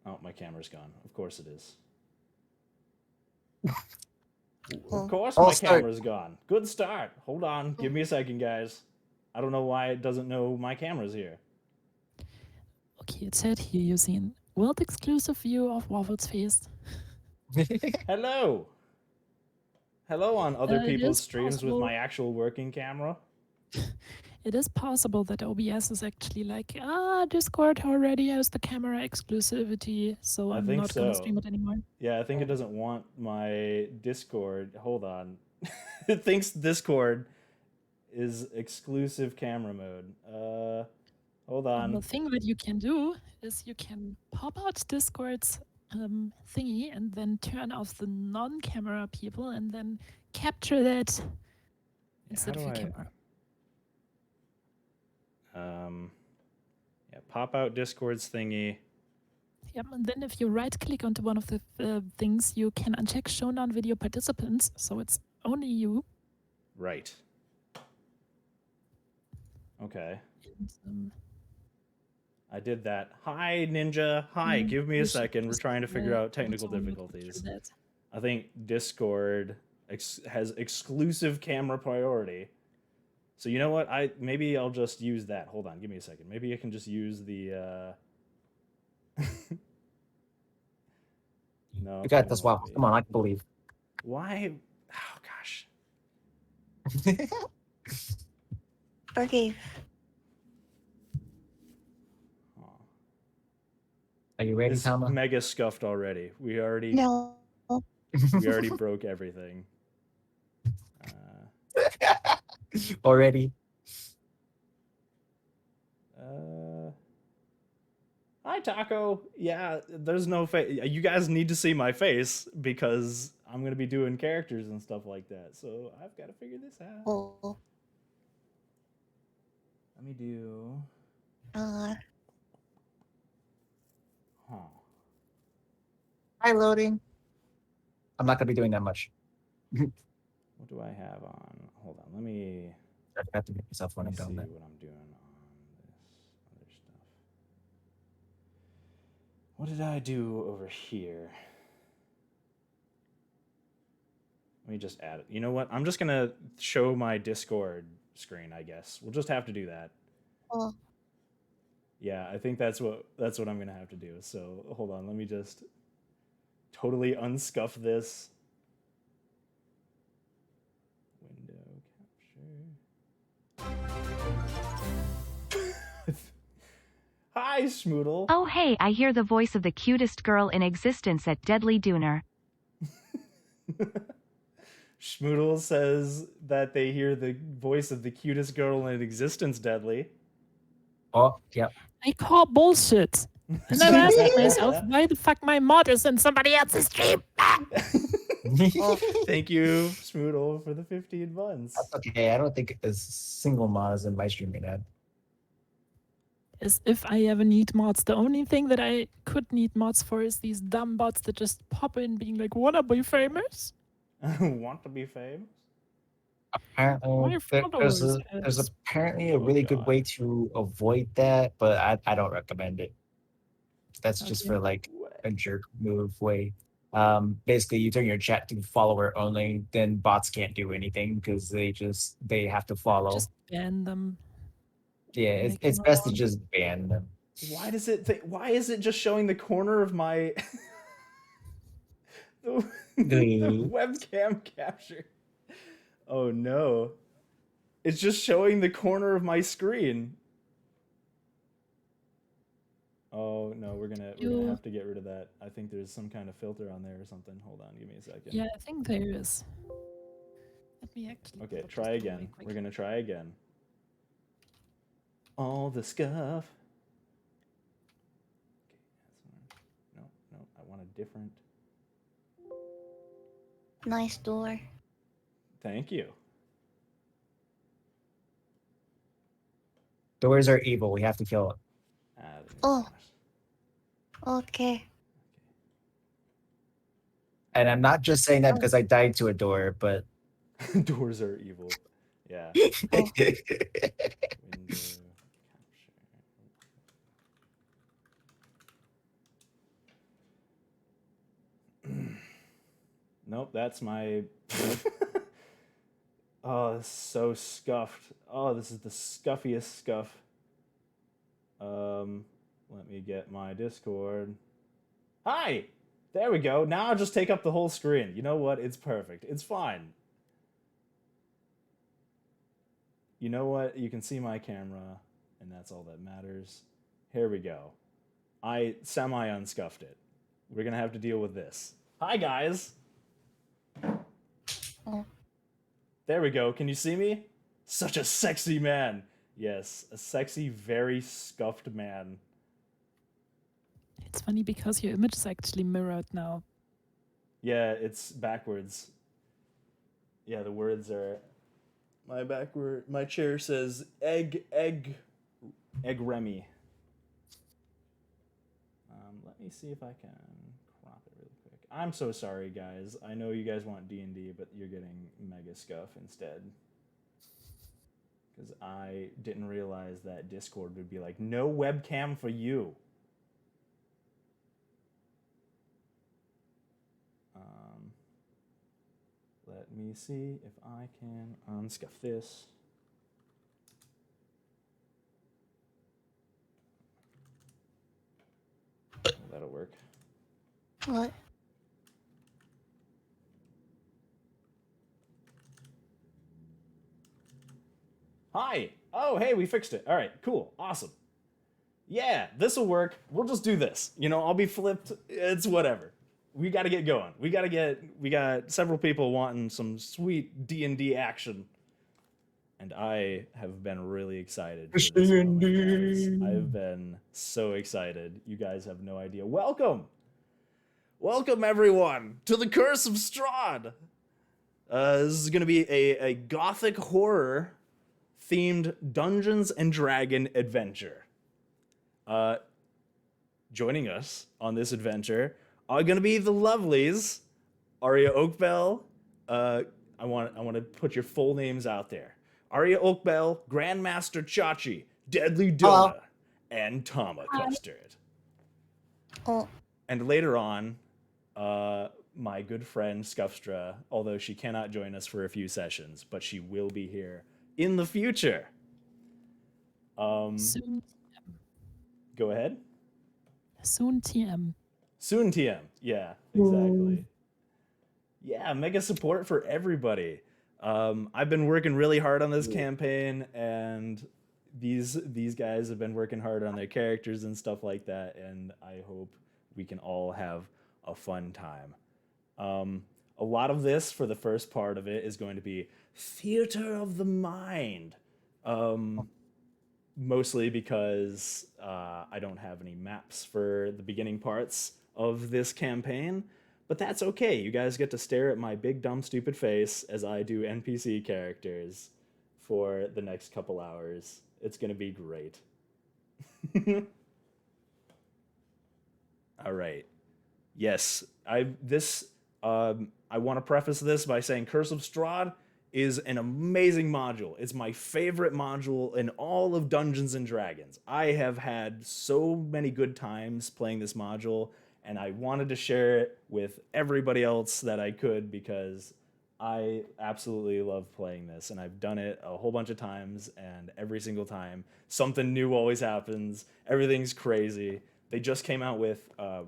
Oh, my camera's gone. Of course it is. Of Oh, course I'll my start. camera's gone. Good start. Hold on. Give me a second, guys. I don't know why it doesn't know my camera's here. Okay, it said here using world exclusive view of Waffle's face. Hello. Hello on other It people's is streams with possible. my actual working camera. It is possible that OBS is actually like, Discord already has the camera exclusivity, so I I'm think not gonna so. stream it anymore. Yeah, I think it doesn't want my Discord. Hold on. It thinks Discord is exclusive camera mode. Hold The on. thing that you can do is you can pop out Discord's thingy and then turn off the non-camera people and then capture that instead of your camera. Yeah, pop out Discord's thingy. Yep, and then if you right-click onto one of the things, you can uncheck show non-video participants, so it's only you. Right. Okay. And, I did that. Hi, Ninja. Hi, give me a you should second. We're just, trying to figure out also technical capture difficulties. that. I think Discord has exclusive camera priority. So you know what? Maybe I'll just use that. Hold on, give me a second. Maybe I can just use the No. You got it this, won't Waffle. be. Come on, I can believe. Why? Oh gosh. forgive. Are you ready, It's Tama? mega scuffed already. We already No. broke everything. Already? Hi, Taco. Yeah, there's no face. You guys need to see my face because I'm gonna be doing characters and stuff like that. So I've got to figure this out. Oh. Let me do. Uh. Huh. Hi, loading. I'm not gonna be doing that much. What do I have on? Hold on. Let me. I have to make myself when Let I'm me see done. what I'm doing on this other stuff. What did I do over here? Let me just add it. You know what? I'm just gonna show my Discord screen. I guess we'll just have to do that. Oh. Yeah, I think that's what I'm gonna have to do. So hold on. Let me just totally unscuff this. Window capture. Hi, Schmoodle. Oh hey, I hear the voice of the cutest girl in existence at Deadly Dooner. Schmoodle says that they hear the voice of the cutest girl in existence, Deadly. Oh, yep. I call bullshit. And I'm asking myself, why the fuck my mod is in somebody else's stream? Thank you, Schmoodle, for the 15 months. That's okay. I don't think a single mod is in my streaming ad. As if I ever need mods. The only thing that I could need mods for is these dumb bots that just pop in being like, wanna be famous? Want to be famous? Apparently, there's apparently a really good way to avoid that, but I don't recommend it. That's just for like a jerk move way. Basically, you turn your chat to follower only, then bots can't do anything because they have to follow. Just ban them. Yeah, it's best to just ban them. Why does it? Why is it just showing the corner of my the webcam capture? Oh no! It's just showing the corner of my screen. Oh no, we're gonna have to get rid of that. I think there's some kind of filter on there or something. Hold on, give me a second. Yeah, I think there is. Let me actually. Okay, try again. We're gonna try again. All the scuff. Okay, no, I want a different. Nice door. Thank you. Doors are evil. We have to kill it. Oh. Okay. And I'm not just saying that because I died to a door, but doors are evil. Yeah. Oh. Window capture. nope, that's my... Oh, it's so scuffed. Oh, this is the scuffiest scuff. Let me get my Discord. Hi! There we go. Now I'll just take up the whole screen. You know what? It's perfect. It's fine. You know what? You can see my camera, and that's all that matters. Here we go. I semi-unscuffed it. We're gonna have to deal with this. Hi, guys! Oh. There we go. Can you see me? Such a sexy man. Yes, a sexy, very scuffed man. It's funny because your image is actually mirrored now. Yeah, it's backwards. Yeah, the words are... My chair says egg Remy. Let me see if I can crop it really quick. I'm so sorry, guys. I know you guys want D&D, but you're getting Mega Scuff instead. Because I didn't realize that Discord would be like, no webcam for you. Let me see if I can unscuff this. Oh, that'll work. What? Hi! Oh, hey, we fixed it. All right, cool. Awesome. Yeah, this'll work. We'll just do this. You know, I'll be flipped. It's whatever. We got to get going. We got several people wanting some sweet D&D action. And I have been really excited for this moment, guys. I've been so excited. You guys have no idea. Welcome! Welcome, everyone, to the Curse of Strahd! This is going to be a gothic horror themed Dungeons and Dragon adventure. Joining us on this adventure are going to be the lovelies, Aria Oakbell. I want to put your full names out there. Aria Oakbell, Grandmaster Chachi, Deadly Dona, and Tama Custard. Oh. And later on, my good friend Scuffstra, although she cannot join us for a few sessions, but she will be here in the future. Soon. Go ahead. Soon TM. Soon TM. Yeah, exactly. Yeah, mega support for everybody. I've been working really hard on this campaign, and these guys have been working hard on their characters and stuff like that, and I hope we can all have a fun time. A lot of this, for the first part of it, is going to be theater of the mind. Mostly because I don't have any maps for the beginning parts of this campaign, but that's okay. You guys get to stare at my big, dumb, stupid face as I do NPC characters for the next couple hours. It's gonna be great. All right. Yes, I want to preface this by saying Curse of Strahd is an amazing module. It's my favorite module in all of Dungeons and Dragons. I have had so many good times playing this module, and I wanted to share it with everybody else that I could because I absolutely love playing this, and I've done it a whole bunch of times, and every single time something new always happens. Everything's crazy. They just came out with the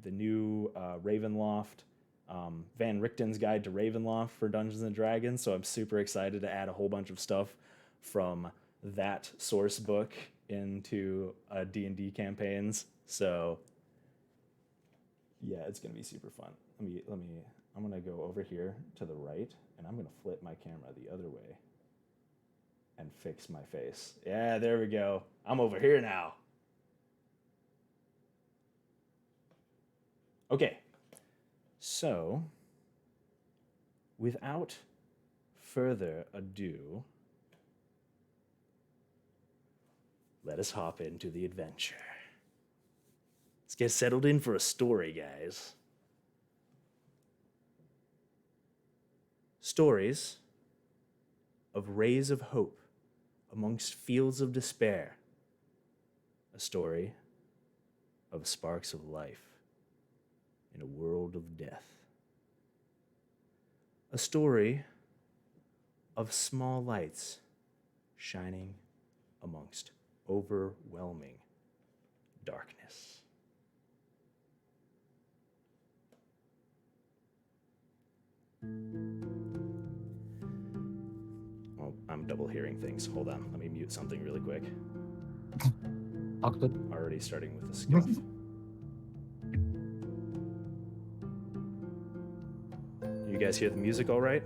new Ravenloft. Van Richten's Guide to Ravenloft for Dungeons and Dragons, so I'm super excited to add a whole bunch of stuff from that source book into D&D campaigns. So yeah, it's gonna be super fun. I'm gonna go over here to the right, and I'm gonna flip my camera the other way and fix my face. Yeah, there we go. I'm over here now. Okay. So, without further ado, let us hop into the adventure. Let's get settled in for a story, guys. Stories of rays of hope amongst fields of despair. A story of sparks of life in a world of death. A story of small lights shining amongst overwhelming darkness. Oh, I'm double hearing things. Hold on. Let me mute something really quick. Awkward. Already starting with the scuff. You guys hear the music all right?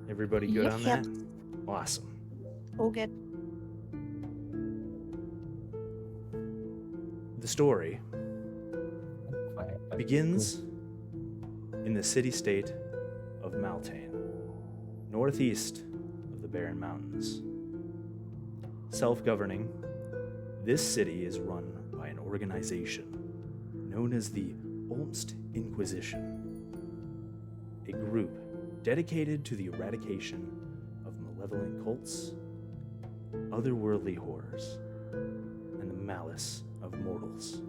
Everybody good on Yep. that? Awesome. All good. The story begins in the city-state of Maltane, northeast of the Barren Mountains. Self-governing, this city is run by an organization known as the Olmst Inquisition, a group dedicated to the eradication of malevolent cults, otherworldly horrors, and the malice of mortals.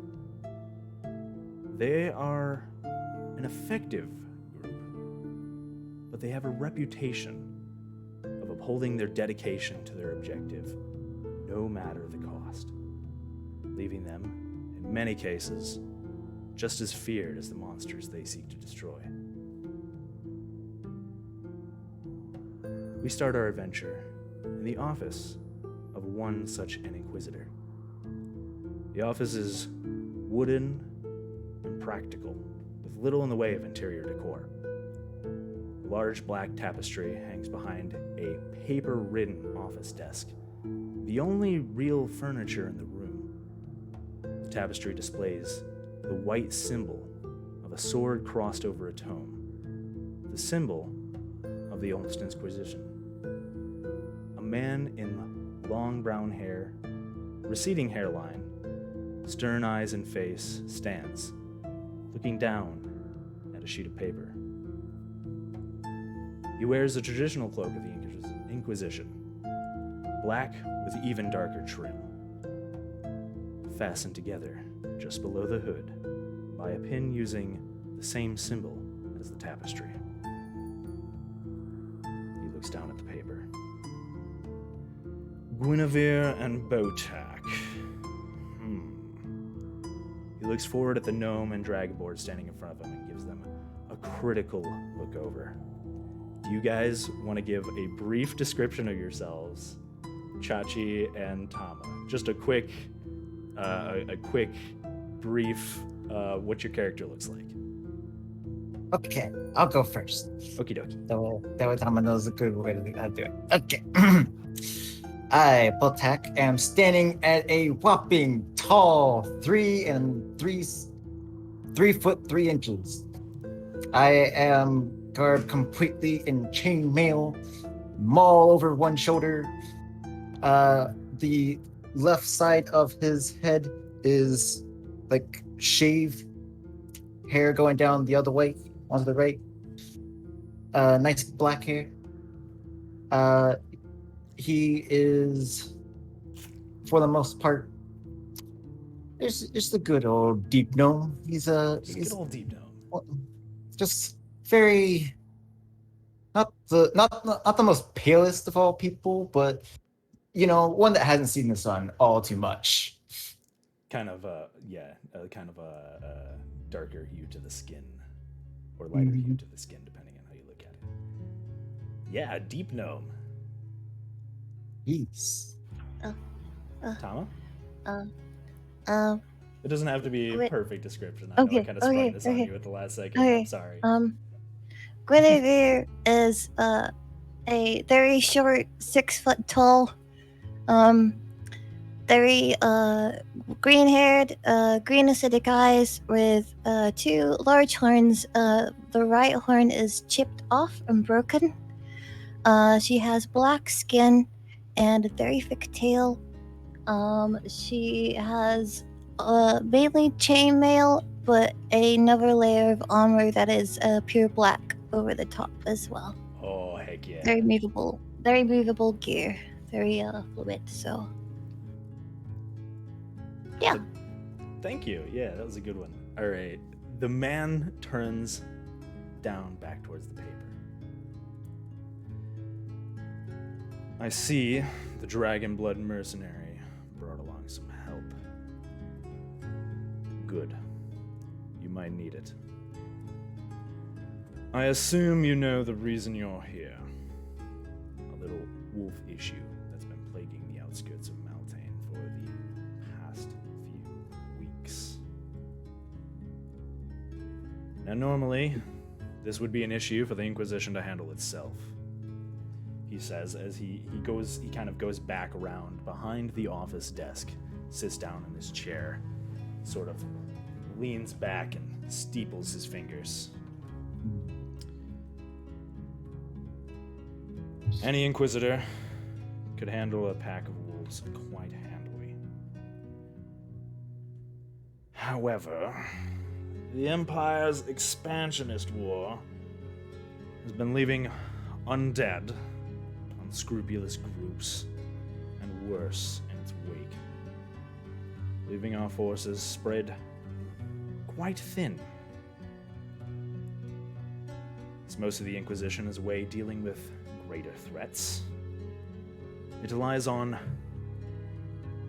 They are an effective group, but they have a reputation of upholding their dedication to their objective, no matter the cost, leaving them, in many cases, just as feared as the monsters they seek to destroy. We start our adventure in the office of one such an inquisitor. The office is wooden and practical, with little in the way of interior decor. A large black tapestry hangs behind a paper-ridden office desk, the only real furniture in the room. The tapestry displays the white symbol of a sword crossed over a tome, the symbol of the Olmst Inquisition. A man in long brown hair, receding hairline, stern eyes and face stands, looking down at a sheet of paper. He wears a traditional cloak of the Inquisition, black with even darker trim, fastened together just below the hood by a pin using the same symbol as the tapestry. He looks down at the paper. Guinevere and Botak. He looks forward at the gnome and dragonboard standing in front of him and gives them a critical look over. Do you guys want to give a brief description of yourselves, Chachi and Tama? Just a quick, brief, what your character looks like. Okay, I'll go first. Okie dokie. That way Tama knows a good way to do it. Okay. I, Botak, am standing at a whopping tall 3 foot 3 inches. I am garbed completely in chainmail, maul over one shoulder. The left side of his head is like shaved, hair going down the other way on the right. Nice black hair. He is, for the most part, just a good old deep gnome. He's Good old deep gnome. just very not the most palest of all people, but one that hasn't seen the sun all too much. Kind of a darker hue to the skin, or lighter hue to the skin, depending on how you look at it. Yeah, deep gnome. Yes. Tama? Um, It doesn't have to be a Wait. perfect description. I know I Okay, kind of sprung okay, this on okay. you at the last second. Okay, I'm sorry. Guinevere is a very short, 6 foot tall, very green haired, green acidic eyes with 2 large horns. The right horn is chipped off and broken. She has black skin and a very thick tail. She has mainly chainmail, but another layer of armor that is pure black over the top as well. Oh, heck yeah. Very movable gear, very fluid. So, yeah. Thank you. Yeah, that was a good one. All right. The man turns down back towards the paper. I see the Dragonblood mercenary brought along some help. Good. You might need it. I assume you know the reason you're here. A little wolf issue that's been plaguing the outskirts of Maltane for the past few weeks. Now normally, this would be an issue for the Inquisition to handle itself. He says as he kind of goes back around behind the office desk, sits down in his chair, sort of leans back and steeples his fingers. Any Inquisitor could handle a pack of wolves quite handily. However, the Empire's expansionist war has been leaving undead, unscrupulous groups, and worse in its wake, leaving our forces spread quite thin. As most of the Inquisition is away dealing with greater threats, it relies on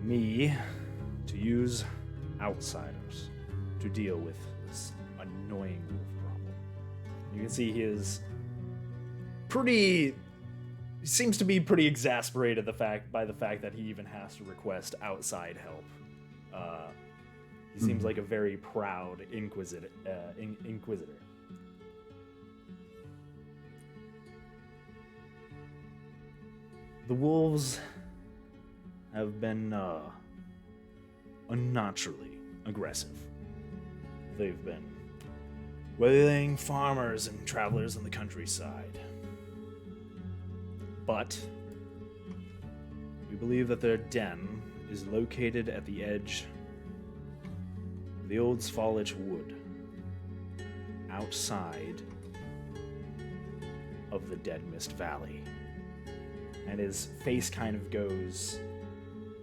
me to use outsiders to deal with this annoying wolf problem. You can see he seems to be pretty exasperated by the fact that he even has to request outside help. He seems like a very proud inquisitor. The wolves have been unnaturally aggressive. They've been waylaying farmers and travelers in the countryside. But we believe that their den is located at the edge of the old Svalich Wood, outside of the Dead Mist Valley. And his face kind of goes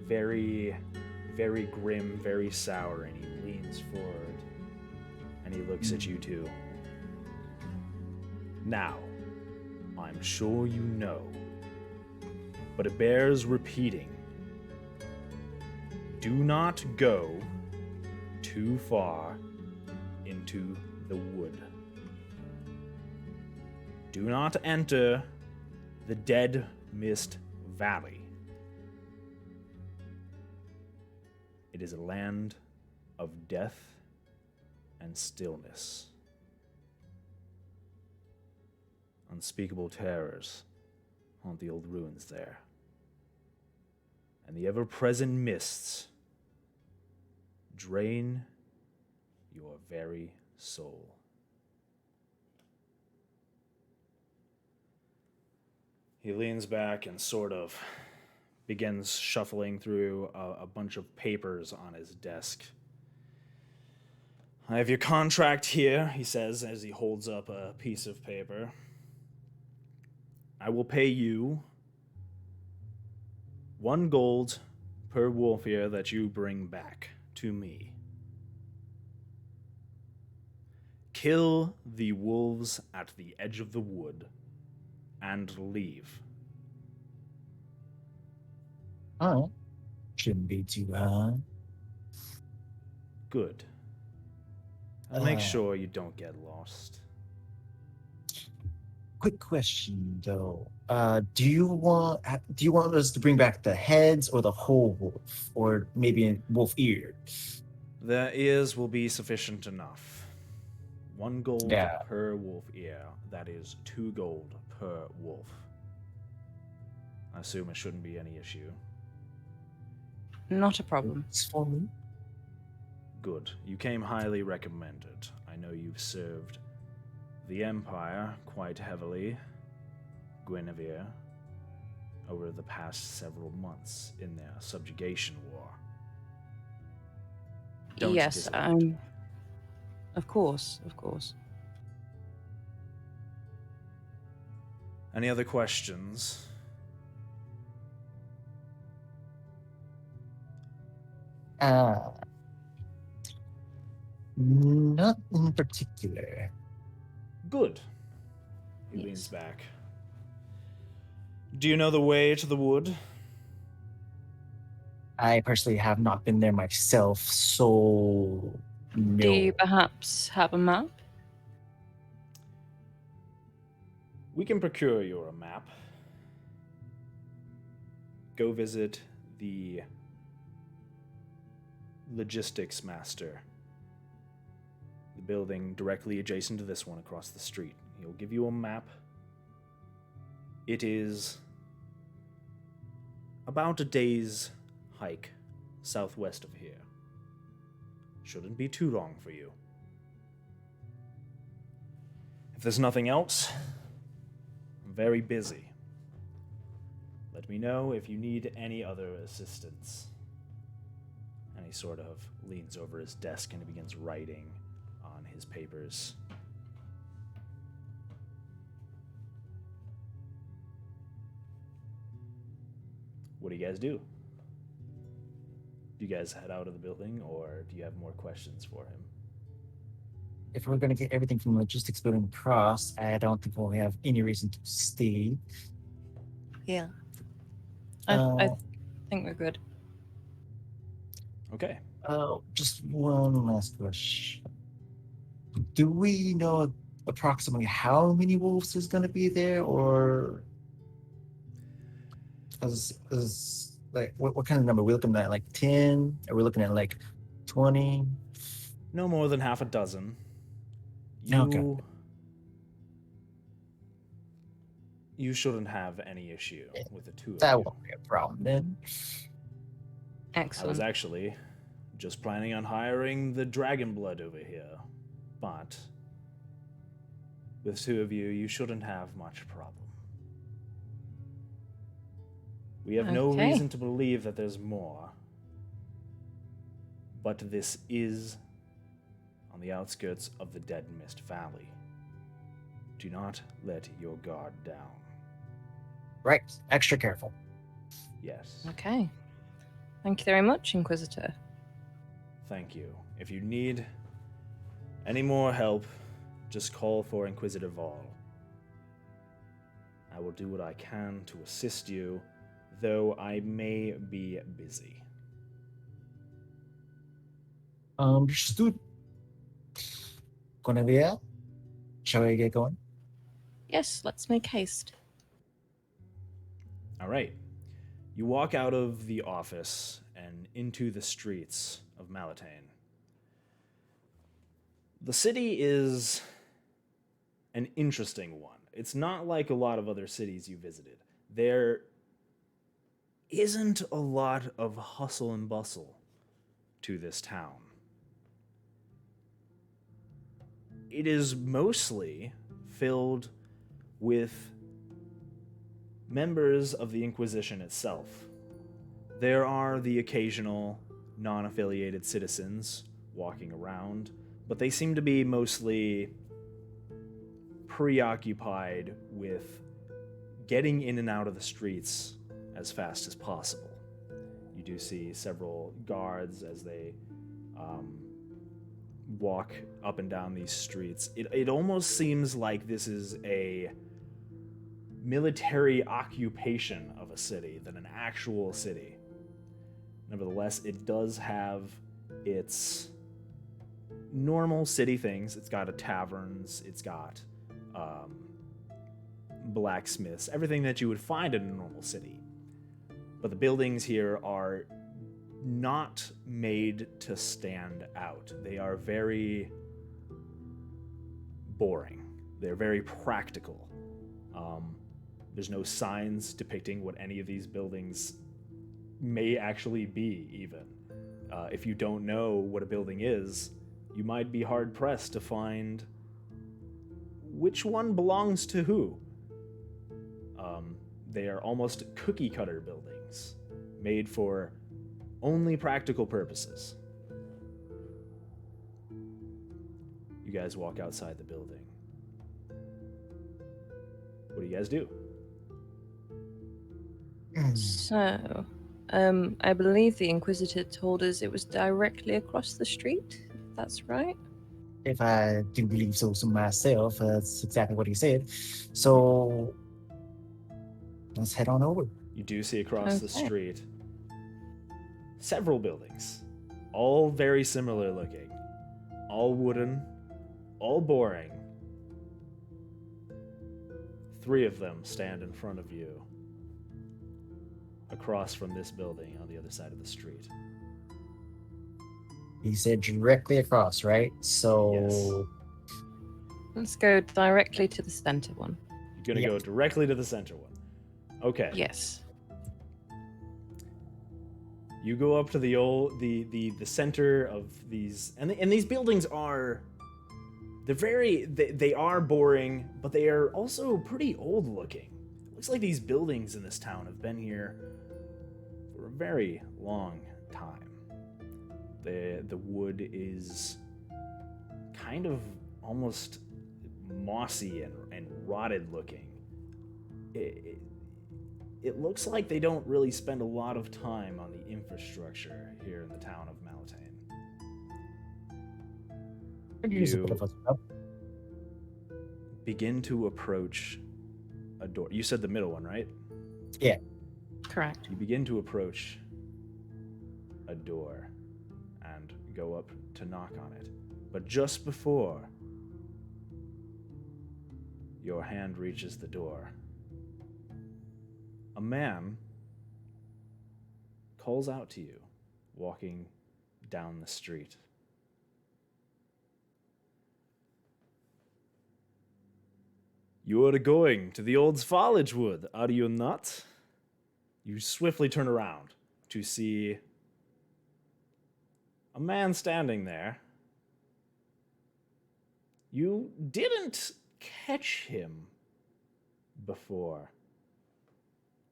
very, very grim, very sour, and he leans forward and he looks at you two. Now, I'm sure you know, but it bears repeating. Do not go too far into the wood. Do not enter the Dead Mist Valley. It is a land of death and stillness. Unspeakable terrors haunt the old ruins there, and the ever-present mists drain your very soul. He leans back and sort of begins shuffling through a bunch of papers on his desk. I have your contract here, he says as he holds up a piece of paper. I will pay you 1 gold per wolf ear that you bring back to me. Kill the wolves at the edge of the wood and leave. Oh, shouldn't be too hard. Good. I'll make sure you don't get lost. Quick question though. Do you want us to bring back the heads or the whole wolf, or maybe a wolf ear? The ears will be sufficient enough. 1 gold per wolf ear. That is 2 gold per wolf. I assume it shouldn't be any issue. Not a problem. It's for me. Good. You came highly recommended. I know you've served the Empire quite heavily, Guinevere, over the past several months in their subjugation war. Don't Yes, of course. Any other questions? Not in particular. Good. He Yes. leans back. Do you know the way to the wood? I personally have not been there myself, so no. Do you perhaps have a map? We can procure you a map. Go visit the logistics master. The building directly adjacent to this one across the street. He'll give you a map. It is about a day's hike southwest of here. Shouldn't be too long for you. If there's nothing else, I'm very busy. Let me know if you need any other assistance. And he sort of leans over his desk and he begins writing on his papers. What do you guys do? Do you guys head out of the building, or do you have more questions for him? If we're going to get everything from the logistics building across, I don't think we'll have any reason to stay. Yeah. I think we're good. Okay. Just one last question. Do we know approximately how many wolves is going to be there, or is like what kind of number? Are we looking at like 10? Are we looking at like 20? No more than half a dozen. Okay. You shouldn't have any issue with the two of That you. won't be a problem then. I Excellent. was actually just planning on hiring the dragon blood over here, but with two of you, you shouldn't have much problem. We have no Okay. reason to believe that there's more, but this is on the outskirts of the Dead Mist Valley. Do not let your guard down. Right. Extra careful. Yes. Okay. Thank you very much, Inquisitor. Thank you. If you need any more help, just call for Inquisitor Vol. I will do what I can to assist you, though I may be busy. Understood. Guinevere, shall we get going? Yes, let's make haste. All right. You walk out of the office and into the streets of Malatane. The city is an interesting one. It's not like a lot of other cities you visited. There isn't a lot of hustle and bustle to this town. It is mostly filled with members of the Inquisition itself. There are the occasional non-affiliated citizens walking around, but they seem to be mostly preoccupied with getting in and out of the streets as fast as possible. You do see several guards as they walk up and down these streets. It almost seems like this is a military occupation of a city than an actual city. Nevertheless, it does have its normal city things. It's got taverns, it's got blacksmiths, everything that you would find in a normal city. But the buildings here are not made to stand out. They are very boring. They're very practical. There's no signs depicting what any of these buildings may actually be, even. If you don't know what a building is, you might be hard-pressed to find which one belongs to who. They are almost cookie-cutter buildings, made for only practical purposes. You guys walk outside the building. What do you guys do? So, I believe the Inquisitor told us it was directly across the street. That's right. if I do believe so myself. That's exactly what he said. So let's head on over. You do see across the Okay. street several buildings, all very similar looking, all wooden, all boring. 3 of them stand in front of you, across from this building on the other side of the street. He said directly across, right? So Let's go directly to the center one. You're gonna go directly to the center one. Okay. Yes. You go up to the center of these, and these buildings are, they are boring, but they are also pretty old looking. It looks like these buildings in this town have been here for a very long time. The wood is kind of almost mossy and rotted looking. It looks like they don't really spend a lot of time on the infrastructure here in the town of Malataine. You begin to approach a door. You said the middle one, right? Yeah. Correct. You begin to approach a door and go up to knock on it. But just before your hand reaches the door, a man calls out to you, walking down the street. You are going to the old foliage wood, are you not? You swiftly turn around to see a man standing there. You didn't catch him before.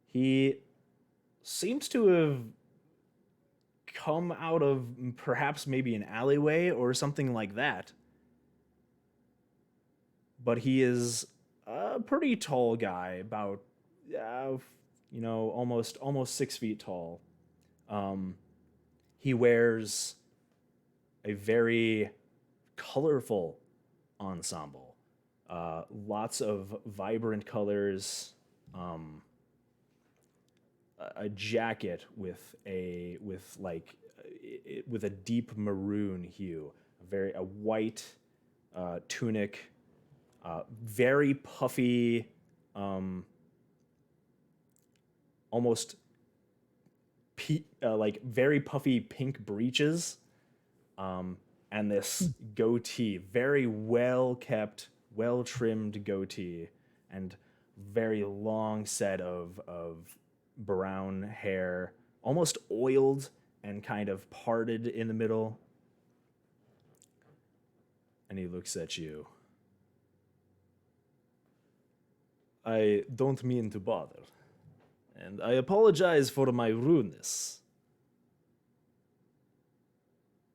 He seems to have come out of perhaps maybe an alleyway or something like that. But he is a pretty tall guy, about almost 6 feet tall. He wears a very colorful ensemble, lots of vibrant colors, a jacket with a deep maroon hue, a white tunic, very puffy, almost very puffy pink breeches, and this goatee, very well kept, well trimmed goatee, and very long set of brown hair, almost oiled and kind of parted in the middle. And he looks at you. I don't mean to bother, and I apologize for my rudeness.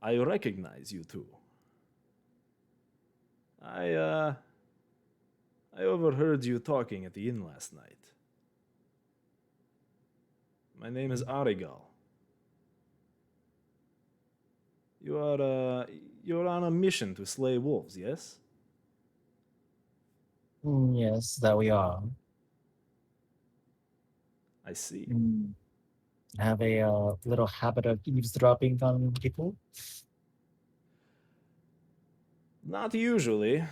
I recognize you two. I overheard you talking at the inn last night. My name is Arigal. You're on a mission to slay wolves, yes? Yes, that we are. I see. Have a little habit of eavesdropping on people. Not usually,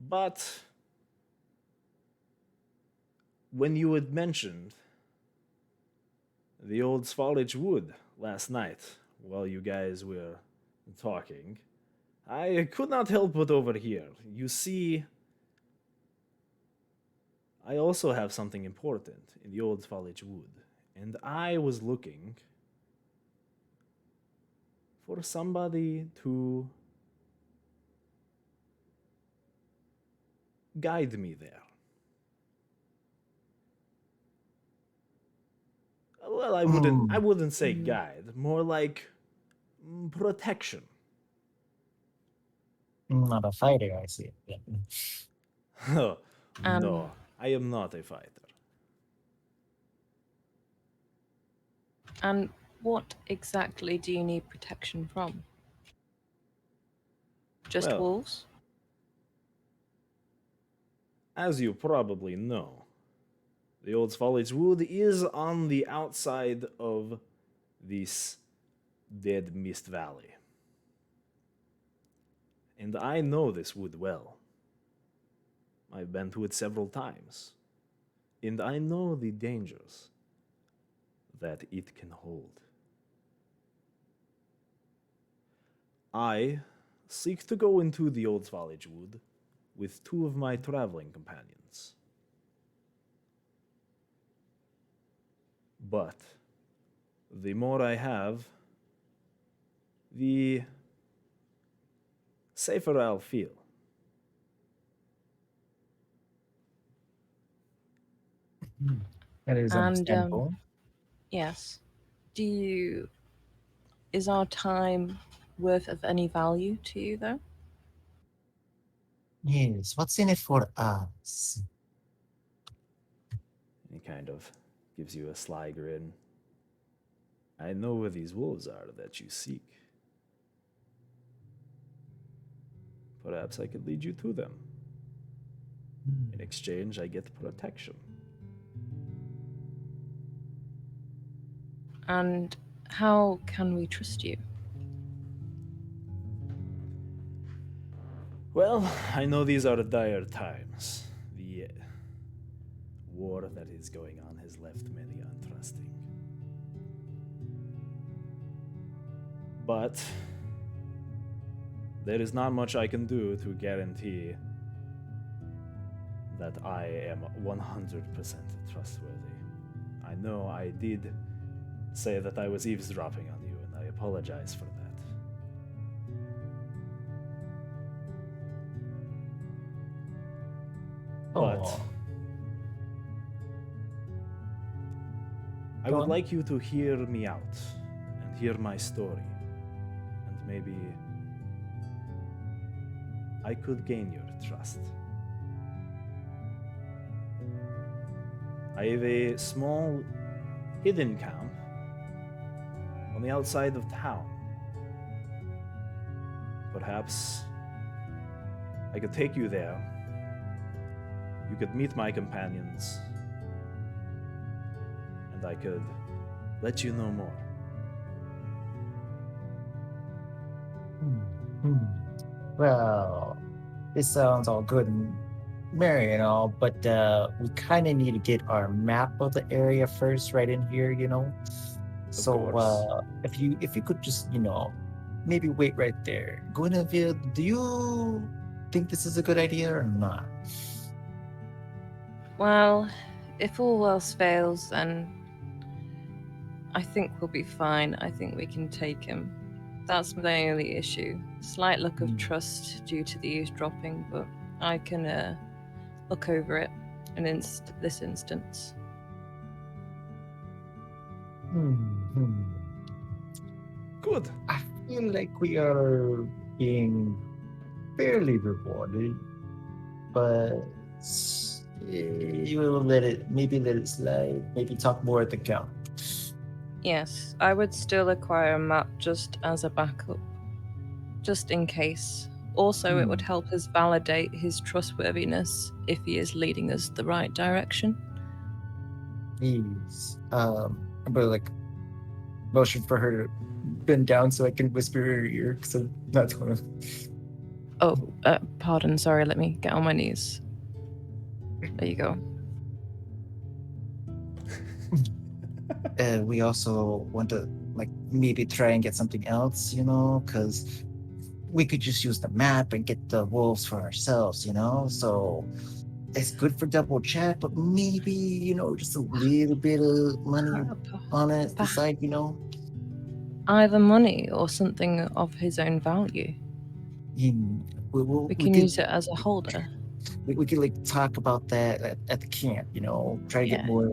but when you had mentioned the old foliage wood last night while you guys were talking, I could not help but overhear. You see, I also have something important in the old foliage wood, and I was looking for somebody to guide me there. Well, I wouldn't say guide, more like protection. Not a fighter, I see. No, I am not a fighter. And what exactly do you need protection from? Just Well, wolves? as you probably know, the Old Foliage Wood is on the outside of this dead mist valley. And I know this wood well. I've been to it several times. And I know the dangers that it can hold. I seek to go into the Old Foliage Wood with 2 of my traveling companions. But the more I have, the safer I'll feel. That is And understandable. yes. Is our time worth of any value to you though? Yes, what's in it for us? He kind of gives you a sly grin. I know where these wolves are that you seek. Perhaps I could lead you to them. In exchange, I get protection. And how can we trust you? Well, I know these are dire times. The war that is going on has left many untrusting. But there is not much I can do to guarantee that I am 100% trustworthy. I know I did say that I was eavesdropping on you, and I apologize for that. But Oh, I go would on. like you to hear me out and hear my story. And maybe I could gain your trust. I have a small hidden camp on the outside of town. Perhaps I could take you there. You could meet my companions, and I could let you know more. Hmm. Well, this sounds all good and merry and all, but we kind of need to get our map of the area first, right in here, you know. So course. if you could just maybe wait right there, Guinevere, do you think this is a good idea or not? Well, if all else fails, then I think we'll be fine. I think we can take him. That's my only issue. Slight look of trust due to the eavesdropping, but I can look over it in this instance. Good. I feel like we are being fairly rewarded, but you will let it slide. Maybe talk more at the count. Yes, I would still acquire a map just as a backup, just in case. Also, it would help us validate his trustworthiness if he is leading us the right direction. Please. But like motion for her to bend down so I can whisper in her ear because I'm not gonna. Oh, pardon, sorry, let me get on my knees. There you go. We also want to like maybe try and get something else, because we could just use the map and get the wolves for ourselves, so it's good for double check, but maybe just a little bit of money on it, the side, Either money or something of his own value. We can use it as a holder. We could like talk about that at the camp, try to get more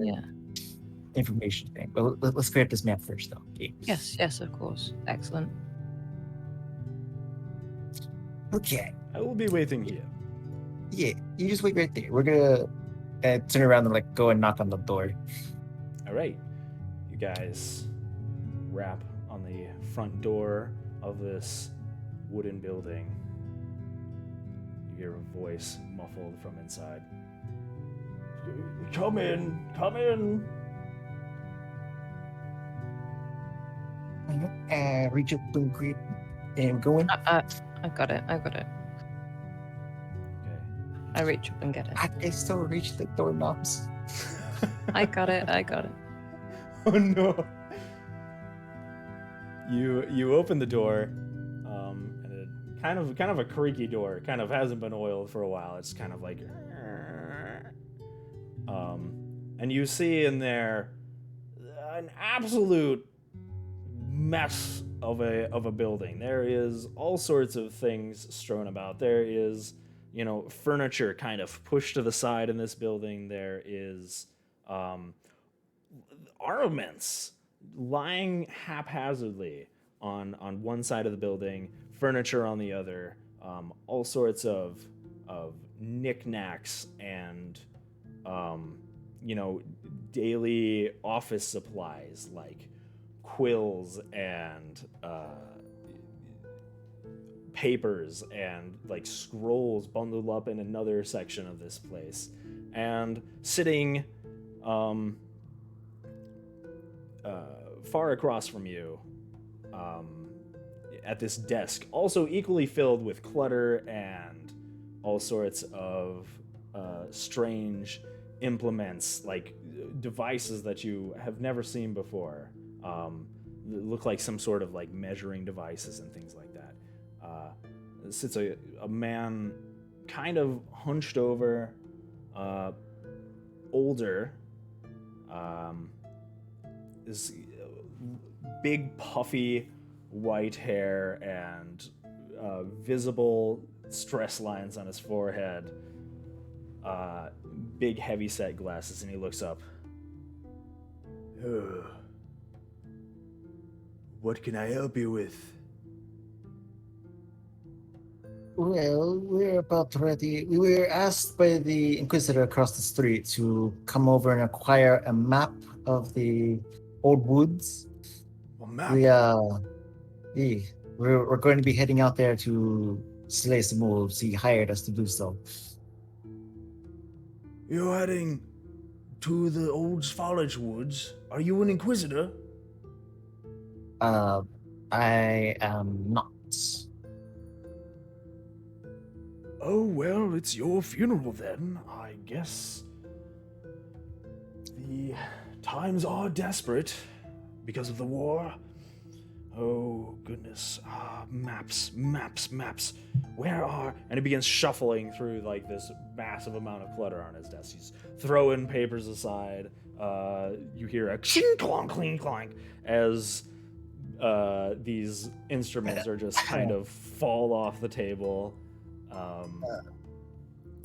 information thing. But let's create this map first, though. Okay. Yes, of course. Excellent. Okay. I will be waiting here. Yeah, you just wait right there. We're gonna turn around and like go and knock on the door. All right. You guys rap on the front door of this wooden building. hear a voice muffled from inside. Come in, come in. Reach up and grip and go in. I got it. Okay. I reach up and get it. I can still reach the doorknobs. I got it. Oh no. You open the door, and it kind of a creaky door. Kind of hasn't been oiled for a while. It's kind of like, and you see in there an absolute mess of a building. There is all sorts of things strewn about. There is, furniture kind of pushed to the side in this building. There is armaments lying haphazardly on one side of the building, furniture on the other, all sorts of knickknacks and daily office supplies like quills and papers and like scrolls bundled up in another section of this place. And sitting far across from you, at this desk, also equally filled with clutter and all sorts of strange implements, like devices that you have never seen before. Look like some sort of like measuring devices and things like that. Sits a man kind of hunched over, older, is big puffy white hair and visible stress lines on his forehead, big heavy set glasses, and he looks up. What can I help you with? Well, we're about ready. We were asked by the Inquisitor across the street to come over and acquire a map of the old woods. A map? We're going to be heading out there to slay some wolves. He hired us to do so. You're heading to the old foliage woods? Are you an Inquisitor? I am not. Oh, well, it's your funeral then, I guess. The times are desperate because of the war. Oh, goodness. Maps. Where are... And he begins shuffling through, like, this massive amount of clutter on his desk. He's throwing papers aside. You hear a ching-clonk, clink-clonk as these instruments are just kind of fall off the table.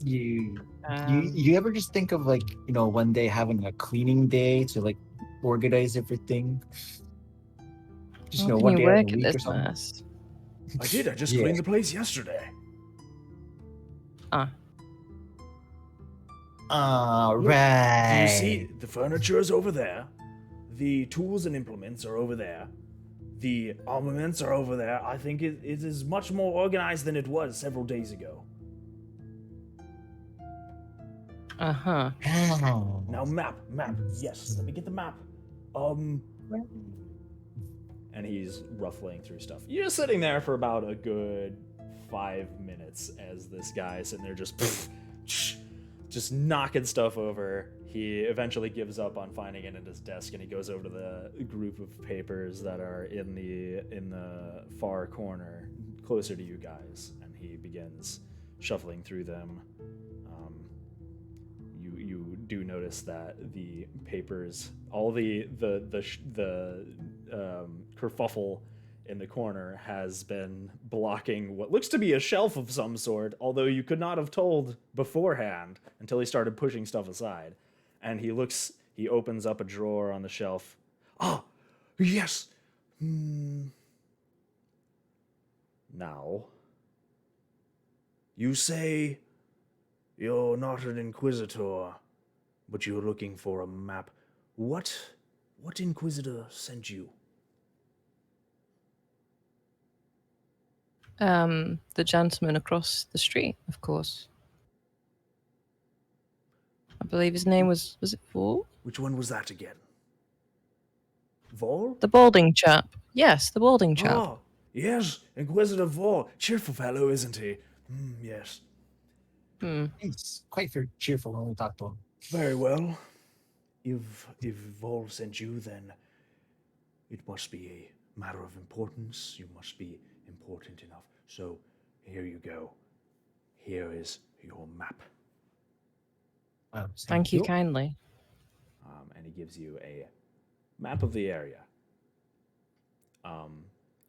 You ever just think of, like, one day having a cleaning day to, like, organize everything? Just, one day out of the week or something. Mess? I did. I just cleaned the place yesterday. Right. Do you see the furniture is over there? The tools and implements are over there. The armaments are over there. I think it is much more organized than it was several days ago. Uh-huh. Now map. Yes, let me get the map. And he's ruffling through stuff. You're sitting there for about a good 5 minutes as this guy is sitting there just knocking stuff over. He eventually gives up on finding it in his desk, and he goes over to the group of papers that are in the far corner, closer to you guys, and he begins shuffling through them. You do notice that the papers, all the kerfuffle in the corner has been blocking what looks to be a shelf of some sort, although you could not have told beforehand until he started pushing stuff aside. And he opens up a drawer on the shelf. Ah, yes. Now, you say you're not an Inquisitor, but you're looking for a map. What Inquisitor sent you? The gentleman across the street, of course. I believe his name was it Vol? Which one was that again? Vol? The balding chap. Yes, the balding chap. Oh, yes, Inquisitor Vol. Cheerful fellow, isn't he? Yes. He's quite very cheerful when we talk to him. Very well. If Vol sent you, then it must be a matter of importance. You must be important enough. So, here you go. Here is your map. Thank you kindly. And he gives you a map of the area.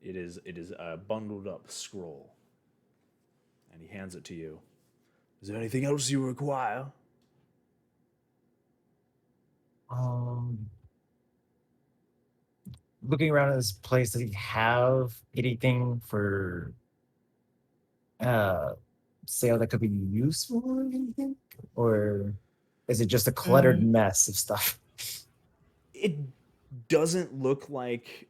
It is a bundled up scroll, and he hands it to you. Is there anything else you require? Looking around at this place, does he have anything for sale that could be useful or anything? Or is it just a cluttered mess of stuff? It doesn't look like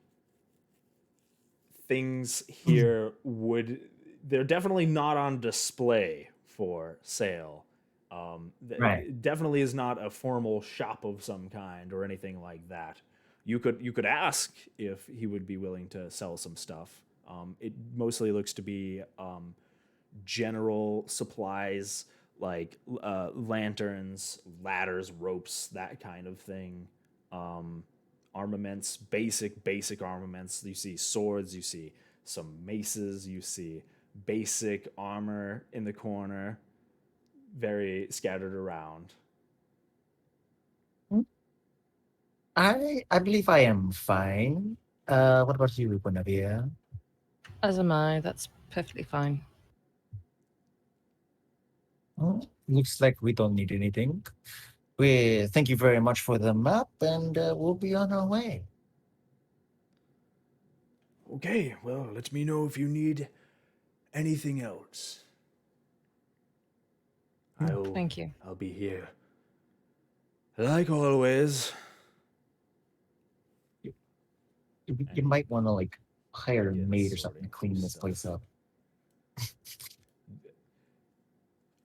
things here would... They're definitely not on display for sale. Right. It definitely is not a formal shop of some kind or anything like that. You could ask if he would be willing to sell some stuff. It mostly looks to be general supplies like lanterns, ladders, ropes, that kind of thing. Armaments, basic armaments. You see swords, you see some maces, you see basic armor in the corner, very scattered around. I believe I am fine. What about you, Bonavia? As am I. That's perfectly fine. Well, looks like we don't need anything. We thank you very much for the map, and we'll be on our way. Okay, well, let me know if you need anything else. Thank you. I'll be here. Like always. You might want to like hire a Begins maid or sorting something to through clean this stuff. place up.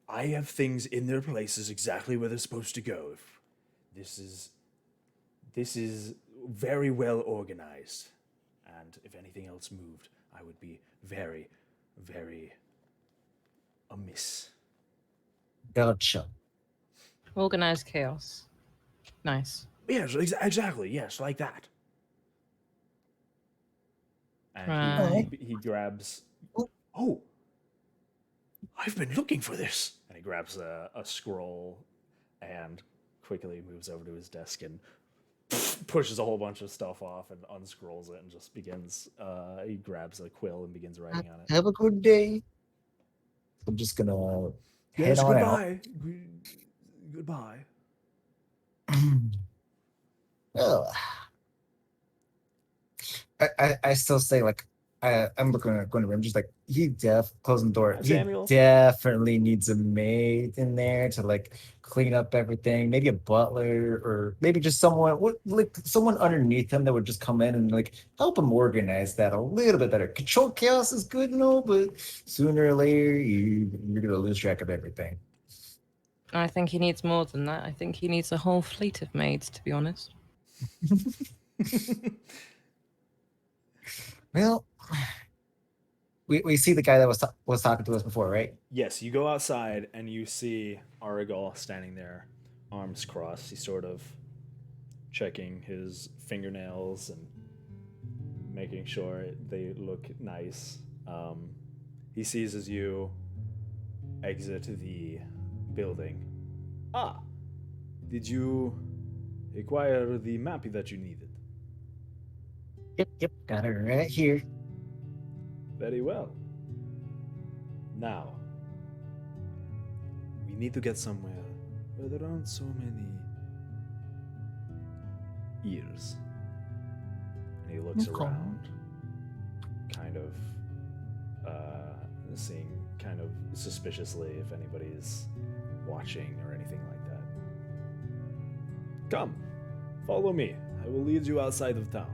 I have things in their places exactly where they're supposed to go. This is very well organized. And if anything else moved, I would be very, very amiss. Gotcha. Organized chaos. Nice. Yes, exactly. Yes, like that. And Right. he grabs... Oh! I've been looking for this! And he grabs a scroll and quickly moves over to his desk and pushes a whole bunch of stuff off and unscrolls it and just begins... he grabs a quill and begins writing on it. Have a good day. I'm just gonna head on goodbye. Goodbye. out. Well, I still say like I'm looking at going to room just like closing the door. He Samuel? definitely needs a maid in there to like clean up everything. Maybe a butler or maybe just someone someone underneath him that would just come in and like help him organize that a little bit better. Control chaos is good and all, but sooner or later you're gonna lose track of everything. I think he needs more than that. I think he needs a whole fleet of maids, to be honest. Well, we see the guy that was talking to us before, right? Yes, you go outside and you see Aragal standing there, arms crossed. He's sort of checking his fingernails and making sure they look nice. He sees as you exit the building. Ah, did you acquire the map that you needed? Yep, got it right here. Very well. Now, we need to get somewhere where there aren't so many ears. And he looks Okay. around, kind of seeing kind of suspiciously if anybody's watching or anything like that. Come, follow me. I will lead you outside of town.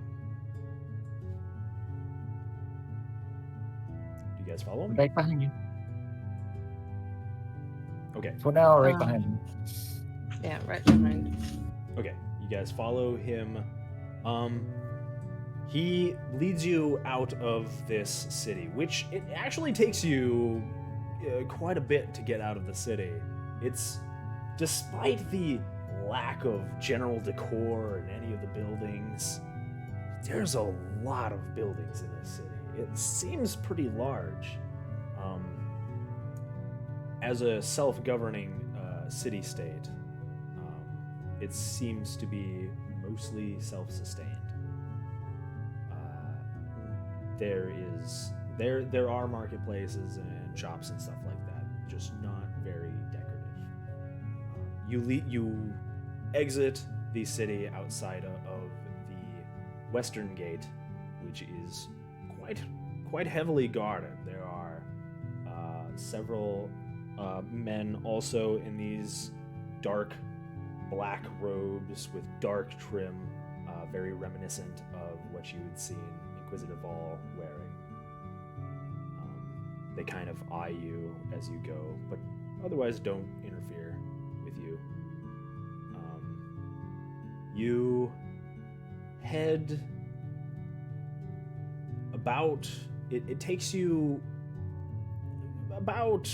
You guys follow him? Right behind you. Okay. For now, right behind you. Yeah, right behind. Okay, you guys follow him. He leads you out of this city, which it actually takes you quite a bit to get out of the city. It's, despite the lack of general decor in any of the buildings, there's a lot of buildings in this city. It seems pretty large. As a self-governing city-state, it seems to be mostly self-sustained. There are marketplaces and shops and stuff like that, just not very decorative. You exit the city outside of the western gate, which is quite heavily guarded. There are several men also in these dark black robes with dark trim, very reminiscent of what you had seen Inquisitive All wearing. They kind of eye you as you go, but otherwise don't interfere with you. You head about... It takes you about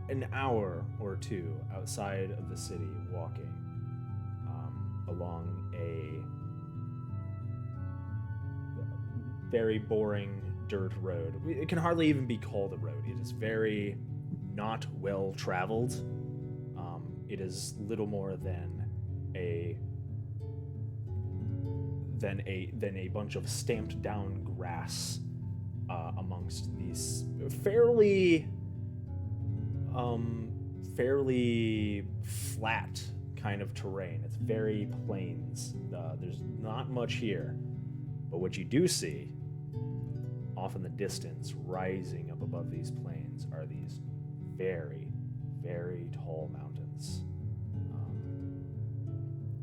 an hour or two outside of the city walking along a very boring dirt road. It can hardly even be called a road. It is very not well traveled. It is little more than a bunch of stamped down grass amongst these fairly flat kind of terrain. It's very plains. There's not much here, but what you do see off in the distance, rising up above these plains, are these very, very tall mountains.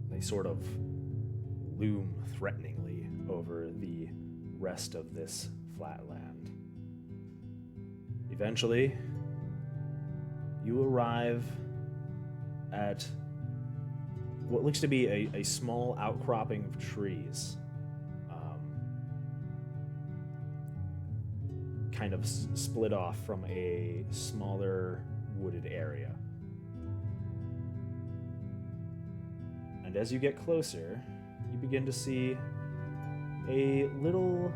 They sort of loom threateningly over the rest of this flat land. Eventually, you arrive at what looks to be a small outcropping of trees, kind of split off from a smaller wooded area. And as you get closer, you begin to see a little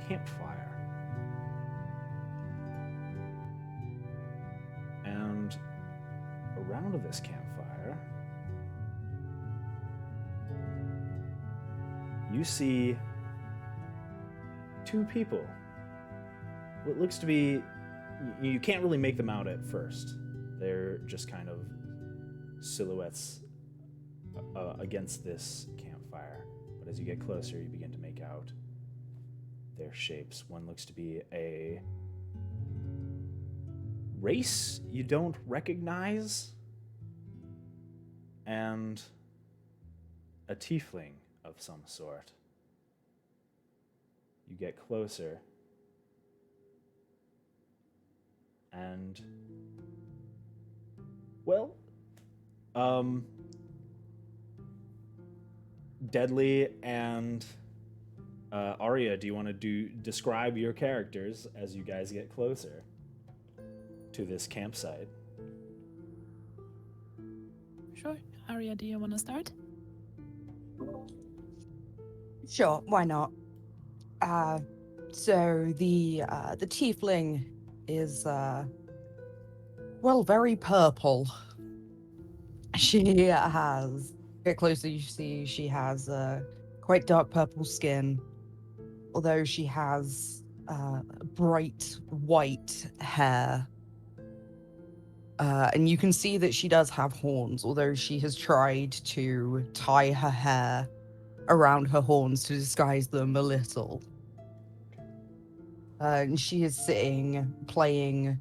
campfire. And around this campfire, you see two people. What looks to be... You can't really make them out at first. They're just kind of silhouettes against this campfire. But as you get closer, you begin to make out their shapes. One looks to be a race you don't recognize, and a tiefling of some sort. You get closer, and, well, Deadly and Arya, do you want to describe your characters as you guys get closer to this campsite? Sure. Arya, do you want to start? Sure, why not? So the tiefling is very purple. She has, get closer, you see she has quite dark purple skin, although she has bright white hair. And you can see that she does have horns, although she has tried to tie her hair around her horns to disguise them a little. And she is sitting, playing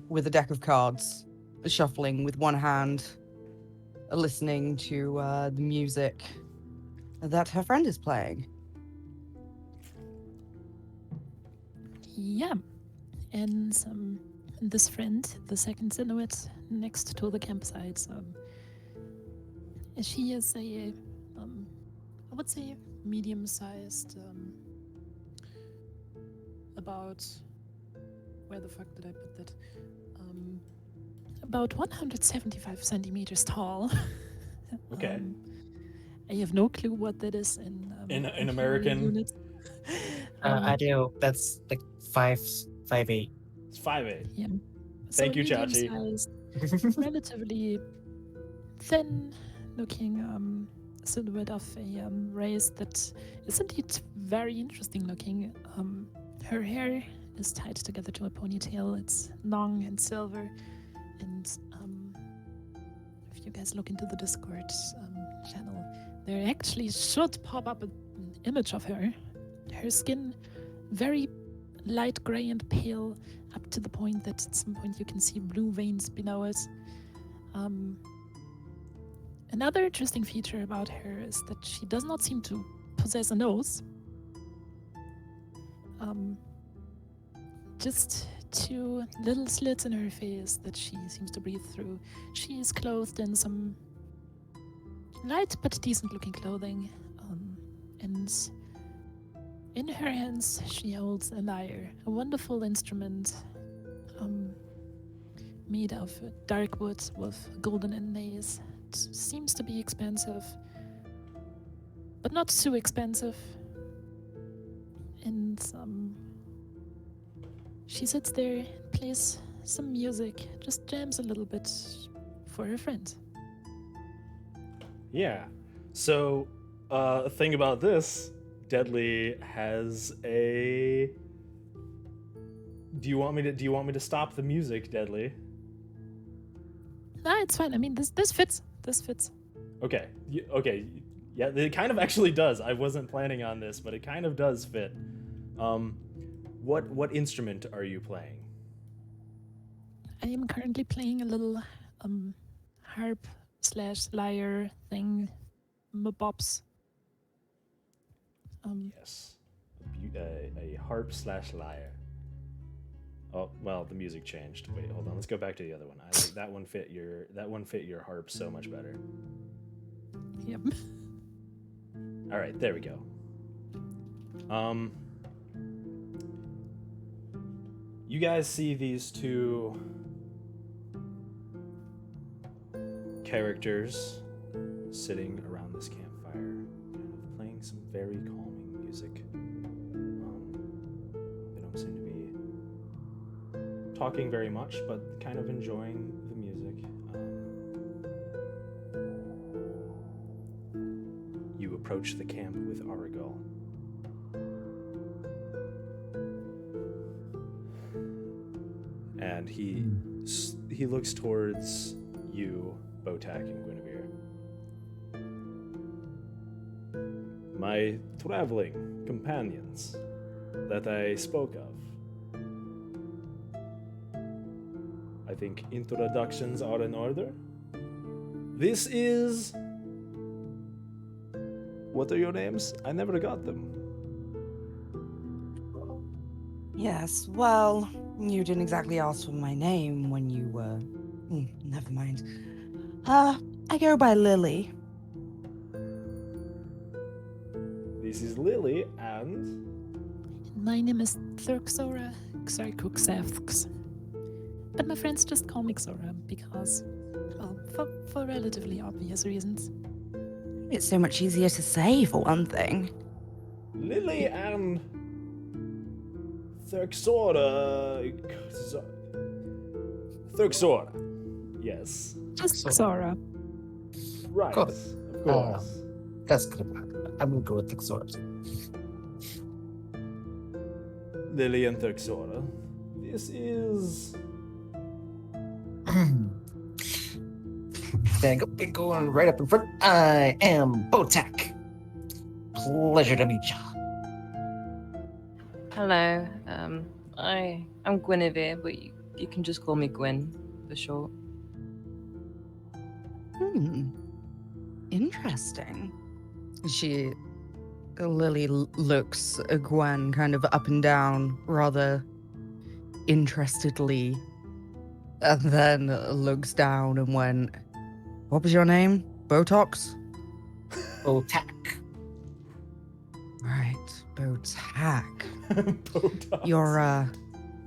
with a deck of cards, shuffling with one hand, listening to the music that her friend is playing. Yeah. And this friend, the second silhouette next to the campsite, she is a, I would say, medium-sized, about, where the fuck did I put that? About 175 centimeters tall. Okay. I have no clue what that is In imperial American? units. I do. That's like 5'8". It's 5'8". Yeah. Thank you, Chachi. Medium-sized, relatively thin-looking silhouette of a race that is indeed very interesting looking. Her hair is tied together to a ponytail. It's long and silver, and if you guys look into the Discord channel, there actually should pop up an image of her. Her skin very light gray and pale, up to the point that at some point you can see blue veins below it. Another interesting feature about her is that she does not seem to possess a nose. Just two little slits in her face that she seems to breathe through. She is clothed in some light but decent looking clothing, and in her hands she holds a lyre, a wonderful instrument made of dark wood with golden inlays. It seems to be expensive, but not too expensive. And she sits there, plays some music, just jams a little bit for her friend. Yeah. So, a thing about this, Deadly has a. Do you want me to stop the music, Deadly? Nah, it's fine. I mean, this fits. This fits. Okay. Okay. Yeah, it kind of actually does. I wasn't planning on this, but it kind of does fit. What instrument are you playing? I am currently playing a little harp/lyre thing, bops. Yes, a harp/lyre. Oh well, the music changed. Wait, hold on. Let's go back to the other one. I like that one fit your harp so much better. Yep. All right, there we go. You guys see these two characters sitting around this campfire, kind of playing some very calming music. They don't seem to be talking very much, but kind of enjoying the music. You approach the camp with Aragal. And he looks towards you, Botak and Guinevere. My traveling companions that I spoke of. I think introductions are in order. This is... What are your names? I never got them. Yes, well, you didn't exactly ask for my name when you were... never mind. I go by Lily. This is Lily, and... My name is Thurxora Xarkuxathx. But my friends just call me Xora because, well, for relatively obvious reasons. It's so much easier to say, for one thing. Lily and... Thurxora... Thurxora. Yes. Just Xora. Right. Cool. Of course. That's good. I'm gonna go with the sword. Lily and Thurxora. This is... Then go going right up in front. I am Botak. Pleasure to meet you. Hello. I'm Guinevere, but you can just call me Gwyn for short. Interesting. She Lily looks at Gwen kind of up and down, rather interestedly, and then looks down and went, "What was your name? Botox?" Botac. Right, Botac. Botox. You're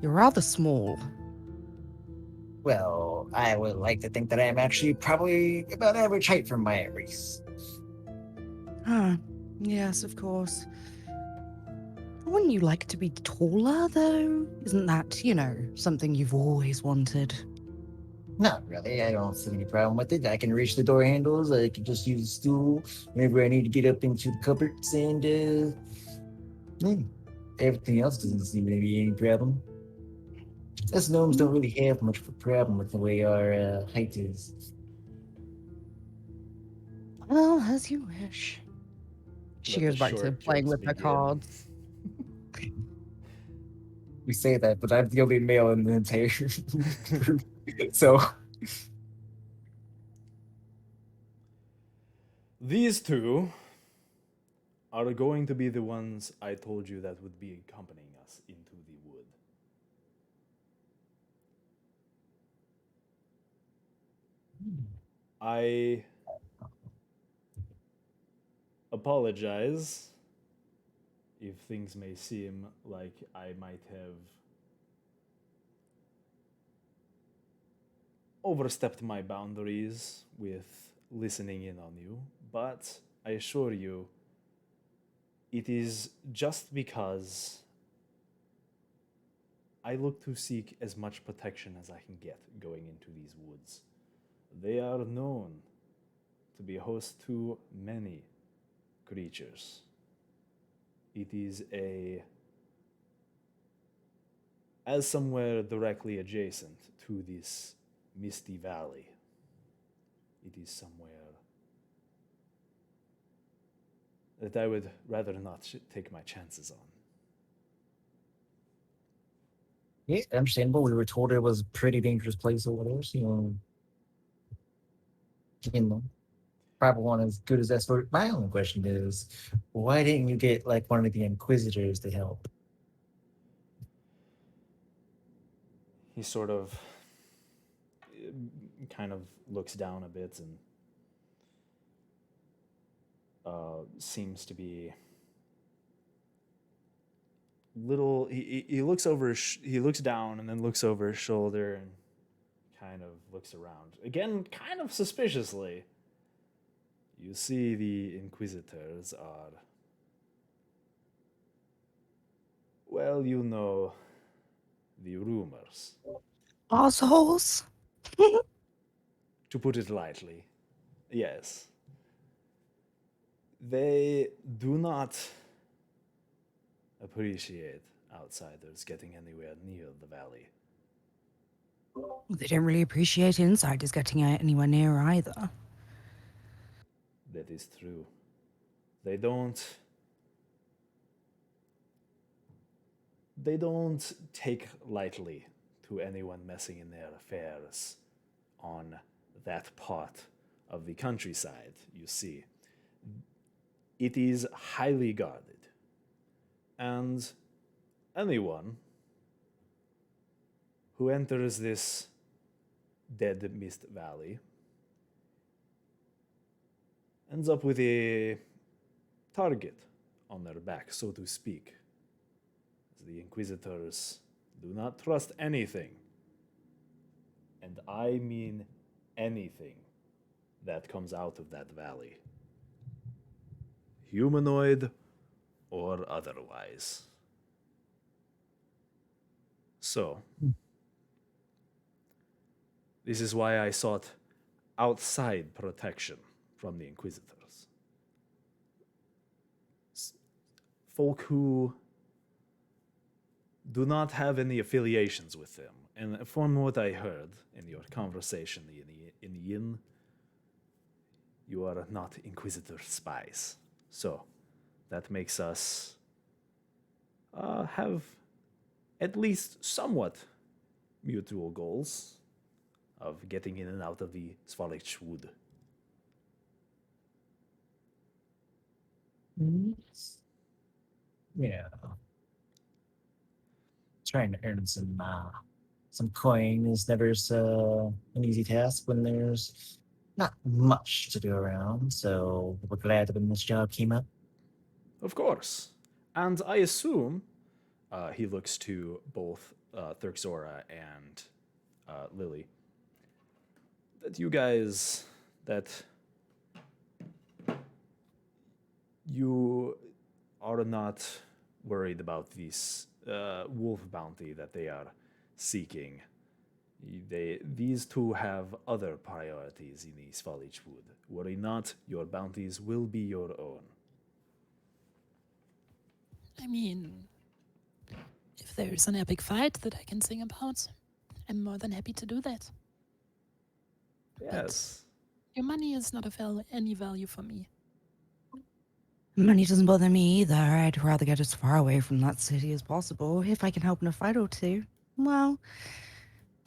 rather small. Well, I would like to think that I'm actually probably about average height for my race. Ah, yes, of course. Wouldn't you like to be taller, though? Isn't that, something you've always wanted? Not really. I don't see any problem with it. I can reach the door handles. I can just use a stool whenever I need to get up into the cupboards, and everything else doesn't seem to be any problem. Us gnomes don't really have much of a problem with the way our height is. Well, as you wish. She Let goes the back to short playing jokes with her begin. cards. We say that, but I'm the only male in the entire group. So These two are going to be the ones I told you that would be accompanying us into the wood. I apologize if things may seem like I might have overstepped my boundaries with listening in on you, but I assure you, it is just because I look to seek as much protection as I can get going into these woods. They are known to be host to many creatures. It is as somewhere directly adjacent to this misty valley. It is somewhere that I would rather not take my chances on. yeah, understandable. We were told it was a pretty dangerous place or whatever. So, probably one as good as that sort. My only question is, why didn't you get like one of the Inquisitors to help? He sort of kind of looks down a bit and seems to be little. He looks over. He looks down and then looks over his shoulder and kind of looks around again, kind of suspiciously. You see, the Inquisitors are, well, the rumors, Assholes. to put it lightly. Yes. They do not appreciate outsiders getting anywhere near the valley. They don't really appreciate insiders getting anywhere near either. That is true. They don't take lightly to anyone messing in their affairs on that part of the countryside, you see. It is highly guarded, and anyone who enters this dead mist valley ends up with a target on their back, so to speak. The Inquisitors do not trust anything, and I mean anything, that comes out of that valley. Humanoid or otherwise. So, this is why I sought outside protection from the Inquisitors. Folk who do not have any affiliations with them. And from what I heard in your conversation in the inn, you are not Inquisitor spies. So, that makes us have at least somewhat mutual goals of getting in and out of the Svalich wood. Yeah. Trying to earn some coin is never an easy task when there's not much to do around. So we're glad when this job came up. Of course. And I assume he looks to both Thurxora and Lily. That you guys, that you are not worried about this wolf bounty that they are seeking. These two have other priorities in East Foliage Wood. Worry not, your bounties will be your own. I mean, if there's an epic fight that I can sing about, I'm more than happy to do that. Yes. Your money is not of any value for me. Money doesn't bother me either. I'd rather get as far away from that city as possible. If I can help in a fight or two. Well,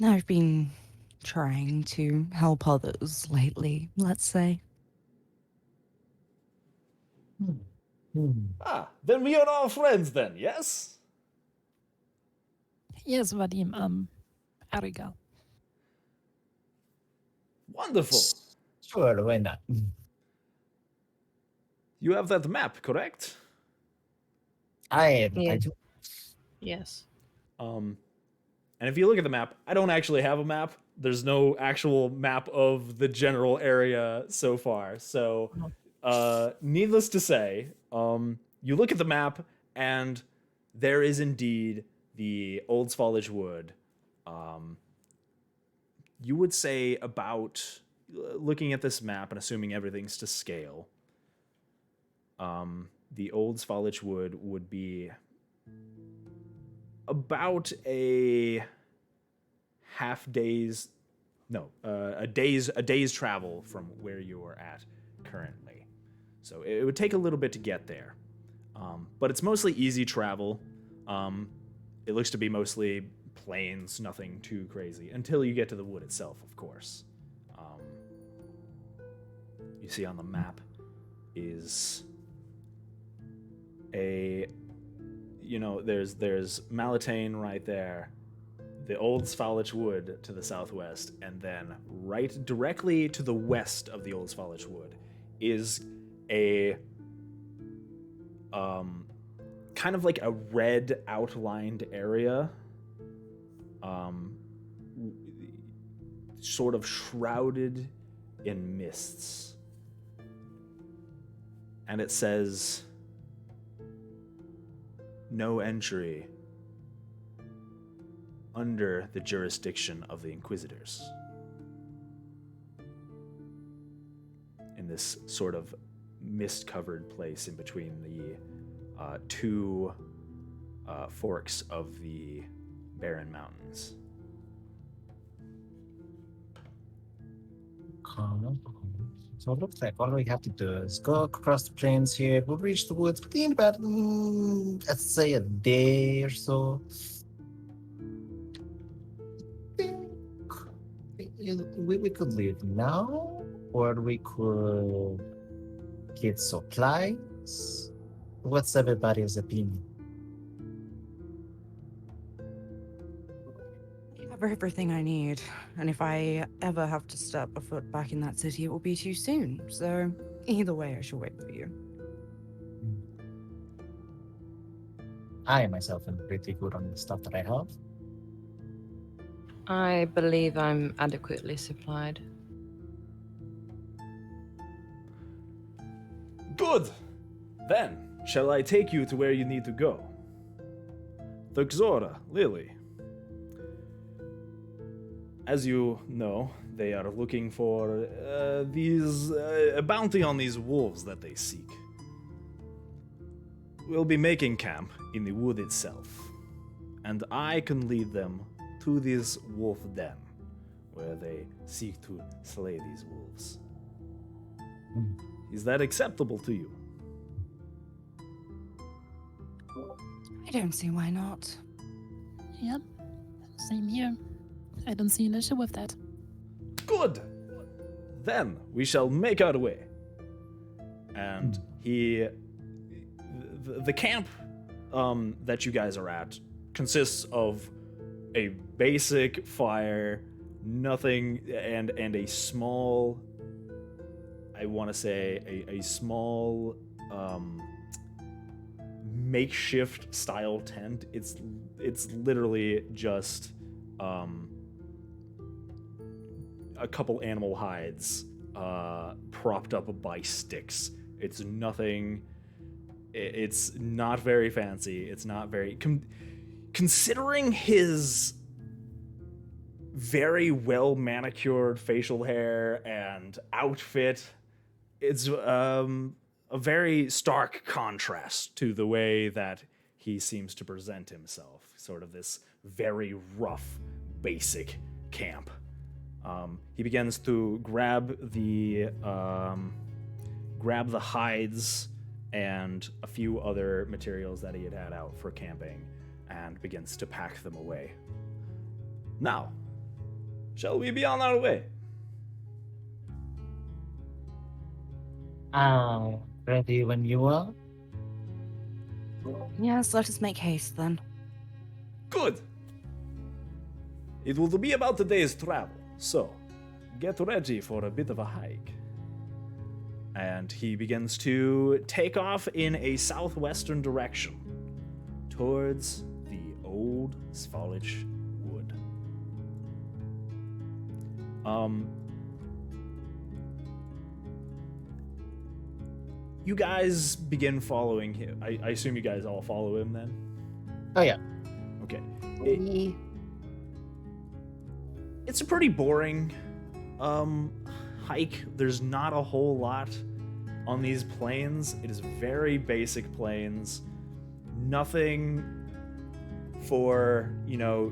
I've been trying to help others lately, let's say. Then we are all friends then, yes? Yes, Vadim, Arigal. Wonderful. Sure, why not? You have that map, correct? I Yeah. do. Yes. And if you look at the map, I don't actually have a map. There's no actual map of the general area so far. So, needless to say, you look at the map, and there is indeed the Old Svolage Wood. You would say about, looking at this map and assuming everything's to scale, the Old Svolage Wood would be about a day's travel from where you are at currently. So it would take a little bit to get there, but it's mostly easy travel. It looks to be mostly plains, nothing too crazy, until you get to the wood itself, of course. You see on the map is there's Malatane right there, the Old Svolage Wood to the southwest, and then right directly to the west of the Old Svolage Wood is a kind of like a red outlined area, sort of shrouded in mists. And it says, "No entry under the jurisdiction of the Inquisitors." In this sort of mist-covered place in between the two forks of the Barren Mountains. So it looks like all we have to do is go across the plains here. We'll reach the woods within about, let's say, a day or so. We could leave now, or we could get supplies. What's everybody's opinion? I have everything I need, and if I ever have to step a foot back in that city, it will be too soon. So, either way, I shall wait for you. I myself am pretty good on the stuff that I have. I believe I'm adequately supplied. Good! Then, shall I take you to where you need to go? Thurxora, Lily. As you know, they are looking for a bounty on these wolves that they seek. We'll be making camp in the wood itself, and I can lead them to this wolf den, where they seek to slay these wolves. Is that acceptable to you? I don't see why not. Yep, same here. I don't see an issue with that. Good! Then we shall make our way. And he the camp that you guys are at consists of a basic fire, nothing, and a small, I want to say a small makeshift style tent. It's literally just a couple animal hides propped up by sticks. It's nothing. It's not very fancy. It's not very considering his very well manicured facial hair and outfit. It's a very stark contrast to the way that he seems to present himself. Sort of this very rough, basic camp. He begins to grab the hides and a few other materials that he had out for camping, and begins to pack them away. Now, shall we be on our way? Ready when you are? Yes, let us make haste then. Good. It will be about a day's travel, so get ready for a bit of a hike. And he begins to take off in a southwestern direction towards the old Svalage wood. You guys begin following him. I assume you guys all follow him then? Oh yeah. Okay. Yeah. It's a pretty boring hike. There's not a whole lot on these plains. It is very basic plains. Nothing for,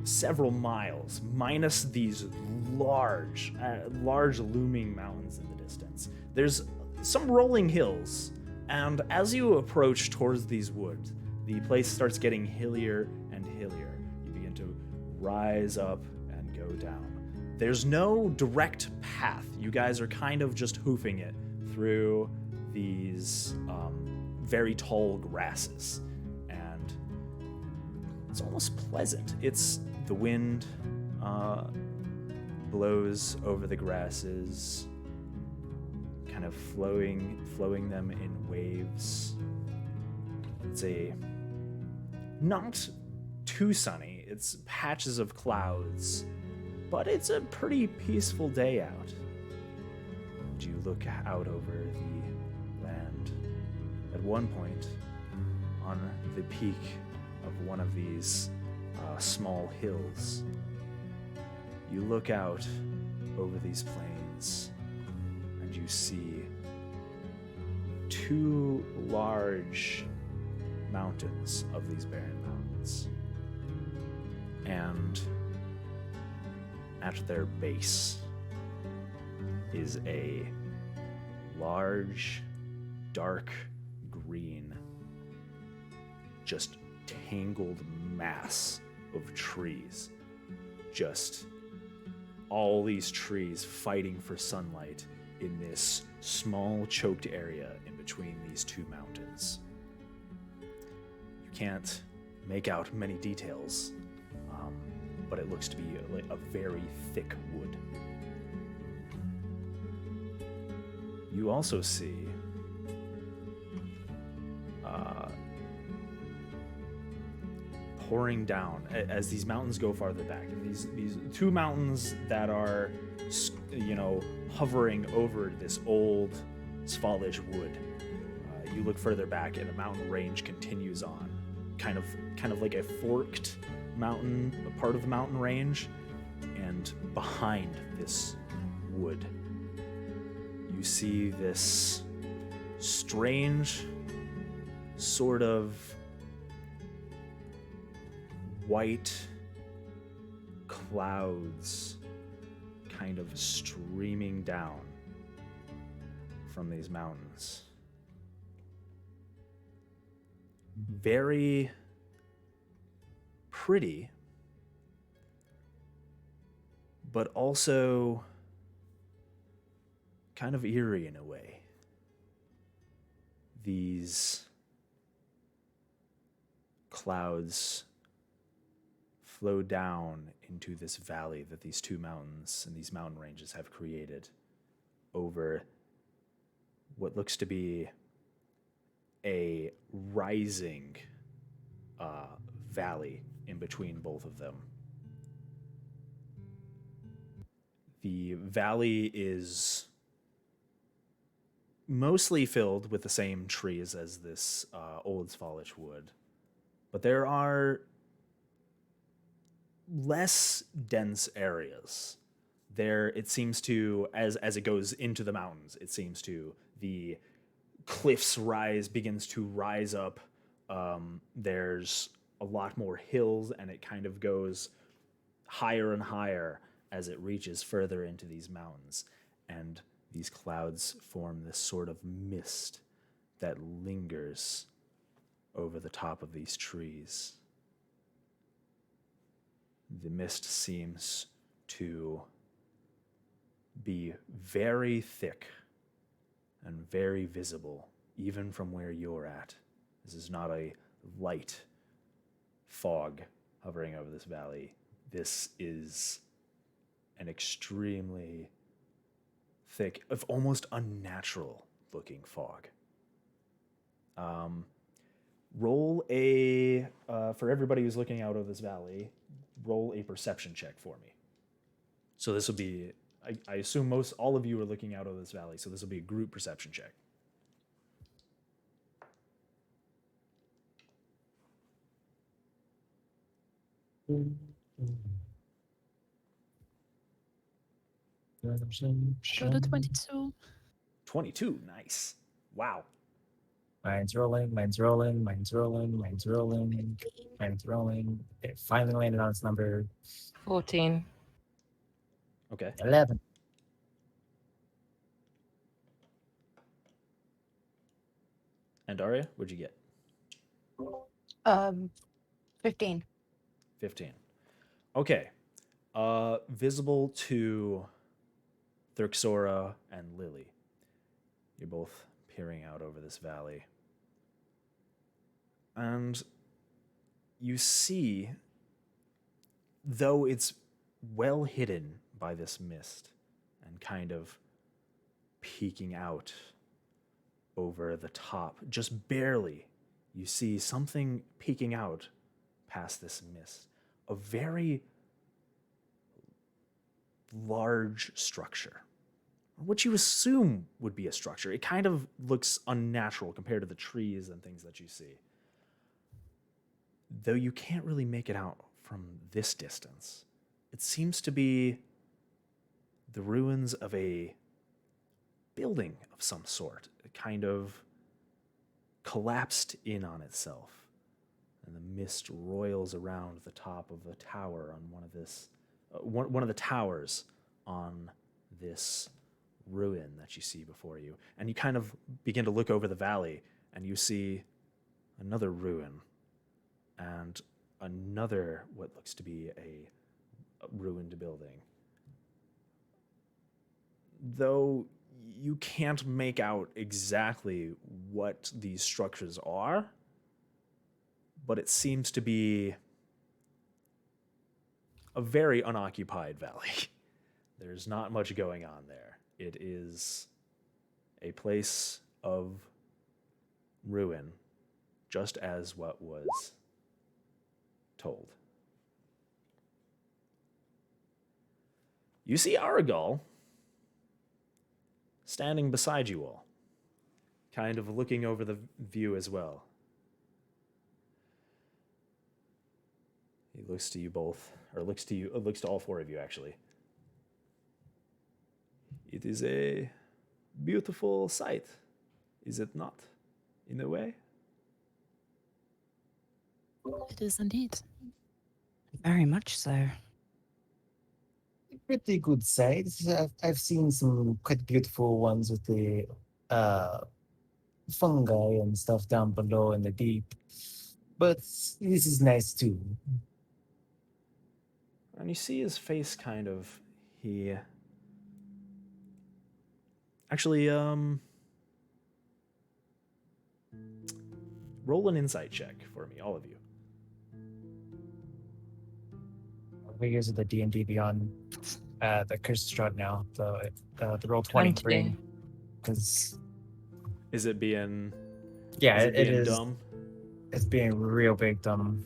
several miles, minus these large looming mountains in the distance. There's some rolling hills, and as you approach towards these woods, the place starts getting hillier and hillier. You begin to rise up and go down. There's no direct path. You guys are kind of just hoofing it through these very tall grasses, and it's almost pleasant. The wind blows over the grasses, kind of flowing them in waves. It's not too sunny. It's patches of clouds, but it's a pretty peaceful day out. You look out over the land. At one point, on the peak of one of these small hills, you look out over these plains and you see two large mountains of these barren mountains. And at their base is a large, dark green, just tangled mass of trees. Just all these trees fighting for sunlight in this small, choked area in between these two mountains. You can't make out many details, but it looks to be a very thick wood. You also see pouring down as these mountains go farther back. And these two mountains that are, hovering over this old Svalage wood. You look further back, and the mountain range continues on, kind of like a forked mountain, a part of the mountain range, and behind this wood, you see this strange sort of white clouds kind of streaming down from these mountains. Very pretty, but also kind of eerie in a way. These clouds flow down into this valley that these two mountains and these mountain ranges have created over what looks to be a rising valley in between both of them. The valley is mostly filled with the same trees as this old Svalich wood, but there are less dense areas. There, it seems to, as it goes into the mountains, it seems to, the cliffs begins to rise up. There's a lot more hills, and it kind of goes higher and higher as it reaches further into these mountains. And these clouds form this sort of mist that lingers over the top of these trees. The mist seems to be very thick and very visible, even from where you're at. This is not a light fog hovering over this valley. This is an extremely thick, of almost unnatural looking fog. Roll a, for everybody who's looking out of this valley, roll a perception check for me. So this will be, I assume all of you are looking out of this valley, so this will be a group perception check. Go to 22. 22, nice. Wow. Mine's rolling. It finally landed on its number. 14. Okay. 11. And Daria, what'd you get? 15. 15. Okay. Visible to Thurxora and Lily. You're both peering out over this valley. And you see, though it's well hidden by this mist and kind of peeking out over the top, just barely, you see something peeking out past this mist. A very large structure. What you assume would be a structure. It kind of looks unnatural compared to the trees and things that you see. Though you can't really make it out from this distance. It seems to be the ruins of a building of some sort. It kind of collapsed in on itself. And the mist roils around the top of the tower on one of the towers on this ruin that you see before you. And you kind of begin to look over the valley, and you see another ruin and another what looks to be a ruined building. Though you can't make out exactly what these structures are, but it seems to be a very unoccupied valley. There's not much going on there. It is a place of ruin, just as what was told. You see Aragal standing beside you all, kind of looking over the view as well. He looks to you both, or looks to all four of you actually. It is a beautiful sight, is it not, in a way? It is indeed. Very much so. Pretty good sight. I've seen some quite beautiful ones with the fungi and stuff down below in the deep. But this is nice too. And you see his face kind of, he... Actually, roll an insight check for me, all of you. we're using the D&D Beyond, the Cursed Strahd now, the roll 20 brain, because Is it being? yeah, Is it being is. dumb? It's being real big dumb.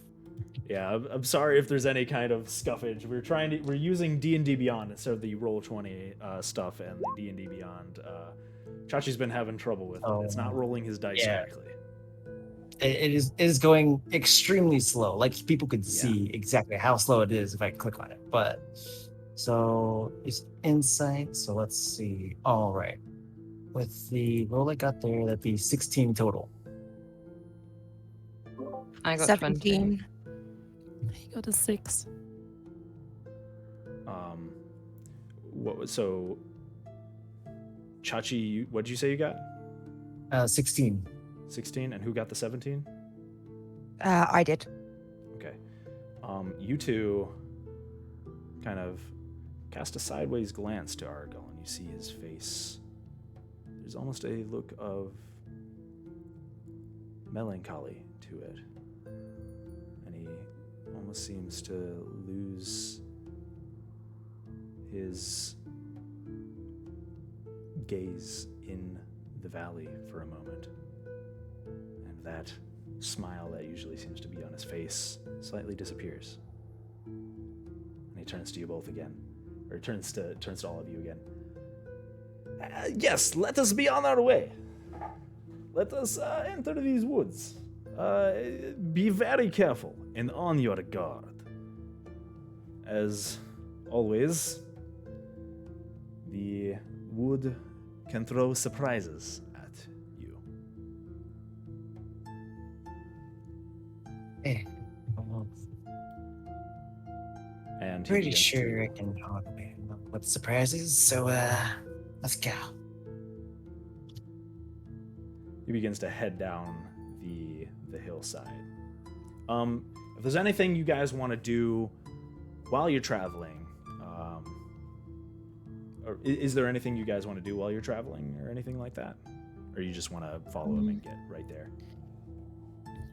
Yeah, I'm sorry if there's any kind of scuffage. We're using D&D Beyond instead of the Roll20 stuff and the D&D Beyond. Chachi's been having trouble with it. It's not rolling his dice correctly. It is going extremely slow. Like people could see exactly how slow it is if I click on it. But so it's insight. So let's see. All right, with the roll I got there, that'd be 16 total. I got 17. 20. He got a 6. What was so? Chachi, what did you say you got? 16. 16, and who got the 17? I did. Okay. You two kind of cast a sideways glance to Argyle, and you see his face. There's almost a look of melancholy to it. And he almost seems to lose his gaze in the valley for a moment. And that smile that usually seems to be on his face slightly disappears. And he turns to you both again. Or turns to all of you again. Yes, let us be on our way. Let us enter these woods. Be very careful and on your guard. As always, the wood can throw surprises at you. And Pretty sure I can know what surprises. So let's go. He begins to head down the hillside. If there's anything you guys want to do while you're traveling, or is there anything you guys want to do while you're traveling or anything like that? Or you just want to follow him and get right there?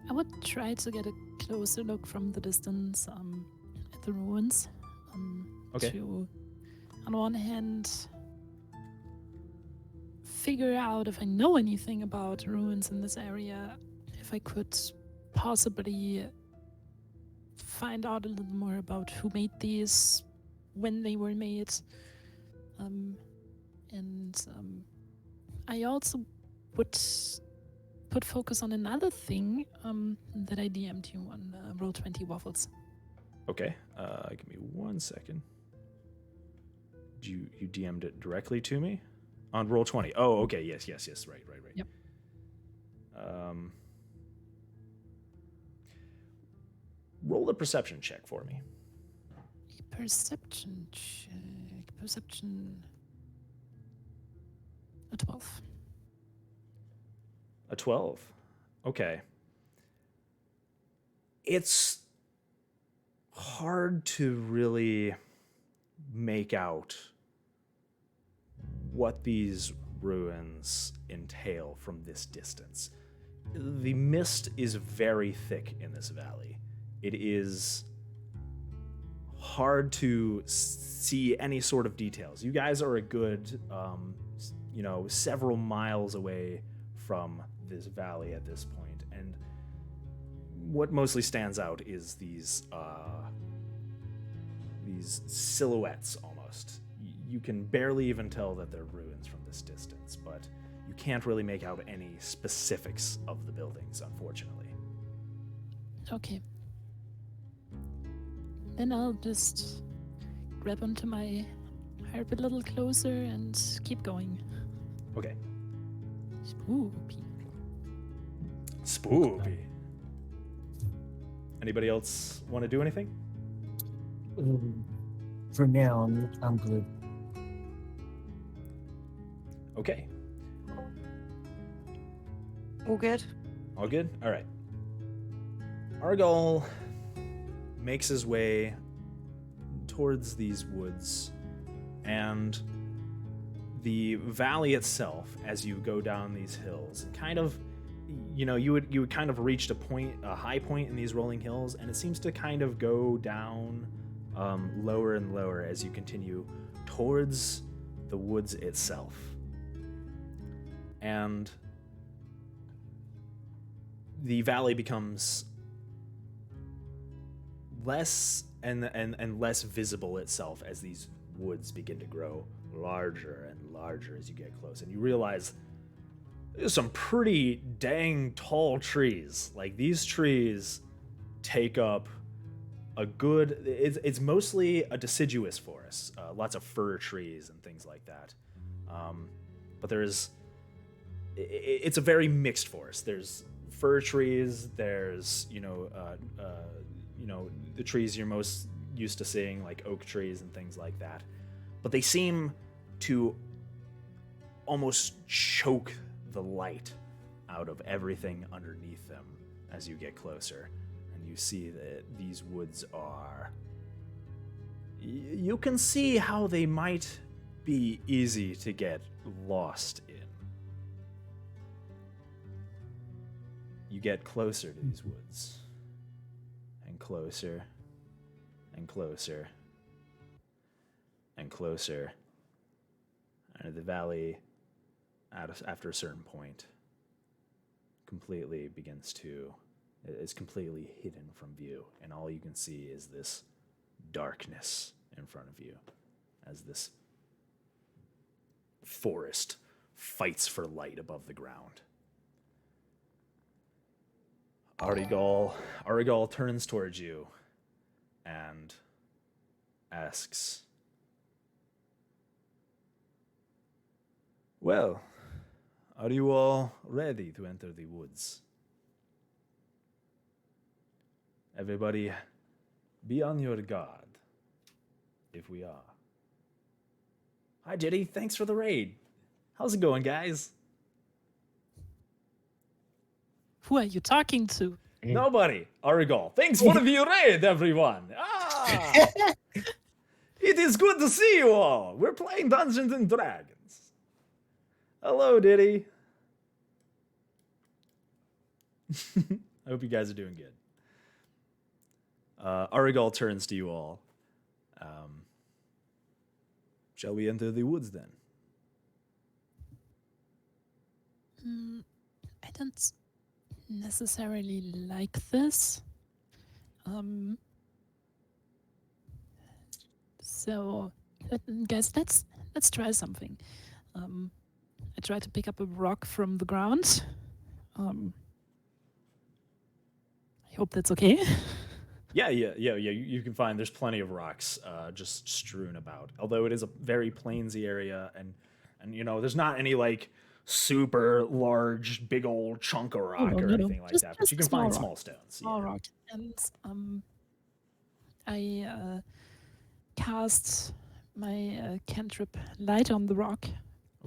I would try to get a closer look from the distance at the ruins. Okay. To, on one hand, figure out if I know anything about ruins in this area, if I could possibly find out a little more about who made these, when they were made. I also would put focus on another thing that I DM'd you on Roll20 Waffles. Okay, give me 1 second. You DM'd it directly to me? On Roll20. Oh, okay, yes, right. Yep. Roll a perception check for me. Perception check. Perception. A 12. A 12. Okay. It's hard to really make out what these ruins entail from this distance. The mist is very thick in this valley. It is hard to see any sort of details. You guys are a good, several miles away from this valley at this point, and what mostly stands out is these silhouettes almost. You can barely even tell that they're ruins from this distance, but you can't really make out any specifics of the buildings, unfortunately. Okay. Then I'll just grab onto my harp a little closer and keep going. Okay. Spoopy. Anybody else want to do anything? For now, I'm good. Okay. All good? All good? All right. Argyle makes his way towards these woods, and the valley itself, as you go down these hills, kind of, you would kind of reached a high point in these rolling hills, and it seems to kind of go down lower and lower as you continue towards the woods itself. And the valley becomes less and less visible itself as these woods begin to grow larger and larger as you get close. And you realize there's some pretty dang tall trees. Like, these trees take up a good... It's mostly a deciduous forest. Lots of fir trees and things like that. But there's... It's a very mixed forest. There's fir trees, there's, the trees you're most used to seeing, like oak trees and things like that. But they seem to almost choke the light out of everything underneath them as you get closer. And you see that these woods are... You can see how they might be easy to get lost in. You get closer to these woods. And closer. And closer. And closer. And the valley, after a certain point, is completely hidden from view. And all you can see is this darkness in front of you as this forest fights for light above the ground. Arigal turns towards you and asks, "Well, are you all ready to enter the woods? Everybody, be on your guard, if we are." Hi, Jetty. Thanks for the raid. How's it going, guys? Who are you talking to? Nobody. Arigal. Thanks for the raid, everyone. It is good to see you all. We're playing Dungeons and Dragons. Hello, Diddy. I hope you guys are doing good. Arigal turns to you all. Shall we enter the woods then? I don't necessarily like this. So, guys, let's try something. I try to pick up a rock from the ground. I hope that's okay. Yeah. You can find there's plenty of rocks just strewn about. Although it is a very plainsy area, and there's not any like super large, big old chunk of rock or anything like that. But you can find small stones. Small rock. And I cast my cantrip light on the rock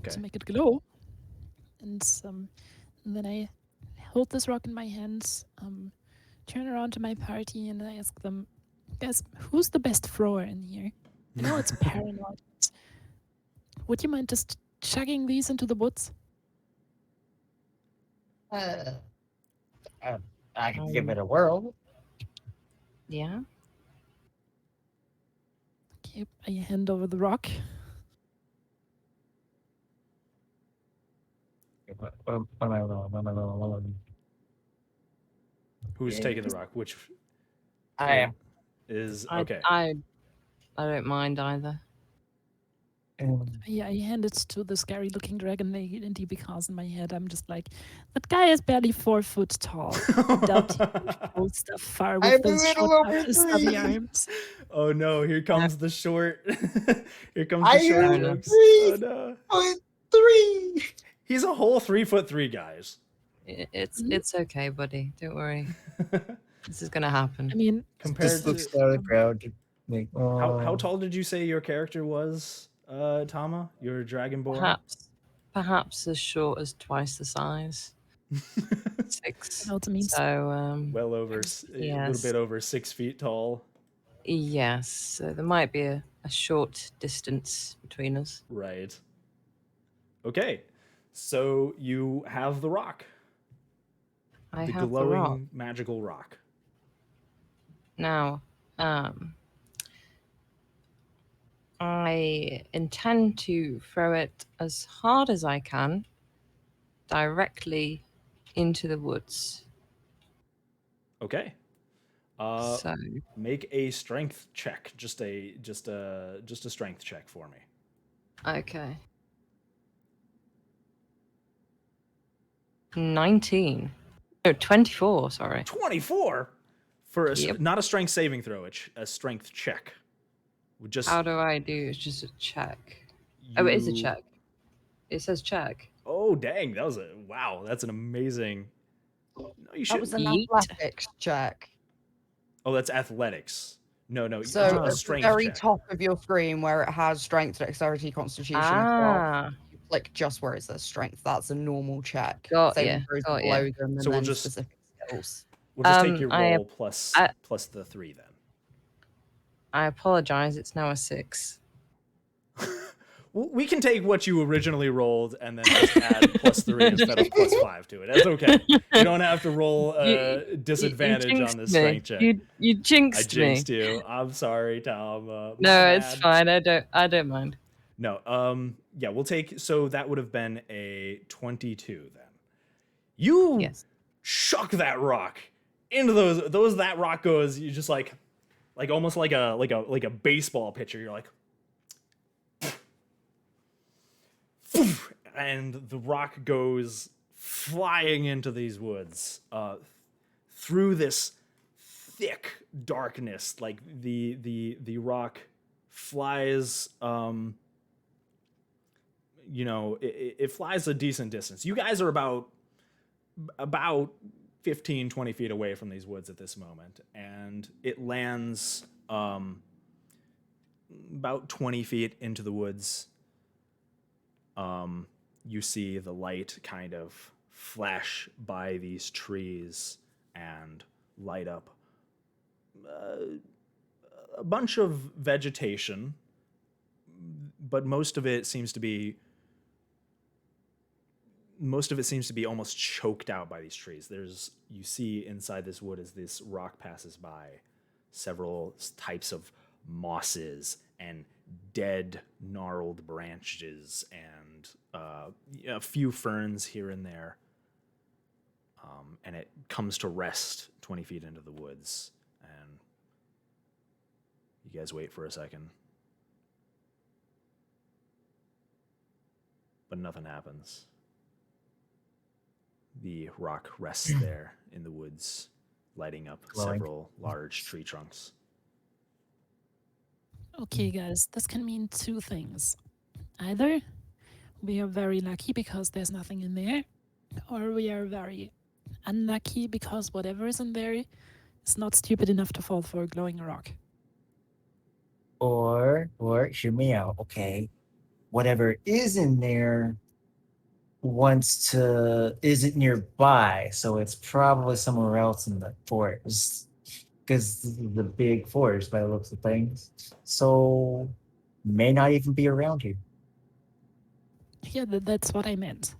to make it glow. And then I hold this rock in my hands, turn around to my party, and I ask them, guys, who's the best thrower in here? I know it's paranoid. Would you mind just chugging these into the woods? I can give it a whirl. Yeah. Okay, I hand over the rock. What am I rolling? Who's taking the rock? Which I am. Is okay. I don't mind either. Yeah, I hand it to the scary-looking dragon, and he because in my head I'm just like, that guy is barely 4 foot tall. Doubt he can hold stuff far with those short, stubby arms. Oh no! Here comes the short. Here comes the short jokes. Oh no! 3. He's a whole 3'3", guys. It's okay, buddy. Don't worry. This is gonna happen. I mean, compared Just to looks down the ground. Like, how tall did you say your character was, Tama? Your dragonborn? Perhaps as short as twice the size. 6. I know what it means. So well over a little bit over 6 feet tall. Yes. So there might be a short distance between us. Right. Okay. So you have the rock. I the have glowing the rock. magical rock. Now, I intend to throw it as hard as I can directly into the woods. Okay. So Make a strength check. Just a strength check for me. okay. 19. No, 24, sorry. 24 for Yep. not a strength saving throw, it's a strength check. Just How do I do? It's just a check. Oh, it is a check. It says check. Oh, dang, that was wow, that's an amazing. No, you That was shouldn't. an Yeet. athletics check. Oh, that's athletics. No, So a at the strength very check. top of your screen where it has strength, dexterity, constitution, and craft, you click just where it says strength. That's a normal check. Got Saving ya, throws got below ya. them and So we'll then just- specific skills. We'll just take your I- roll plus the 3 then. I apologize. It's now a 6. We can take what you originally rolled and then just add +3 instead of +5 to it. That's okay. You don't have to roll disadvantage on this strength check. You jinxed me. I jinxed you. I'm sorry, Tom. No, it's fine. I don't mind. No. Yeah, we'll take. So that would have been a 22 then. You shuck that rock into those. That rock goes. You just like almost like a baseball pitcher. You're like. And the rock goes flying into these woods through this thick darkness. Like the rock flies. It flies a decent distance. You guys are about 15, 20 feet away from these woods at this moment, and it lands about 20 feet into the woods. You see the light kind of flash by these trees and light up a bunch of vegetation, but most of it seems to be almost choked out by these trees. You see inside this wood as this rock passes by several types of mosses and dead gnarled branches and a few ferns here and there, and it comes to rest 20 feet into the woods, and you guys wait for a second, but nothing happens. The rock rests there in the woods, lighting up several large tree trunks. Okay, guys, this can mean two things. Either we are very lucky because there's nothing in there, or we are very unlucky because whatever is in there is not stupid enough to fall for a glowing rock. Or hear me out, okay? Whatever is in there isn't nearby, so it's probably somewhere else in the forest. Because this is the big forest by the looks of things. So may not even be around here. Yeah, that's what I meant.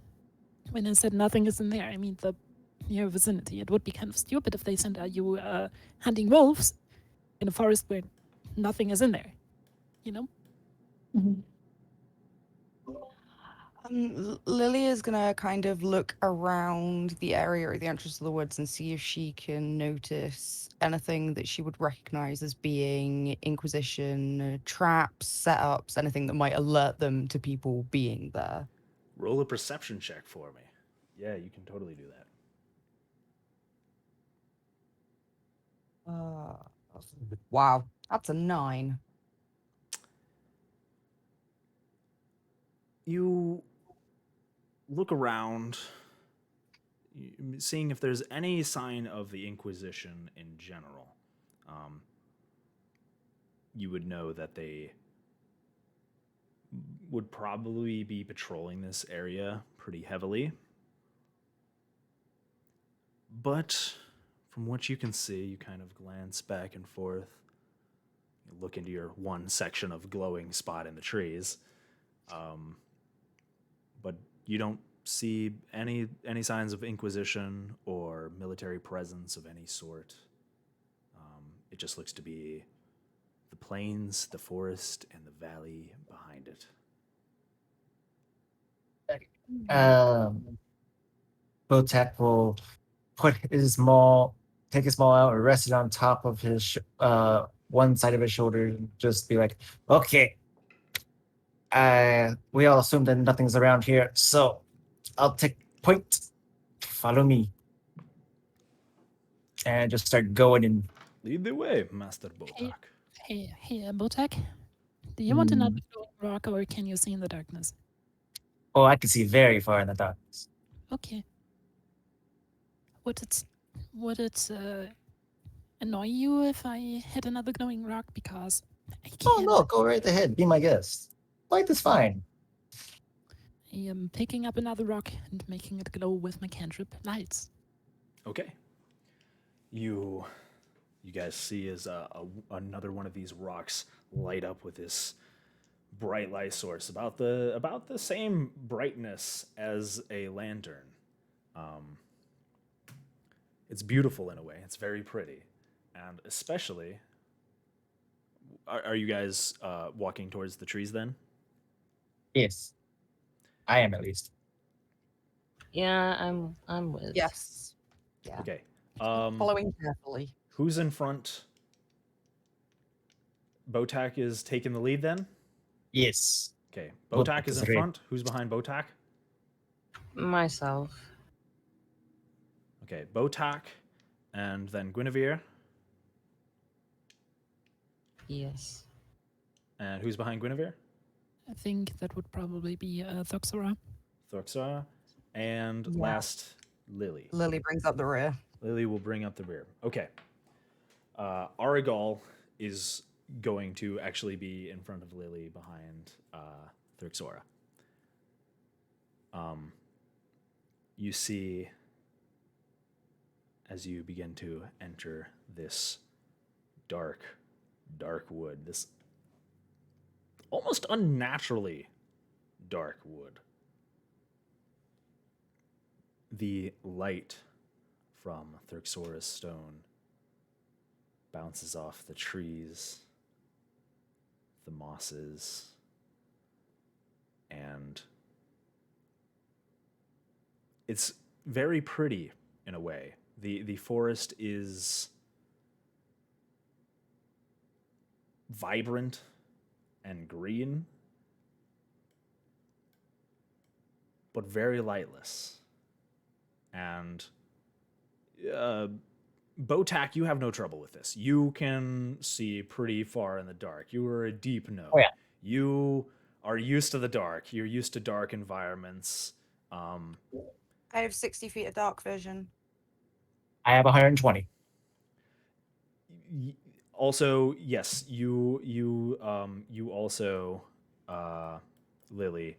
When I said nothing is in there, I mean the near vicinity. It would be kind of stupid if they sent you hunting wolves in a forest where nothing is in there. You know? Mm-hmm. Lily is gonna kind of look around the area or the entrance of the woods and see if she can notice anything that she would recognize as being Inquisition traps, setups, anything that might alert them to people being there. Roll a perception check for me. Yeah, you can totally do that. Wow, that's a 9. You look around, seeing if there's any sign of the Inquisition in general. You would know that they would probably be patrolling this area pretty heavily. But from what you can see, you kind of glance back and forth. You look into your one section of glowing spot in the trees. But you don't see any signs of Inquisition or military presence of any sort. It just looks to be the plains, the forest, and the valley behind it. Botek will take his maul out and rest it on top of his one side of his shoulder, and just be like, "Okay, we all assume that nothing's around here, so I'll take point. Follow me," and just start going in. Lead the way, Master Botak. Hey, Botek. Do you want another glowing rock, or can you see in the darkness? Oh, I can see very far in the darkness. Okay. Would it annoy you if I hit another glowing rock? Because I can't. Oh no, go right ahead. Be my guest. Light is fine. I am picking up another rock and making it glow with my cantrip lights. Okay. You guys see as another one of these rocks light up with this bright light source, about the same brightness as a lantern. It's beautiful in a way. It's very pretty, and especially. Are you guys walking towards the trees then? Yes, I am at least. Yeah, I'm with. Yes. Yeah. Okay. Following carefully. Who's in front? Botak is taking the lead then? Yes. Okay. Botak is in front. Who's behind Botak? Myself. Okay. Botak and then Guinevere. Yes. And who's behind Guinevere? I think that would probably be Thuxora. Thuxora. And last, Lily. Lily brings up the rear. Lily will bring up the rear. Okay. Arigal is going to actually be in front of Lily behind Thuxora. You see, as you begin to enter this dark wood, this almost unnaturally dark wood, the light from Thuxora's stone bounces off the trees, the mosses, and it's very pretty in a way. The forest is vibrant and green, but very lightless. And Botak, you have no trouble with this. You can see pretty far in the dark. You are a deep gnome. Oh, yeah. You are used to the dark. You're used to dark environments. I have 60 feet of dark vision. I have 120. Also, yes, you also, Lily,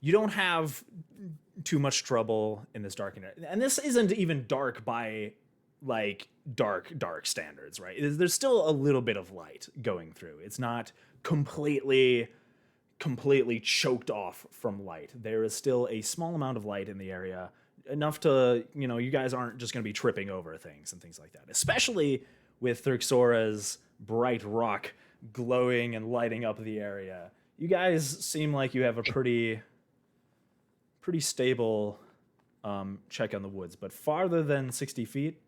you don't have too much trouble in this dark environment. And this isn't even dark by like dark standards, right? There's still a little bit of light going through. It's not completely choked off from light. There is still a small amount of light in the area, enough to, you guys aren't just going to be tripping over things and things like that, especially with Thuxora's bright rock glowing and lighting up the area. You guys seem like you have a pretty stable check on the woods, but farther than 60 feet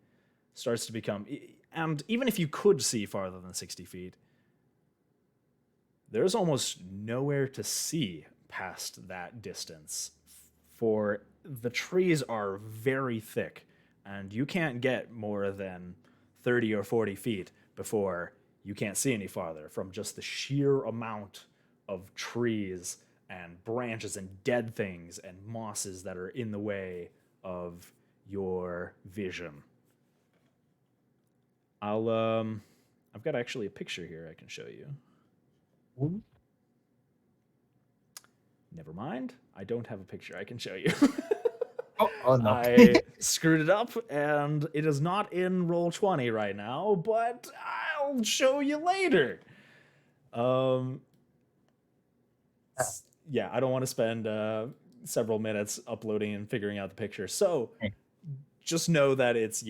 starts to become, and even if you could see farther than 60 feet, there's almost nowhere to see past that distance, for the trees are very thick, and you can't get more than 30 or 40 feet before you can't see any farther from just the sheer amount of trees and branches and dead things and mosses that are in the way of your vision. I've got actually a picture here I can show you. Ooh. Never mind. I don't have a picture I can show you. Oh no. I screwed it up, and it is not in Roll20 right now, but I'll show you later. Yeah, I don't want to spend several minutes uploading and figuring out the picture. So, just know that it's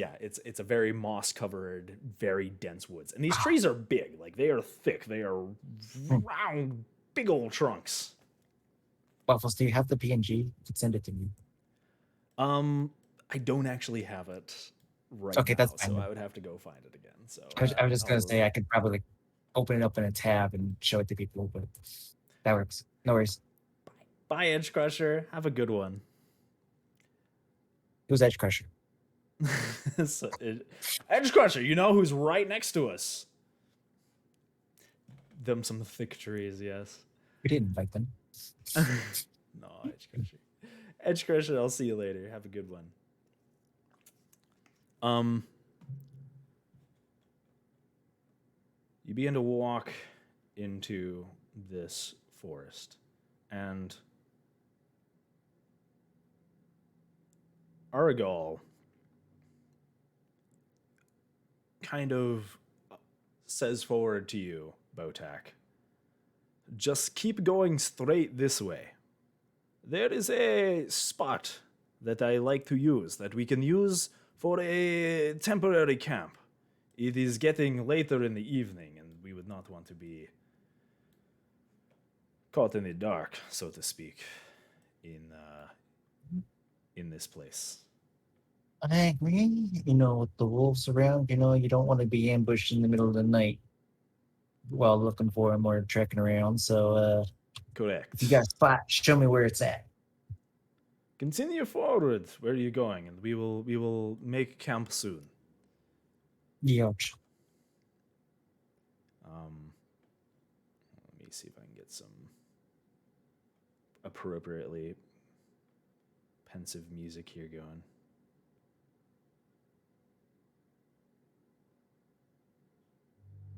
a very moss covered, very dense woods, and these trees are big. Like they are thick. They are round, big old trunks. Waffles, do you have the PNG? You could send it to me. I don't actually have it right Okay, now, that's fine so then. I would have to go find it again. So I was just gonna say I could probably like open it up in a tab and show it to people, but that works. No worries. Bye, Edge Crusher. Have a good one. Who's Edge Crusher? Edge Crusher, you know who's right next to us? Them some thick trees, yes. We didn't invite them. No, Edge Crusher. Edge Crusher, I'll see you later. Have a good one. You begin to walk into this forest, and Aragol kind of says forward to you, Botak, just keep going straight this way. There is a spot that I like to use, that we can use for a temporary camp. It is getting later in the evening, and we would not want to be caught in the dark, so to speak, in this place. I agree. You know, with the wolves around, you know, you don't want to be ambushed in the middle of the night while looking for them or trekking around. So, Correct. if you got a spot, show me where it's at. Continue forward. Where are you going? And we will make camp soon. Yuck. Let me see if I can get some appropriately pensive music here going.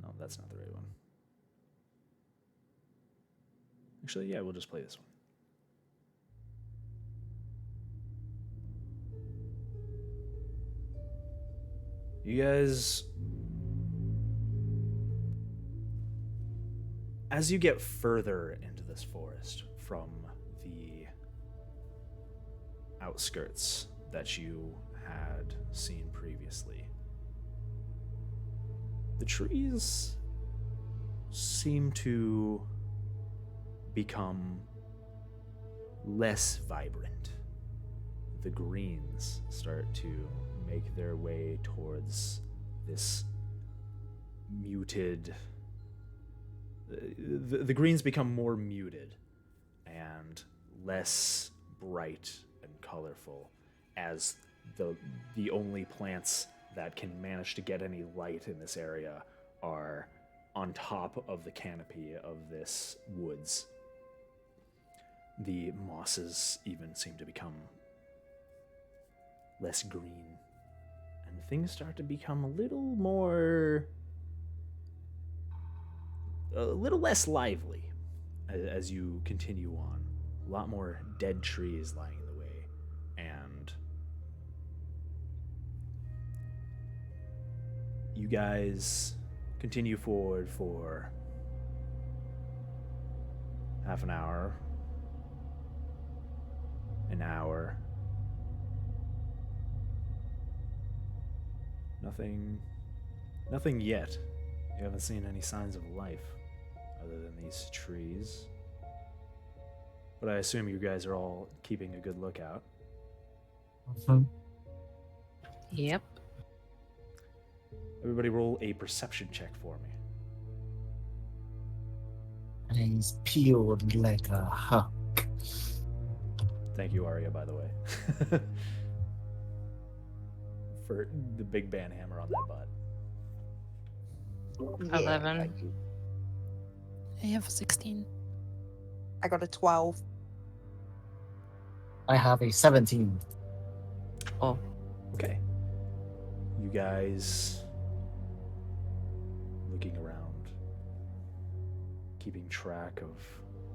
No, that's not the right one. Actually, yeah, we'll just play this one. You guys, as you get further into this forest from the outskirts that you had seen previously, the trees seem to become less vibrant. The greens start to make their way towards this muted. The greens become more muted and less bright and colorful, as the only plants that can manage to get any light in this area are on top of the canopy of this woods. The mosses even seem to become less green, and things start to become a little less lively as you continue on. A lot more dead trees lying in the way, and you guys continue forward for half an hour, an hour. Nothing yet. You haven't seen any signs of life other than these trees. But I assume you guys are all keeping a good lookout. Mm-hmm. Yep. Everybody roll a perception check for me. And he's peeled like a huck. Thank you, Arya, by the way. For the big band hammer on that butt. 11. I have 16. I got a 12. I have a 17. Oh. Okay. You guys looking around, keeping track of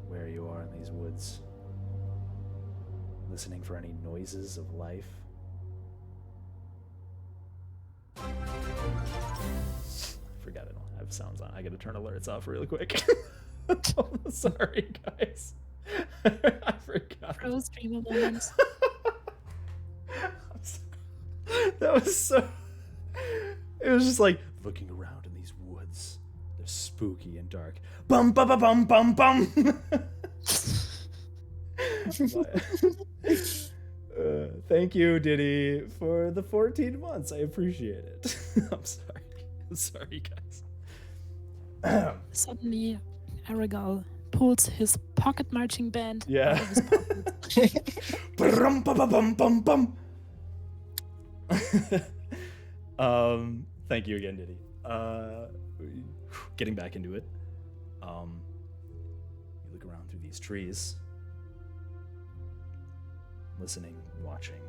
where you are in these woods, listening for any noises of life. Forgot I don't have sounds on. I gotta turn alerts off really quick. Sorry, guys. I forgot. Pro streamer moments. I'm sorry. That was so. It was just like looking around in these woods. They're spooky and dark. Bum bum bum bum bum bum. Thank you, Diddy, for the 14 months. I appreciate it. I'm sorry. I'm sorry, guys. Suddenly, Aragal pulls his pocket marching band Yeah. out of his pocket. Brum, bum, bum, bum, bum, thank you again, Diddy. Getting back into it. You look around through these trees, listening, watching.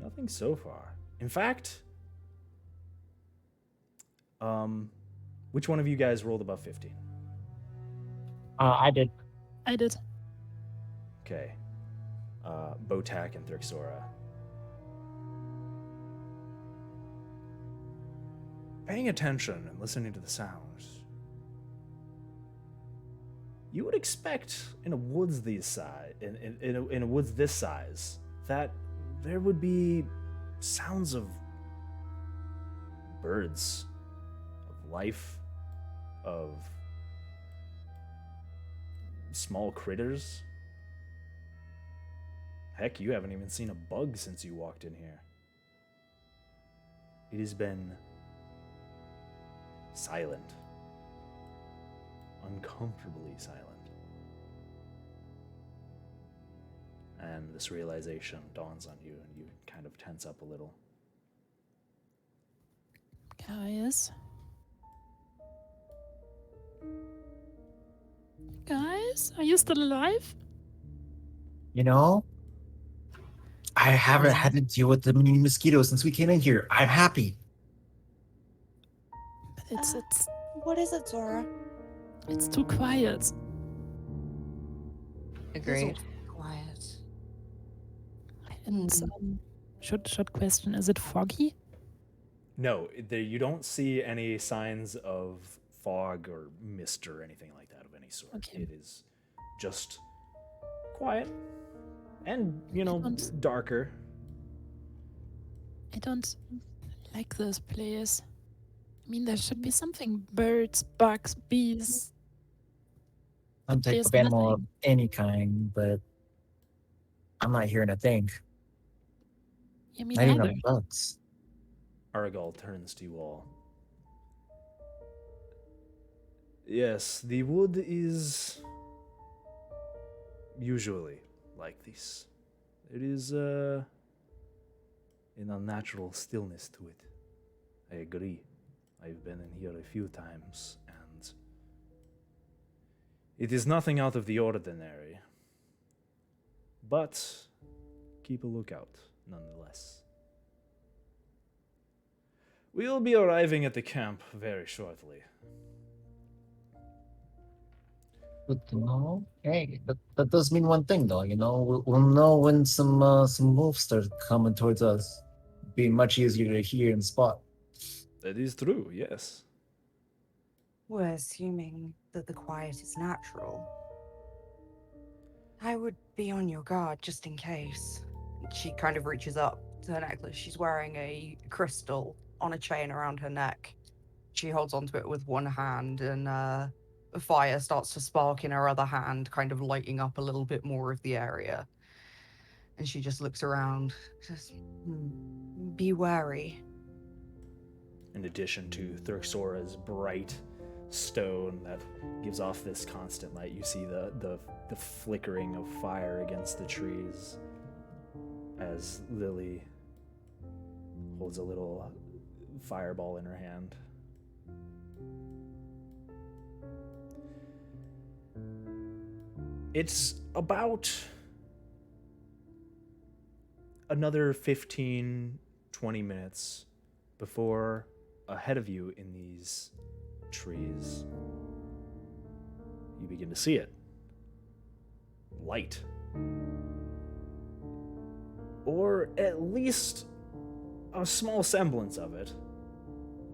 Nothing so far. In fact, which one of you guys rolled above 15? I did. I did. Okay. Botak and Thrixora. Paying attention and listening to the sounds, you would expect in a woods these size, in a woods this size, that there would be sounds of birds, of life, of small critters. Heck, you haven't even seen a bug since you walked in here. It has been silent. Uncomfortably silent. And this realization dawns on you, and you kind of tense up a little. Guys? Guys? Are you still alive? You know, I haven't had to deal with the mini mosquitoes since we came in here. I'm happy. But it's What is it, Zora? it's too quiet. Agreed. Quiet. And should question, is it foggy? No, you don't see any signs of fog or mist or anything like that of any sort. Okay. It is just quiet and, don't- darker. I don't like this place. I mean, there should be something. Birds, bugs, bees. Some type There's of animal of nothing. any kind, but I'm not hearing a thing. Yeah, me Not even neither. a bugs. Aragal turns to you all. Yes, the wood is usually like this. It is an unnatural stillness to it. I agree. I've been in here a few times, and it is nothing out of the ordinary. But keep a lookout, nonetheless. We'll be arriving at the camp very shortly. Good to know. Hey, that does mean one thing, though. We'll know when some wolves start coming towards us. Be much easier to hear and spot. That is true, yes. We're assuming that the quiet is natural. I would be on your guard just in case. She kind of reaches up to her necklace. She's wearing a crystal on a chain around her neck. She holds onto it with one hand, and a fire starts to spark in her other hand, kind of lighting up a little bit more of the area. And she just looks around, says, be wary. In addition to Thrixora's bright stone that gives off this constant light, you see the flickering of fire against the trees as Lily holds a little fireball in her hand. It's about another 15, 20 minutes before ahead of you in these trees, you begin to see it. Light. Or at least a small semblance of it.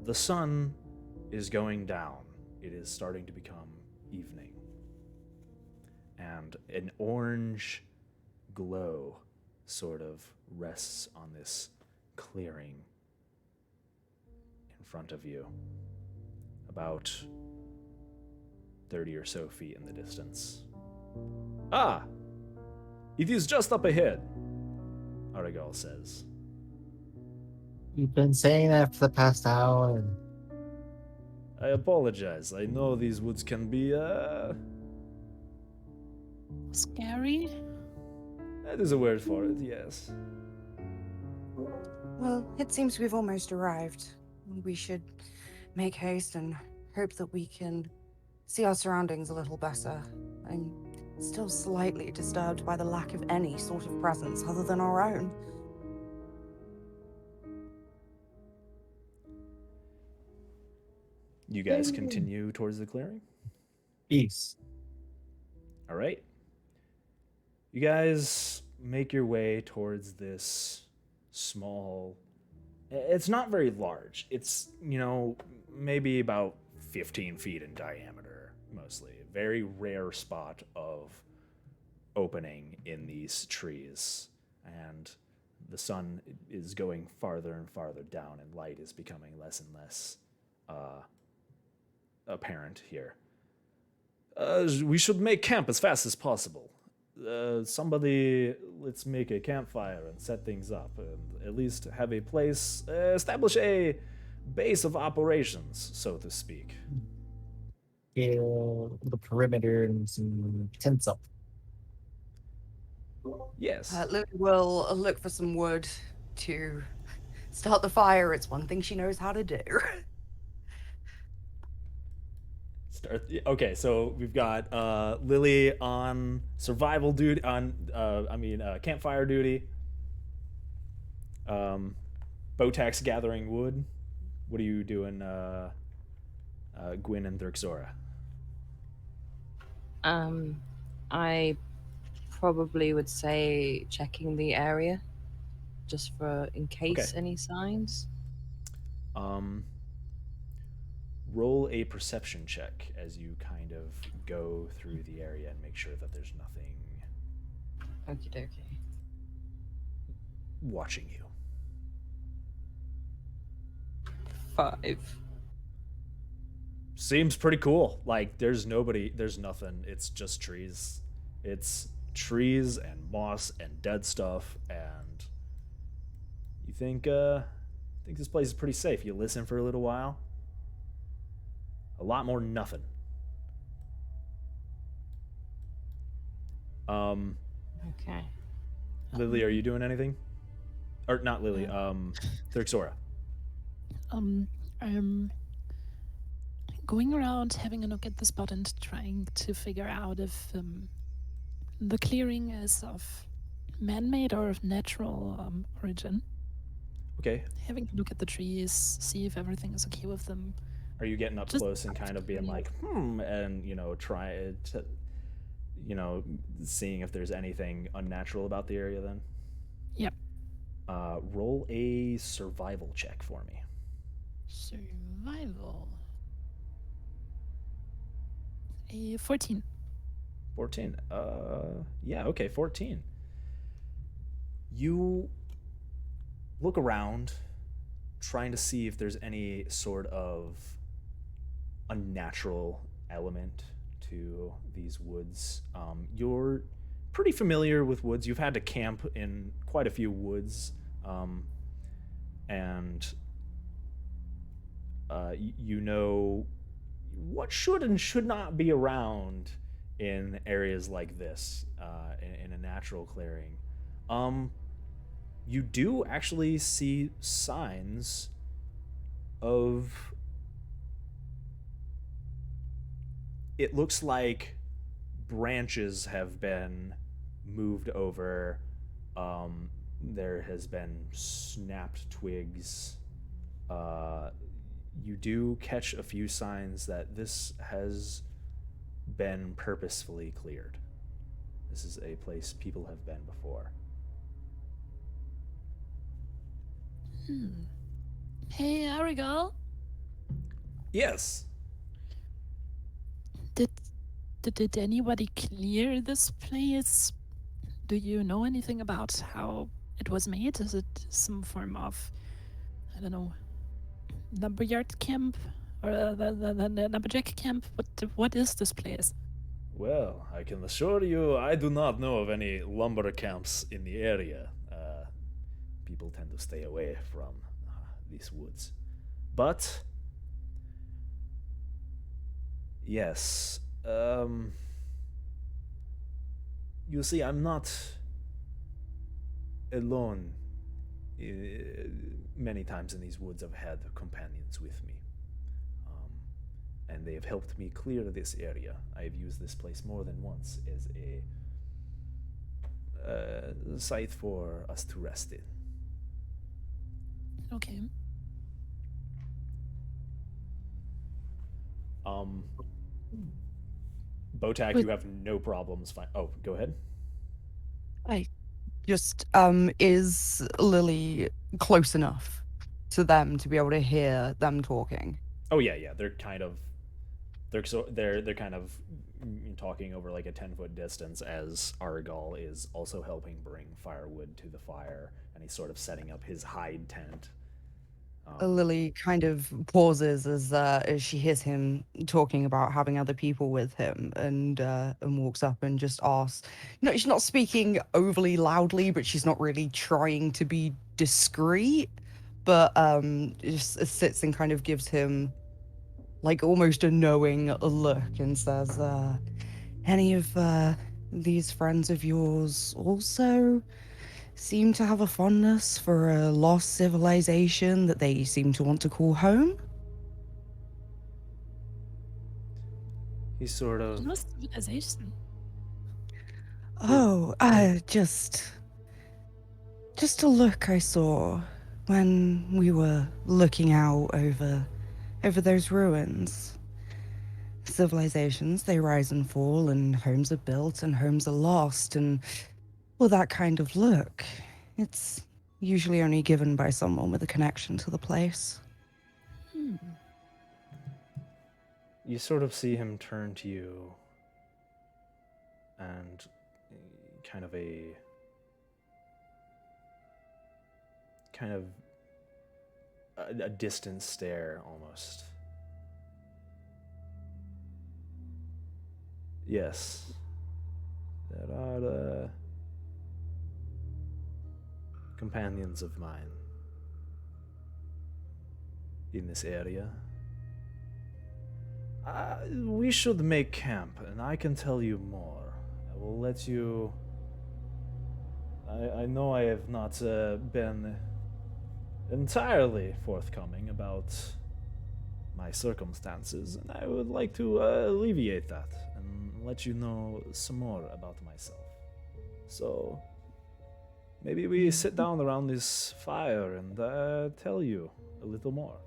The sun is going down. It is starting to become evening. And an orange glow sort of rests on this clearing in front of you, about 30 or so feet in the distance. Ah! It is just up ahead, Aragal says. You've been saying that for the past hour. I apologize. I know these woods can be, Scary? that is a word for it, yes. Well, it seems we've almost arrived. We should make haste and hope that we can see our surroundings a little better. I'm still slightly disturbed by the lack of any sort of presence other than our own. You guys continue towards the clearing? Peace. All right. You guys make your way towards this small... It's not very large. It's, maybe about 15 feet in diameter, mostly. A very rare spot of opening in these trees. And the sun is going farther and farther down, and light is becoming less and less apparent here. We should make camp as fast as possible. Somebody, let's make a campfire and set things up, and at least have a place, establish a base of operations, so to speak. Yeah, the perimeter and some tents up. Yes. Lily will look for some wood to start the fire. It's one thing she knows how to do. Okay, so we've got Lily on survival duty, campfire duty. Botax gathering wood. What are you doing, Gwyn and Thurxora? I probably would say checking the area, just for in case any signs. Roll a perception check as you kind of go through the area and make sure that there's nothing Okie dokie. watching you. 5. Seems pretty cool. Like, there's nothing. It's just trees. It's trees and moss and dead stuff, and you think this place is pretty safe. You listen for a little while. A lot more nothing. Okay. Lily, are you doing anything? Or not Lily, Thurxora. I'm going around having a look at the spot and trying to figure out if the clearing is of man-made or of natural origin. Okay. Having a look at the trees, see if everything is okay with them. Are you getting up close and kind of being like, and, try to, seeing if there's anything unnatural about the area then? Yep. Roll a survival check for me. Survival. A 14. 14. Yeah, okay, 14. You look around, trying to see if there's any sort of unnatural element to these woods. You're pretty familiar with woods. You've had to camp in quite a few woods, and you know what should and should not be around in areas like this, in a natural clearing. You do actually see signs of, it looks like branches have been moved over. There has been snapped twigs. You do catch a few signs that this has been purposefully cleared. This is a place people have been before. Hey, Arigal. Yes. Did anybody clear this place Do you know anything about how it was made? Is it some form of, I don't know, lumberyard camp or the lumberjack camp? What is this place? Well, I can assure you, I do not know of any lumber camps in the area. People tend to stay away from these woods. But yes, you see, I'm not alone. Many times in these woods, I've had companions with me, and they have helped me clear this area. I have used this place more than once as a site for us to rest in. Okay. Botak, you have no problems. Oh, go ahead. Just, is Lily close enough to them to be able to hear them talking? Oh yeah. They're kind of talking over like a 10-foot distance as Argal is also helping bring firewood to the fire, and he's sort of setting up his hide tent. Lily kind of pauses as she hears him talking about having other people with him, and walks up and just asks. You know, she's not speaking overly loudly, but she's not really trying to be discreet. But just sits and kind of gives him like almost a knowing look and says, "Any of these friends of yours also seem to have a fondness for a lost civilization that they seem to want to call home?" He's sort of... Lost civilization. Oh, just a look I saw when we were looking out over those ruins. Civilizations, they rise and fall, and homes are built and homes are lost, and well, that kind of look, it's usually only given by someone with a connection to the place. You sort of see him turn to you, and kind of a distant stare almost. Yes, there are companions of mine in this area. We should make camp, and I can tell you more. I will let you... I know I have not been entirely forthcoming about my circumstances, and I would like to alleviate that and let you know some more about myself. So, maybe we sit down around this fire and tell you a little more.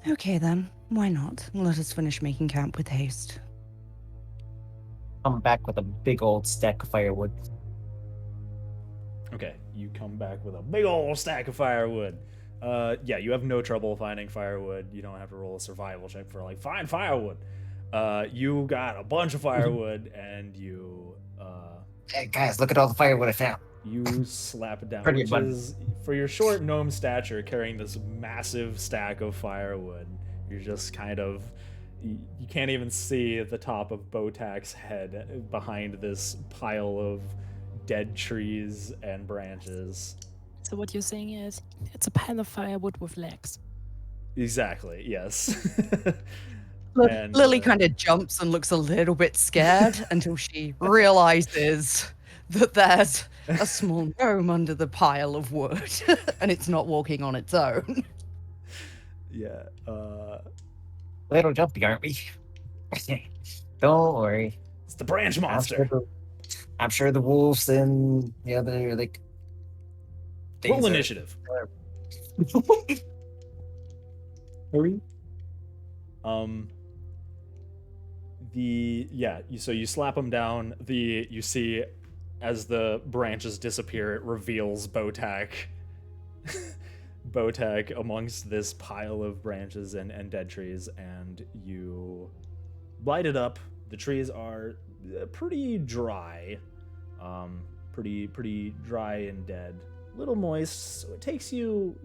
Okay then, why not? Let us finish making camp with haste. Come back with a big old stack of firewood. Okay, you come back with a big old stack of firewood. Yeah, you have no trouble finding firewood. You don't have to roll a survival check for like find firewood. You got a bunch of firewood, and you Hey guys, look at all the firewood I found. you slap it down, Pretty which is, for your short gnome stature, carrying this massive stack of firewood. You're just kind of, you can't even see the top of Botak's head behind this pile of dead trees and branches. So what you're saying is, it's a pile of firewood with legs. Exactly, yes. And, Lily kind of jumps and looks a little bit scared until she realizes that there's a small gnome under the pile of wood and it's not walking on its own. Yeah, Little jumpy, aren't we? Don't worry. it's the branch monster. I'm sure the wolves and the other like. Roll initiative. Hurry. So you slap him down. You see, as the branches disappear, it reveals Botak. Botak amongst this pile of branches and dead trees, and you light it up. The trees are pretty dry, pretty dry and dead. Little moist, so it takes you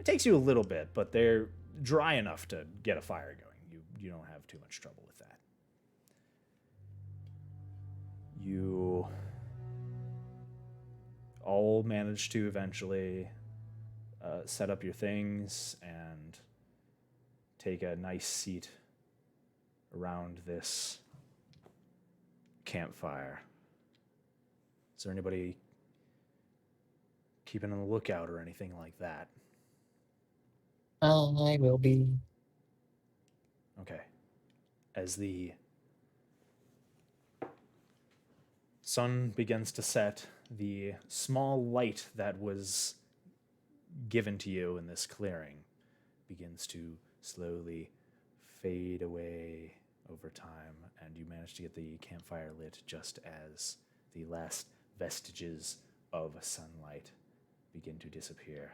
a little bit, but they're dry enough to get a fire going. You don't have too much trouble with that. You all manage to eventually set up your things and take a nice seat around this campfire. Is there anybody keeping on the lookout or anything like that? I will be. Okay. As the sun begins to set, the small light that was given to you in this clearing begins to slowly fade away over time, and you manage to get the campfire lit just as the last vestiges of sunlight begin to disappear.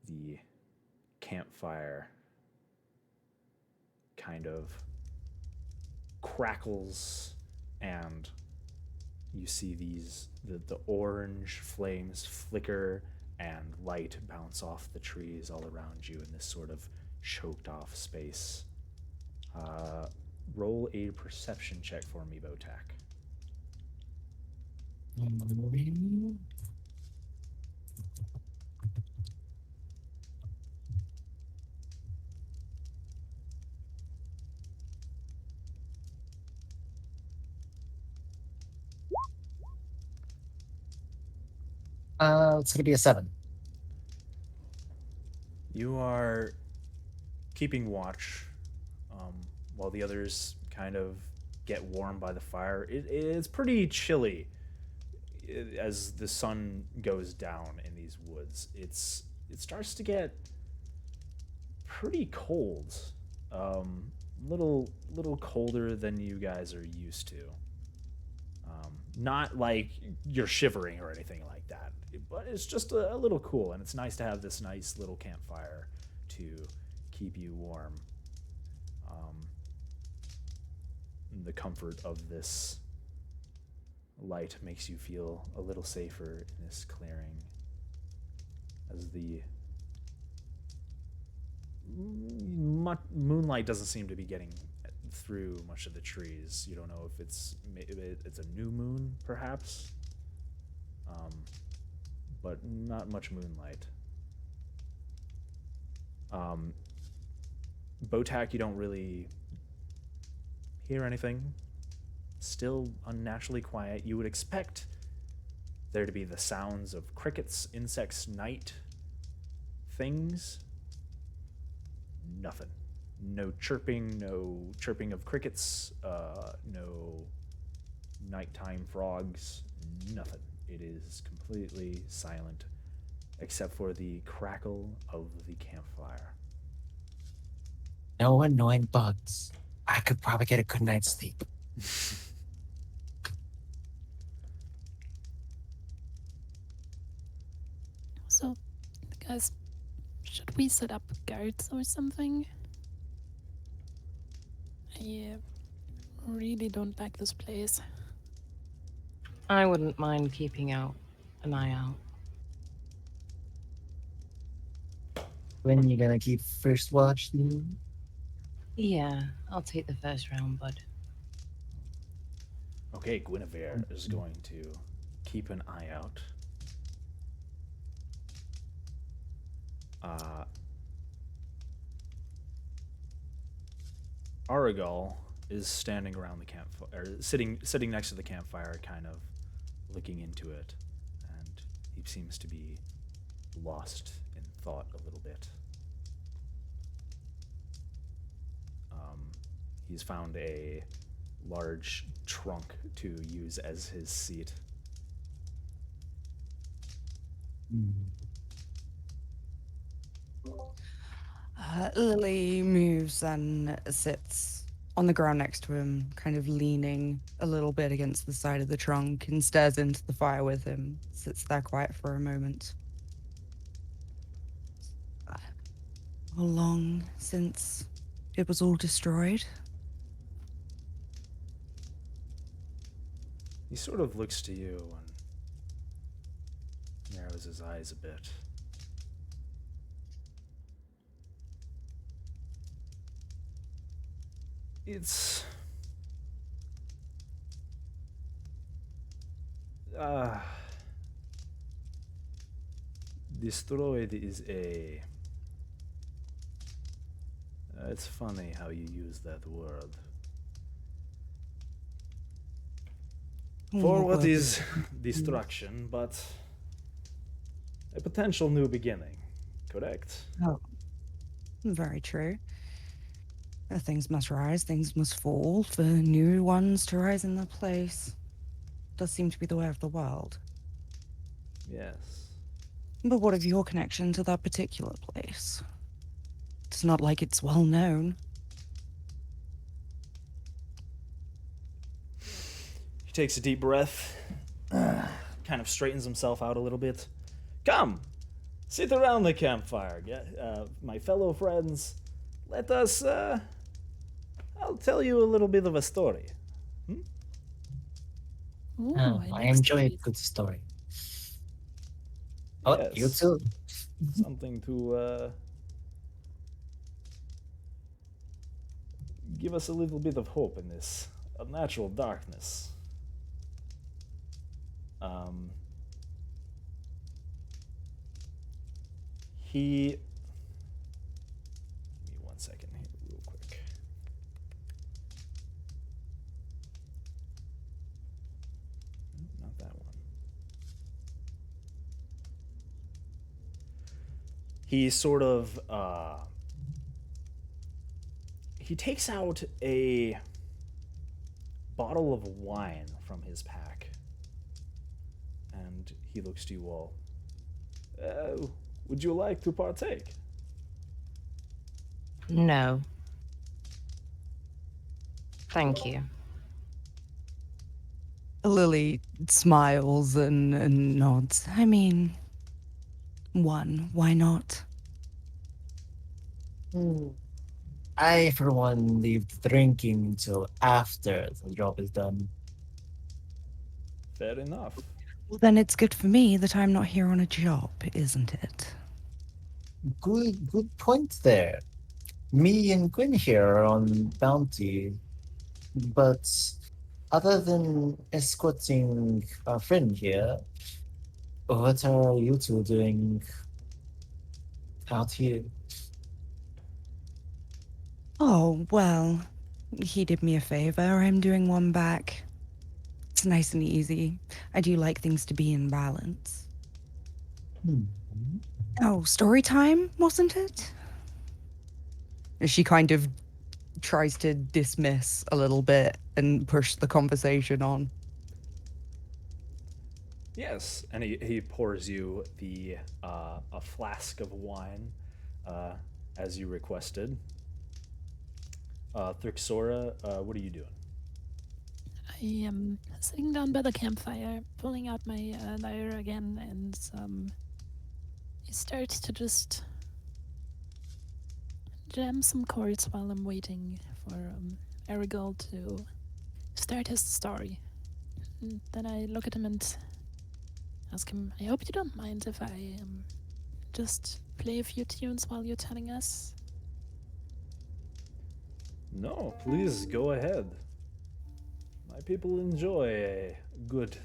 The campfire kind of crackles, and you see the orange flames flicker and light bounce off the trees all around you in this sort of choked off space. Roll a perception check for me, Botak. It's gonna be a 7. You are keeping watch while the others kind of get warm by the fire. It's pretty chilly as the sun goes down in these woods. It starts to get pretty cold, little colder than you guys are used to. Not like you're shivering or anything like that, but it's just a little cool, and it's nice to have this nice little campfire to keep you warm. The comfort of this light makes you feel a little safer in this clearing as the moonlight doesn't seem to be getting through much of the trees. You don't know if it's a new moon, perhaps, but not much moonlight. Botak, you don't really hear anything. Still unnaturally quiet. You would expect there to be the sounds of crickets, insects, night things. Nothing. No chirping of crickets, no nighttime frogs, nothing. It is completely silent except for the crackle of the campfire. No annoying bugs. I could probably get a good night's sleep. So, guys, should we set up guards or something? I really don't like this place. I wouldn't mind keeping an eye out. When you gonna keep first watch, Lou? Yeah, I'll take the first round, bud. Okay, Guinevere is going to keep an eye out. Aragal is standing around the campfire, or sitting next to the campfire, kind of looking into it, and he seems to be lost in thought a little bit. He's found a large trunk to use as his seat. Lily moves and sits on the ground next to him, kind of leaning a little bit against the side of the trunk, and stares into the fire with him. Sits there quiet for a moment. How long since it was all destroyed? He sort of looks to you and narrows his eyes a bit. It's... destroyed is a... it's funny how you use that word. For what is destruction, but a potential new beginning, correct? Oh, very true. Things must rise, things must fall for new ones to rise in their place. Does seem to be the way of the world. Yes. But what of your connection to that particular place? It's not like it's well known. He takes a deep breath, kind of straightens himself out a little bit. Come, sit around the campfire, my fellow friends. Let us, I'll tell you a little bit of a story. Ooh, I enjoy a good story. Oh, Yes. you too. Something to give us a little bit of hope in this unnatural darkness. He... Give me 1 second here, real quick. Not that one. He sort of, he takes out a bottle of wine from his pack. And he looks to you all. Would you like to partake? No. Thank you. Lily smiles and nods. I mean, why not? I, for one, leave drinking until after the job is done. Fair enough. Well, then it's good for me that I'm not here on a job, isn't it? Good point there. Me and Gwyn here are on bounty, but other than escorting our friend here, what are you two doing out here? Oh, well, he did me a favor. I'm doing one back. It's nice and easy. I do like things to be in balance. Oh, story time, wasn't it? She kind of tries to dismiss a little bit and push the conversation on. Yes, and he pours you the a flask of wine, as you requested. Thrixora, what are you doing? I am sitting down by the campfire, pulling out my lyre again, and I start to just jam some chords while I'm waiting for Aragorn to start his story. And then I look at him and ask him, I hope you don't mind if I just play a few tunes while you're telling us? No, please go ahead. My people enjoy a good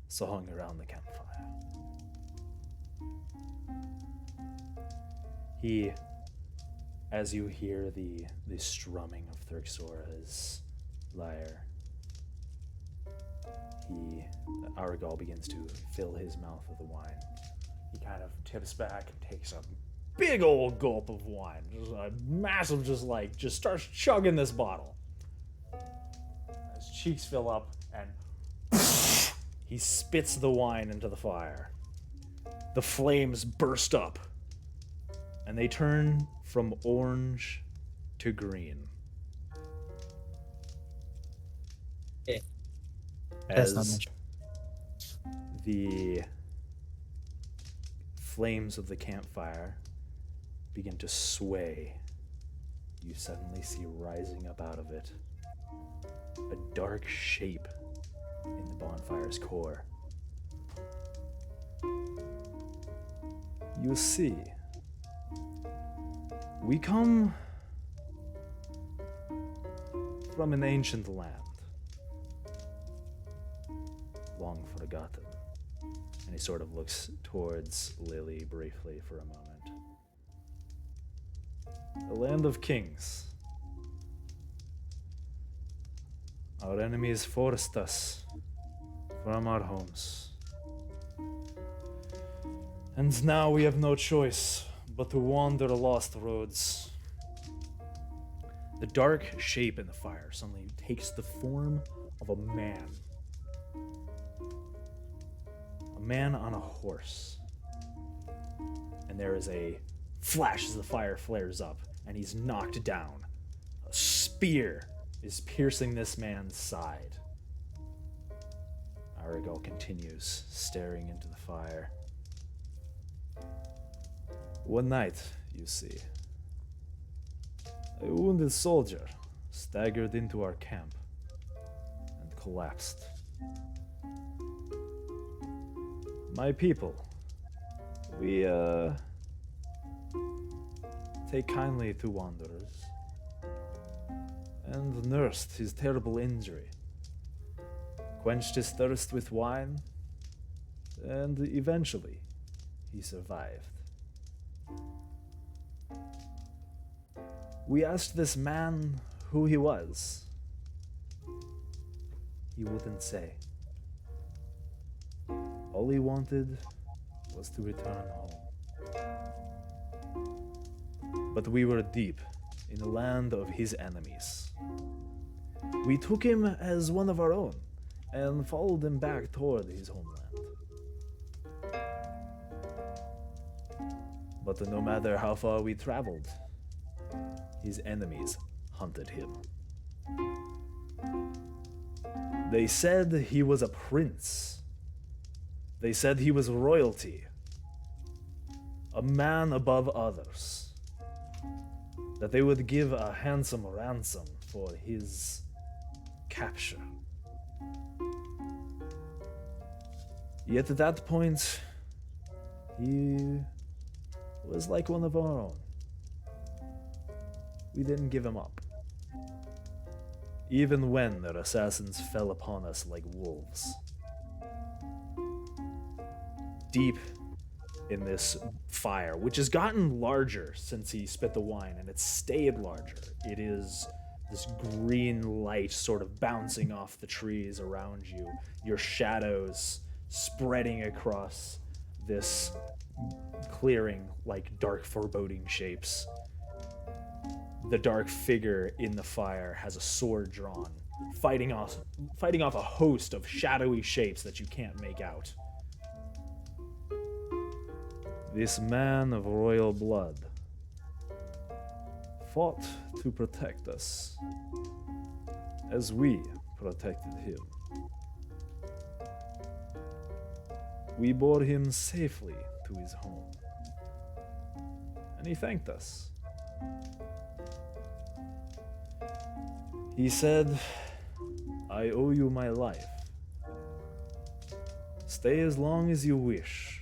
song around the campfire. He, as you hear the strumming of Thrixora's lyre, Aragorn begins to fill his mouth with the wine. He kind of tips back and takes a big old gulp of wine. Just a massive, just starts chugging this bottle. His cheeks fill up and he spits the wine into the fire. The flames burst up and they turn from orange to green. Yeah. That's not As much. the flames of the campfire begin to sway you suddenly see rising up out of it a dark shape in the bonfire's core. You see, we come from an ancient land, long forgotten. And he sort of looks towards Lily briefly for a moment. A land of kings. Our enemies forced us from our homes. And now we have no choice but to wander lost roads. The dark shape in the fire suddenly takes the form of a man. A man on a horse. And there is a flash as the fire flares up, and he's knocked down. A spear is piercing this man's side. Aragal continues, staring into the fire. One night, you see, a wounded soldier staggered into our camp and collapsed. My people, we take kindly to wanderers, and nursed his terrible injury, quenched his thirst with wine, and eventually he survived. We asked this man who he was. He wouldn't say. All he wanted was to return home. But we were deep in the land of his enemies. We took him as one of our own and followed him back toward his homeland. But no matter how far we traveled, his enemies hunted him. They said he was a prince. They said he was royalty, a man above others, that they would give a handsome ransom for his capture. Yet at that point, he was like one of our own. We didn't give him up, even when their assassins fell upon us like wolves. Deep in this fire, which has gotten larger since he spit the wine, and it's stayed larger. It is this green light sort of bouncing off the trees around you, your shadows spreading across this clearing like dark foreboding shapes. The dark figure in the fire has a sword drawn, fighting off a host of shadowy shapes that you can't make out. This man of royal blood fought to protect us, as we protected him. We bore him safely to his home, and he thanked us. He said, "I owe you my life. Stay as long as you wish.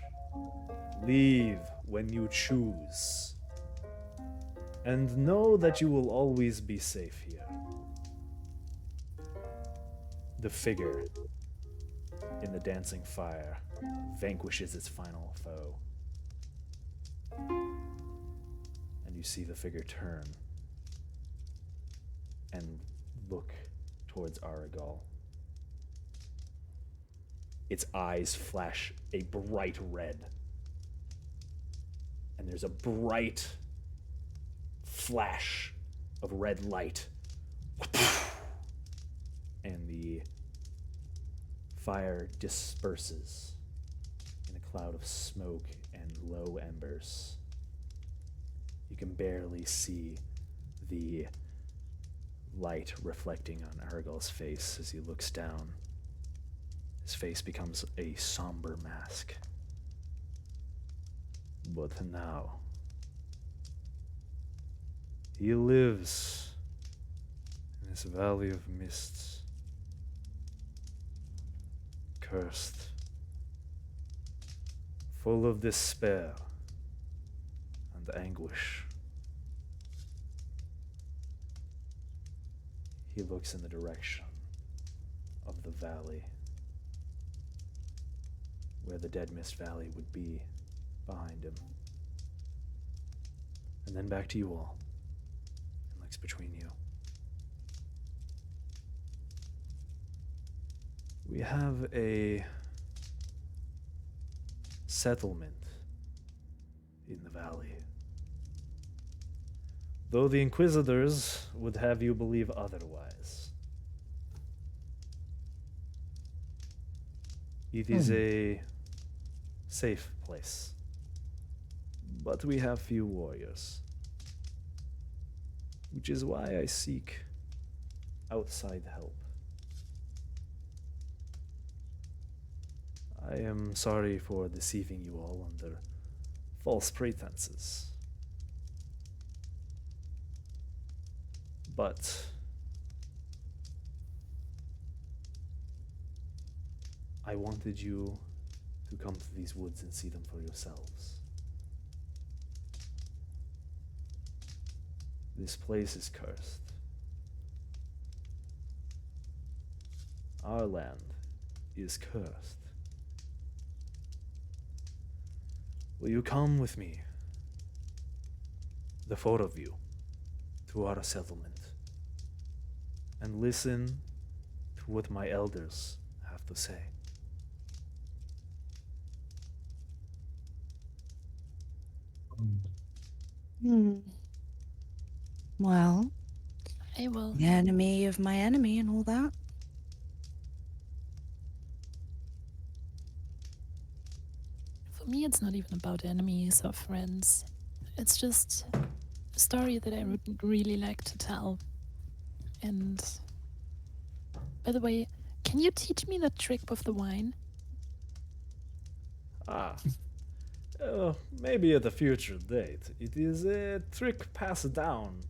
Leave when you choose. And know that you will always be safe here." The figure in the dancing fire vanquishes its final foe. And you see the figure turn and look towards Aragal. Its eyes flash a bright red. And there's a bright flash of red light. And the fire disperses in a cloud of smoke and low embers. You can barely see the light reflecting on Aragal's face as he looks down. His face becomes a somber mask. But now, He lives in this valley of mists, cursed, full of despair and anguish. He looks in the direction of the valley, where the Dead Mist Valley would be behind him. And then back to you all, and looks between you. We have a settlement in the valley. Though the Inquisitors would have you believe otherwise. It is a safe place. But we have few warriors. Which is why I seek outside help. I am sorry for deceiving you all under false pretenses. But I wanted you to come to these woods and see them for yourselves. This place is cursed. Our land is cursed. Will you come with me, the four of you, to our settlement and listen to what my elders have to say? Well, I will. the enemy of my enemy and all that. For me, it's not even about enemies or friends. It's just a story that I would really like to tell. And by the way, can you teach me the trick with the wine? Maybe at a future date. It is a trick passed down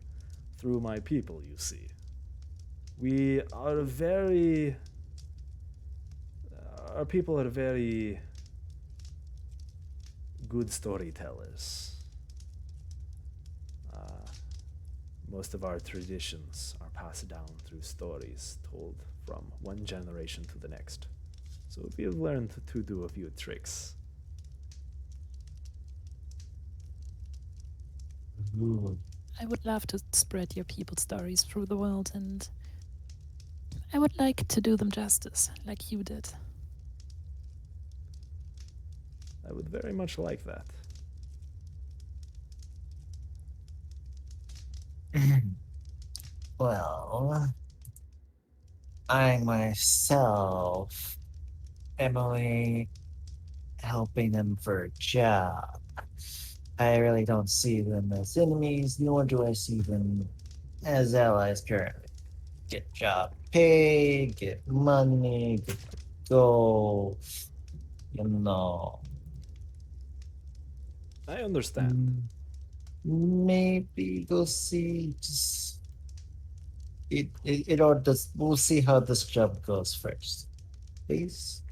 through my people, you see. We are very... Our people are very good storytellers. Most of our traditions are passed down through stories told from one generation to the next. So we have learned to do a few tricks. I would love to spread your people's stories through the world, and I would like to do them justice, like you did. I would very much like that. Well, I myself am only helping them for a job. I really don't see them as enemies, nor do I see them as allies currently. Get job paid, get money, get to go, you know. I understand. Maybe we'll see. Just it all does. We'll see how this job goes first, please.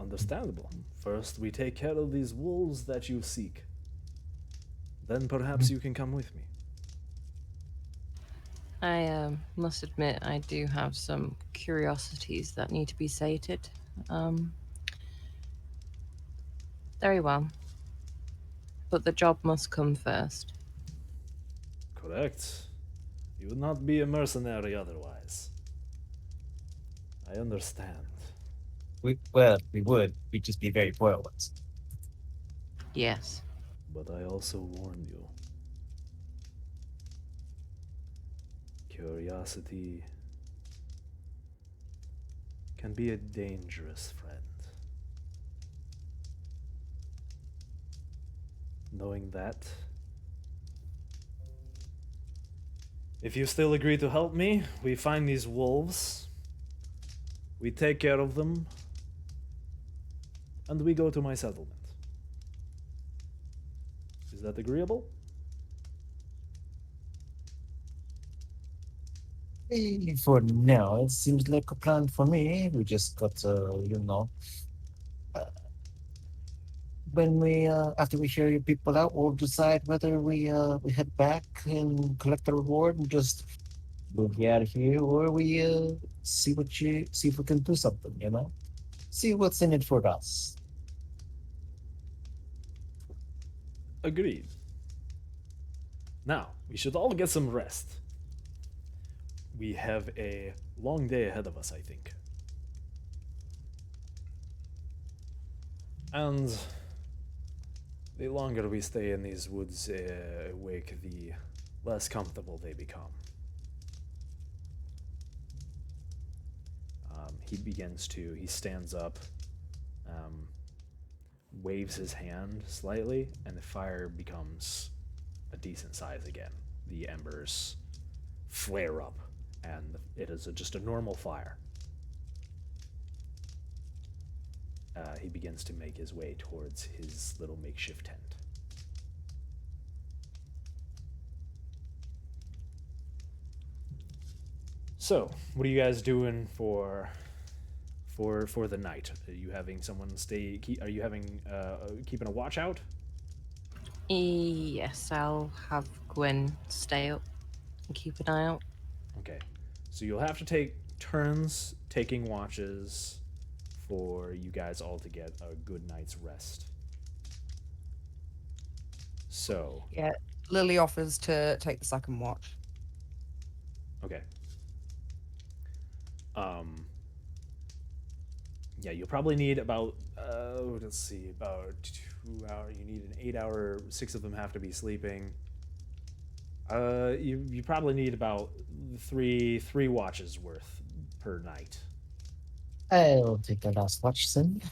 Understandable. First, we take care of these wolves that you seek. Then perhaps you can come with me. I must admit, I do have some curiosities that need to be sated. Very well. But the job must come first. Correct. You would not be a mercenary otherwise. I understand. We would. We'd just be very poor ones. Yes. But I also warn you. Curiosity can be a dangerous friend. Knowing that, if you still agree to help me, we find these wolves, we take care of them, and we go to my settlement. Is that agreeable? For now, it seems like a plan for me. We just got to, uh, when we after we hear your people out, we'll decide whether we head back and collect the reward and just boogie out of here, or we see if we can do something. See what's in it for us. Agreed. Now, we should all get some rest. We have a long day ahead of us, I think. And the longer we stay in these woods awake, the less comfortable they become. He stands up, waves his hand slightly, and the fire becomes a decent size again. The embers flare up, and it is just a normal fire. He begins to make his way towards his little makeshift tent. So, what are you guys doing for the night? Are you having someone stay? Are you having keeping a watch out? Yes, I'll have Gwen stay up and keep an eye out. Okay, so you'll have to take turns taking watches for you guys all to get a good night's rest. So Yeah, Lily offers to take the second watch. okay. Yeah, you'll probably need about let's see, about 2 hours. You need an 8 hour. 6 of them have to be sleeping. You probably need about three watches worth per night. I'll take the last watch then.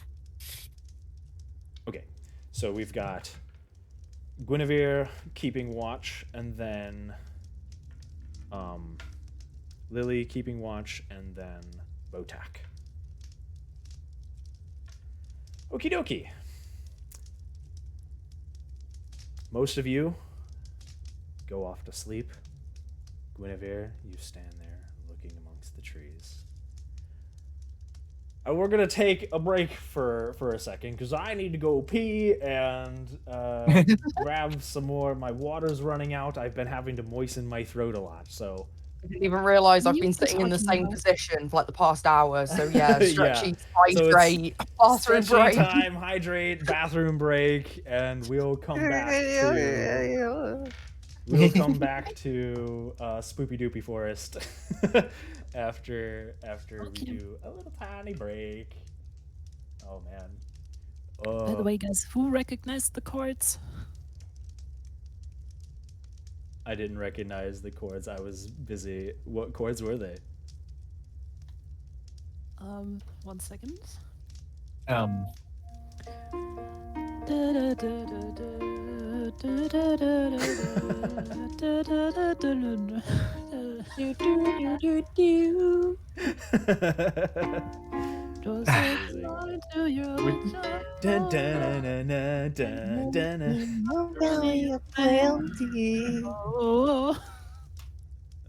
Okay, so we've got Guinevere keeping watch, and then Lily keeping watch, and then Botak. Okie dokie. Most of you go off to sleep. Guinevere, you stand there looking amongst the trees. We're gonna take a break for a second because I need to go pee and grab some more. My water's running out. I've been having to moisten my throat a lot, so. I didn't even realise I've You been were sitting in the talking same about- position for like the past hour. So yeah, Yeah. stretchy, So it's hydrate, bathroom Stretchy break. time, hydrate, bathroom break, and we'll come back to Spoopy Doopy Forest after we do a little tiny break. Oh man. By the way, guys, who recognized the chords? I didn't recognize the chords. I was busy. What chords were they? 1 second.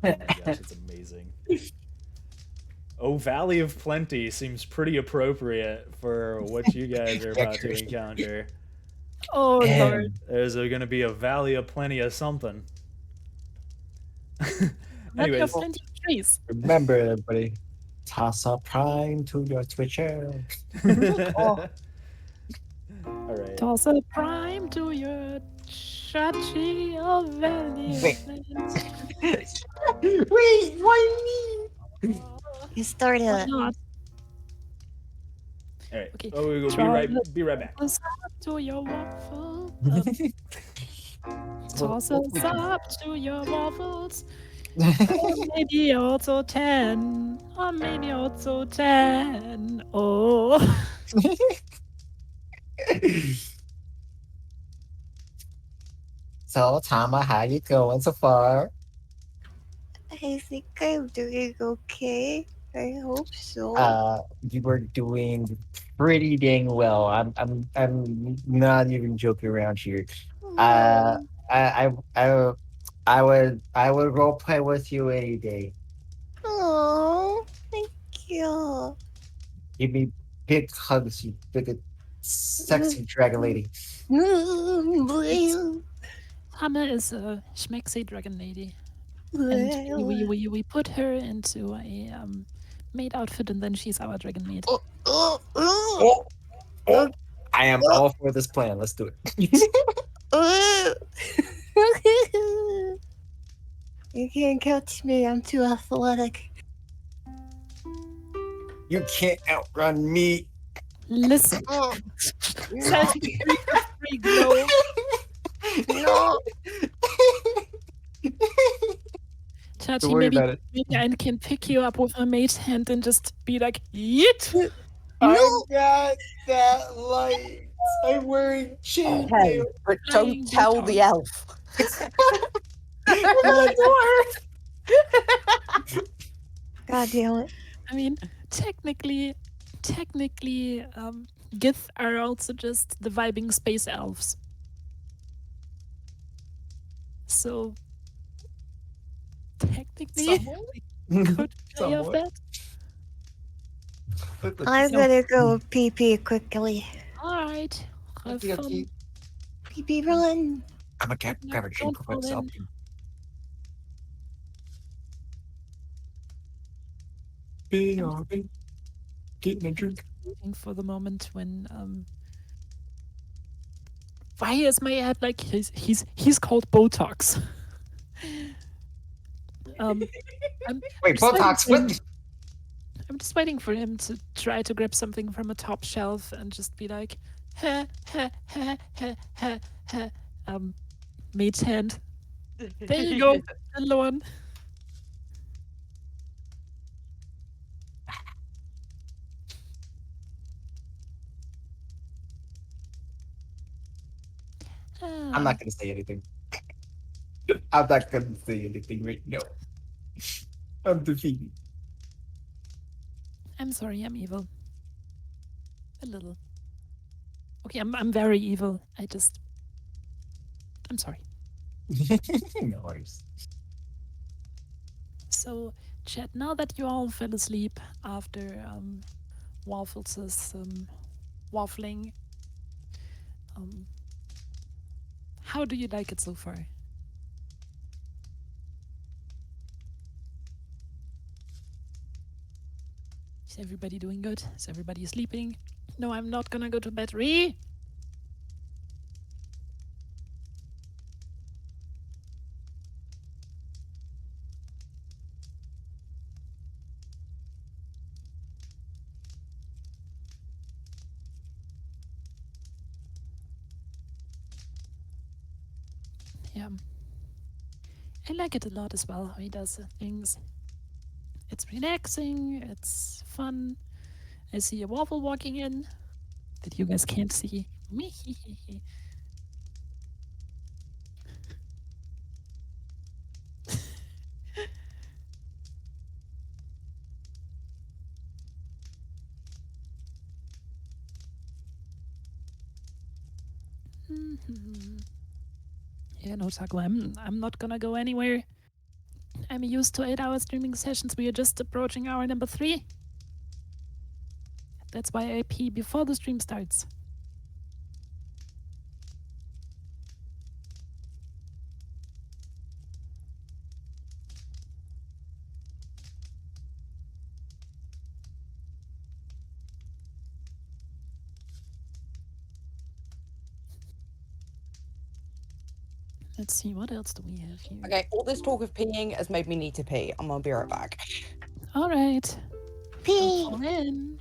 Oh my gosh, it's amazing. Oh, Valley of Plenty seems pretty appropriate for what you guys are about to encounter. Oh lord. There's going to be a Valley of Plenty of something. Anyways. Anyways. Trees. Remember, everybody, toss a prime to your Twitcher. All right. Toss a prime to your Chachi of Valley. Wait, why me? You started Why it. not? All right. Okay. Oh, we'll Try be right back. Toss up to your waffle. Toss us up to your waffles. Or maybe also 10. Or maybe also 10. Oh. So, Tama, how you going so far? I think I'm doing okay. I hope so. You were doing pretty dang well. I'm not even joking around here. Mm, I would role play with you any day. you. Give me big hugs, you big, sexy dragon lady. Hammer is a schmexy dragon lady. And we put her into a maid outfit, and then she's our dragon maid. Oh, I am all for this plan. Let's do it. You can't catch me. I'm too athletic. You can't outrun me. Listen. No. No. No. Chachi, Don't worry about it. maybe I can pick you up with a maid's hand and just be like, yeet! I got that light. I'm wearing chainmail. Hey, but Flying don't tell the elf. God damn it. I mean, technically, Gith are also just the vibing space elves. So, technically, we could play off that. I'm gonna go pee pee quickly. Alright. Have fun. Pee pee run. I'm a cat. Grab a drink Don't for myself. fall Getting a drink. Waiting for the moment when why is my head like he's called Botox? Wait, Botox, what? I'm just waiting for him to try to grab something from a top shelf and just be like, ha ha ha ha ha ha. Maid's hand. There you go. Hello one. I'm not gonna say anything. I'm not gonna say anything right now. I'm defeated. I'm sorry, I'm evil. A little. Okay, I'm very evil. I'm sorry. No worries. So, chat, now that you all fell asleep after Waffles' waffling, how do you like it so far? Is everybody doing good? Is everybody sleeping? No, I'm not gonna go to bed. Yeah. I like it a lot as well, how he does things. It's relaxing, it's fun. I see a waffle walking in that you guys can't see. Yeah, no, Taco, I'm not gonna go anywhere. I'm used to 8-hour streaming sessions. We are just approaching hour number 3. That's why I pee before the stream starts. Let's see, what else do we have here? Okay, all this talk of peeing has made me need to pee. I'm gonna be right back. All right. Pee. Call in.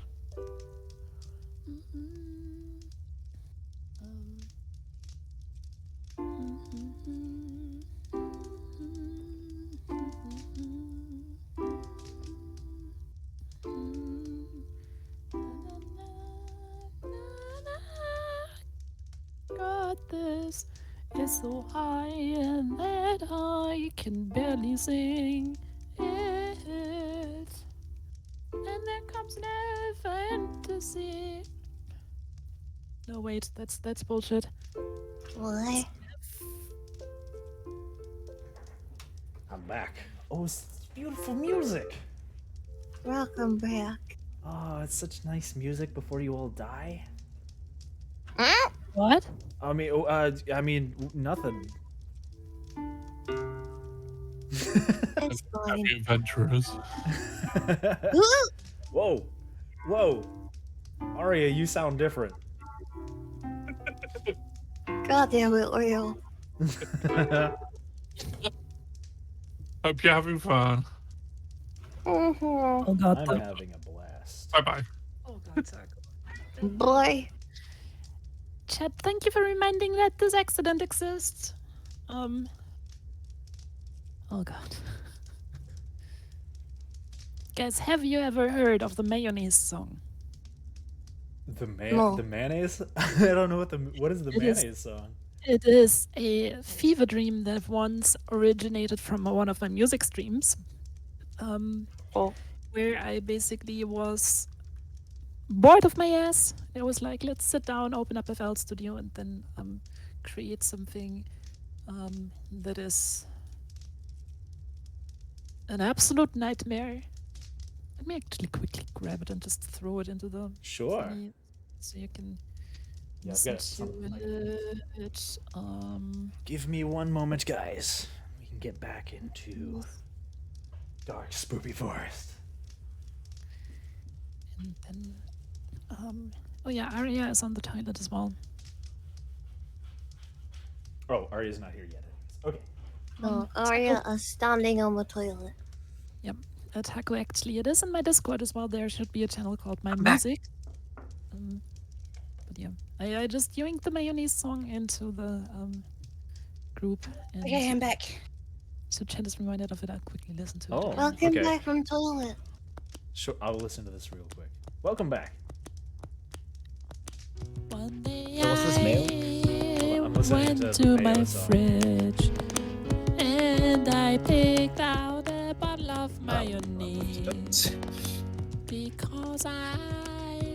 God, this is so high that I can barely sing it. And there comes no fantasy. No, wait, that's bullshit. What? I'm back. Oh, it's beautiful music. Welcome back. Oh, it's such nice music before you all die. What? I mean, nothing. It's fine. Happy adventurers. Whoa, whoa, Arya, you sound different. God damn it, Leo. Hope you're having fun. Oh god. I'm having a blast. Bye bye. Oh god, Zach. Boy. Chat, thank you for reminding that this accident exists. Oh god. Guys, have you ever heard of the mayonnaise song? No. The mayonnaise? I don't know what is the It is- mayonnaise song? It is a fever dream that once originated from one of my music streams. Where I basically was bored of my ass. I was like, let's sit down, open up FL Studio, and then create something that is an absolute nightmare. Let me actually quickly grab it and just throw it into the Sure. thingy so you can Yeah, I've listen got something like to it. Give me one moment, guys. We can get back into dark, spooky forest. And then, oh yeah, Arya is on the toilet as well. Oh, Arya's not here yet. Okay. No, Arya is standing on the toilet. Taco, actually, it is in my Discord as well. There should be a channel called My I'm back. Music. But yeah, I just yoinked the mayonnaise song into the group. And Okay, I'm back. so chat is reminded of it. I'll quickly listen to Oh. it. Welcome Okay. back from toilet. Sure, I'll listen to this real quick. Welcome back. One day So what's this mail? I'm listening went to to the my mayo song. fridge and I picked out a bottle of mayonnaise because I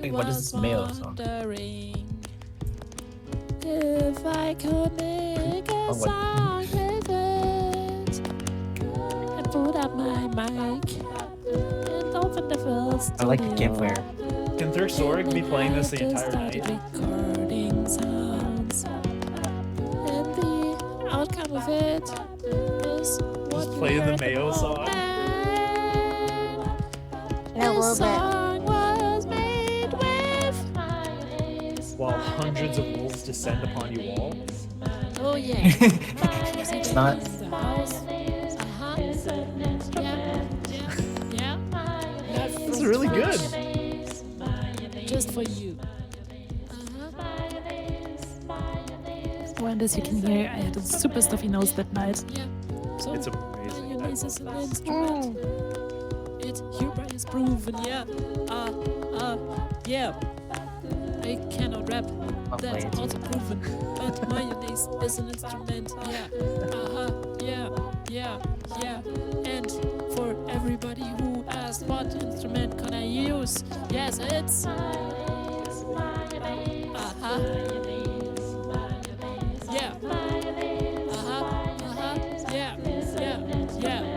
Wait, what is was this mayo song? wondering if I could make a what? song with it. I put up my mic and opened the first I like the campfire. Can Thurxoric be playing this the entire night? Recording sounds, and the outcome of it is what you play the heard mayo song? Yeah, a This little bit. song was made with mayonnaise. While hundreds of wolves descend upon you all? Oh yeah. It's not. Yeah. This is really good. Just for you. Well, as you can hear, I had a super stuffy nose that night. Yeah. So It's amazing. I mayonnaise is love an this. instrument. It hereby is proven. Yeah. Yeah. I cannot rap. That's Lovely. also proven. But mayonnaise is an instrument. Yeah. Yeah. And for everybody who asked what instrument can I use? Yes, it's Yeah. Yeah.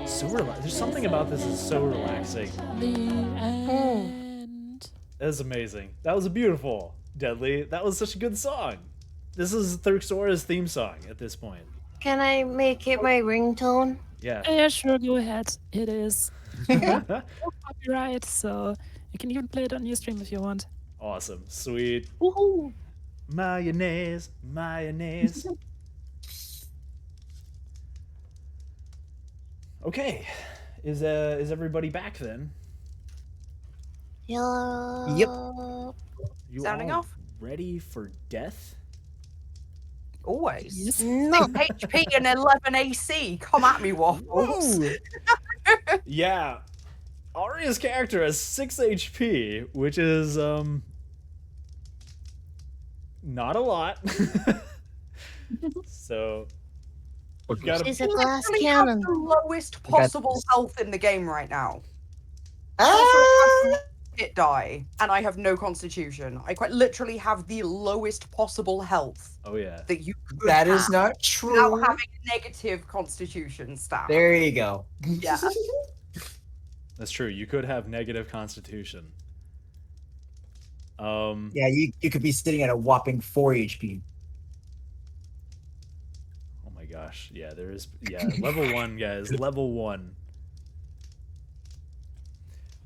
So there's something about this is so relaxing. The end. That was amazing. That was beautiful, Deadly. That was such a good song. This is Thurxora's theme song at this point. Can I make it my ringtone? Yeah. Yeah, sure, go ahead. It is copyright, so you can even play it on your stream if you want. Awesome. Sweet. Woohoo! Mayonnaise. Mayonnaise. Okay. Is everybody back then? Yeah. Yep. You Sounding all off? ready for death? Always. Yes. No. HP and 11 AC. Come at me, Waffles. Yeah. Arya's character has 6 HP, which is not a lot. So you gotta She's a You glass literally have cannon. the lowest possible health in the game right now. Ah! hit die, and I have no constitution. I quite literally have the lowest possible health Oh yeah. that you could That have is not without true. having a negative constitution stat. There you go. Yeah. That's true. You could have negative constitution. Yeah, you could be sitting at a whopping 4 HP. Oh my gosh. Yeah, there is. Yeah, level 1, guys. Level 1.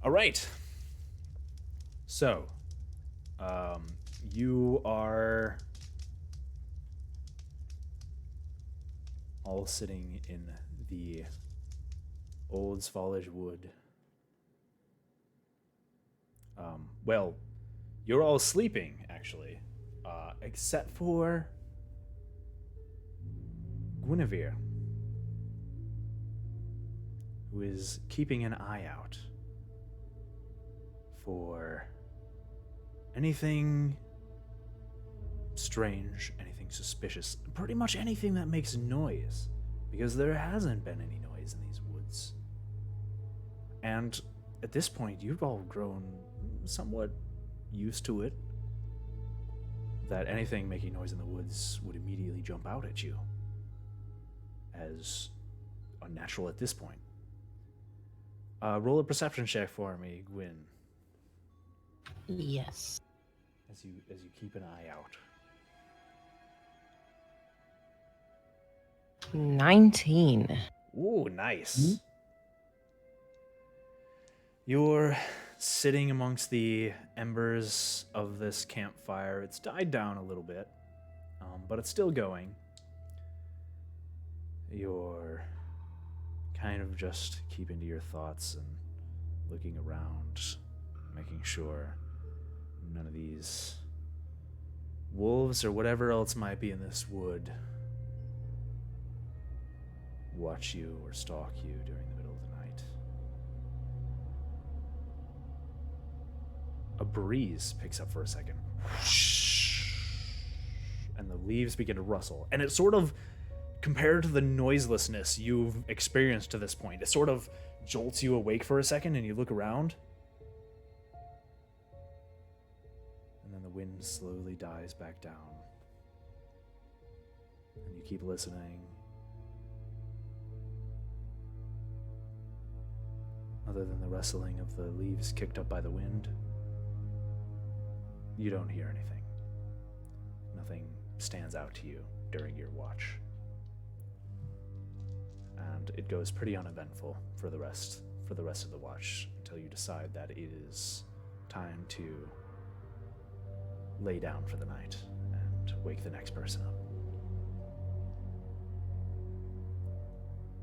All right. So, you are all sitting in the old Svalage wood. Well, you're all sleeping, actually, except for Guinevere, who is keeping an eye out for anything strange, anything suspicious, pretty much anything that makes noise, because there hasn't been any noise in these woods. And at this point, you've all grown somewhat used to it, that anything making noise in the woods would immediately jump out at you as unnatural at this point. Roll a perception check for me, Gwyn. Yes. As you keep an eye out. 19. Ooh, nice. You're sitting amongst the embers of this campfire. It's died down a little bit, but it's still going. You're kind of just keeping to your thoughts and looking around, making sure none of these wolves or whatever else might be in this wood watch you or stalk you during the middle of the night. A breeze picks up for a second, and the leaves begin to rustle, and it sort of, compared to the noiselessness you've experienced to this point, it sort of jolts you awake for a second, and you look around, and then the wind slowly dies back down, and you keep listening. Other than the rustling of the leaves kicked up by the wind, you don't hear anything. Nothing stands out to you during your watch. And it goes pretty uneventful for the rest of the watch until you decide that it is time to lay down for the night and wake the next person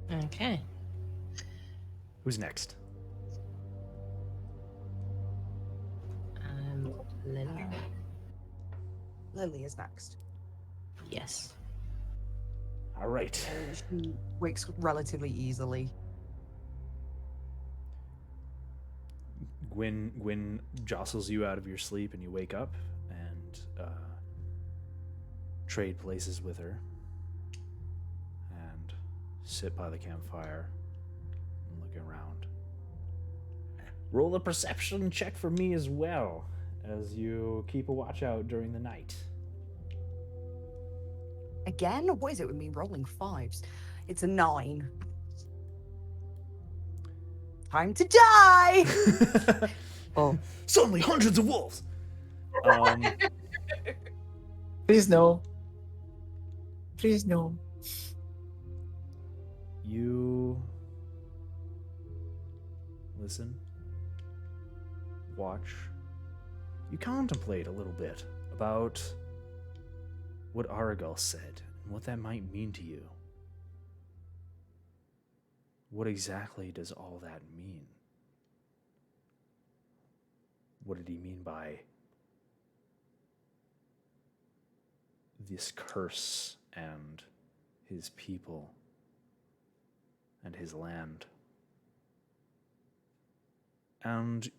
up. Okay. Who's next? Lily. Lily is next. Yes. All right. She wakes relatively easily. Gwyn jostles you out of your sleep and you wake up and trade places with her and sit by the campfire and look around. Roll a perception check for me as well as you keep a watch out during the night. Again? What is it with me rolling 5s? It's a 9. Time to die! Oh. Suddenly hundreds of wolves! Please no. Please no. You listen, watch, you contemplate a little bit about what Aragal said and what that might mean to you. What exactly does all that mean? What did he mean by this curse and his people and his land? And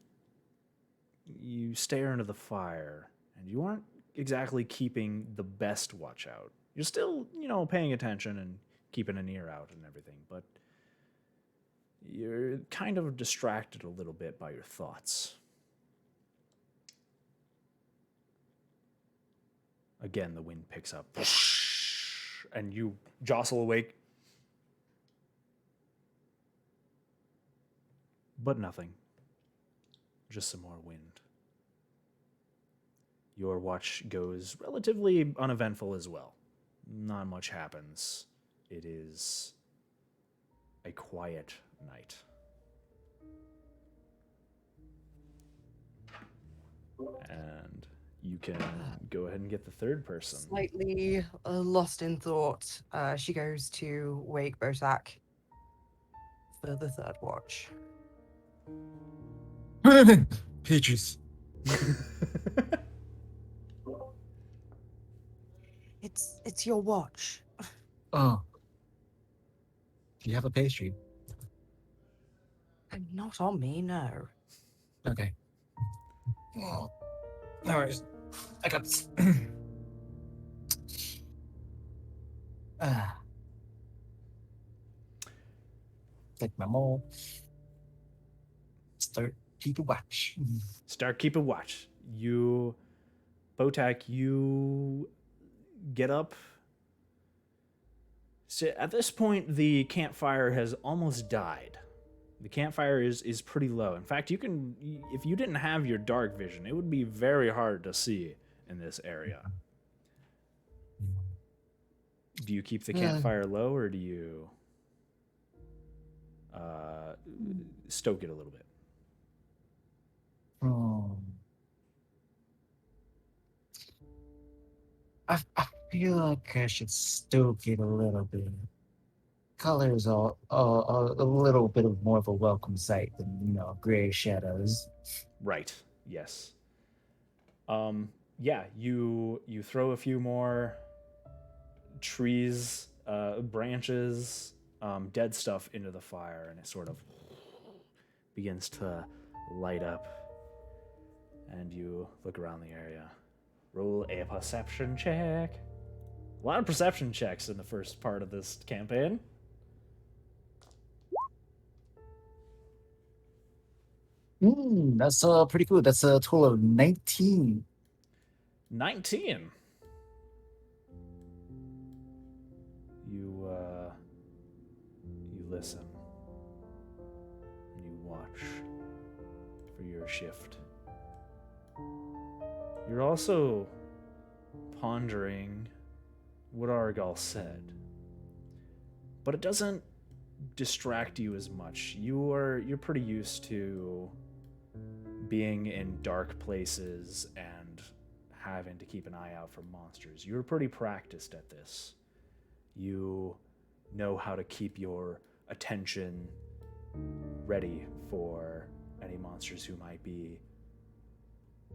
you stare into the fire, and you aren't exactly keeping the best watch out. You're still, paying attention and keeping an ear out and everything, but you're kind of distracted a little bit by your thoughts. Again, the wind picks up, and you jostle awake. But nothing. Just some more wind. Your watch goes relatively uneventful as well. Not much happens. It is a quiet night. And you can go ahead and get the third person. Slightly lost in thought, she goes to wake Bosak for the third watch. Peaches. It's your watch. Oh. Do you have a pastry? Not on me, no. Okay. Oh. No worries. I got this. Take my mole. Start keep a watch. Start keeping watch. You, Botak, you get up. So at this point, the campfire has almost died. The campfire is pretty low. In fact, you can, if you didn't have your dark vision, it would be very hard to see in this area. Do you keep the campfire low, or do you stoke it a little bit? I feel like I should stoke it a little bit. Colors are a little bit of more of a welcome sight than, gray shadows. Right. Yes. Yeah, you throw a few more trees, branches, dead stuff into the fire, and it sort of begins to light up. And you look around the area. Roll a perception check. A lot of perception checks in the first part of this campaign. That's pretty cool. That's a total of 19. 19. You listen. And you watch for your shift. You're also pondering what Argal said. But it doesn't distract you as much. You're pretty used to being in dark places and having to keep an eye out for monsters. You're pretty practiced at this. You know how to keep your attention ready for any monsters who might be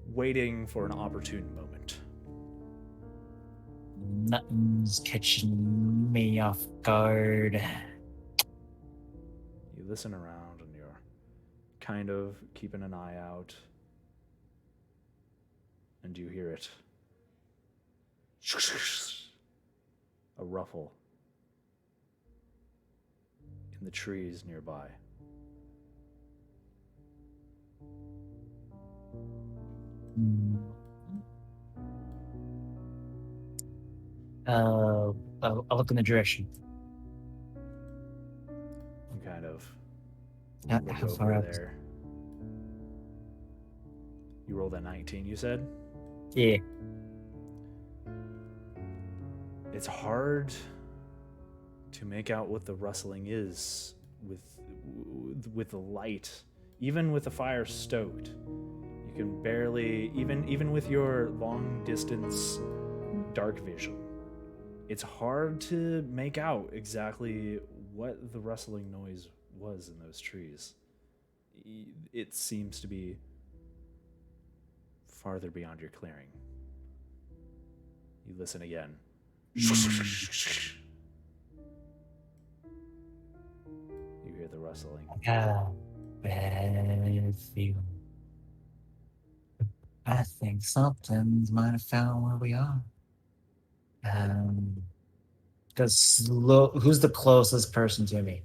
waiting for an opportune moment. Nothing's catching me off guard. You listen around and you're kind of keeping an eye out. And you hear it. A ruffle in the trees nearby. I'll look in the direction. You kind of How look far over up? there. You rolled a 19, you said? Yeah. It's hard to make out what the rustling is with the light. Even with the fire stoked, you can barely, even with your long distance dark vision, it's hard to make out exactly what the rustling noise was in those trees. It seems to be farther beyond your clearing. You listen again. You hear the rustling. Bad feeling. I think something might have found where we are. Who's the closest person to me?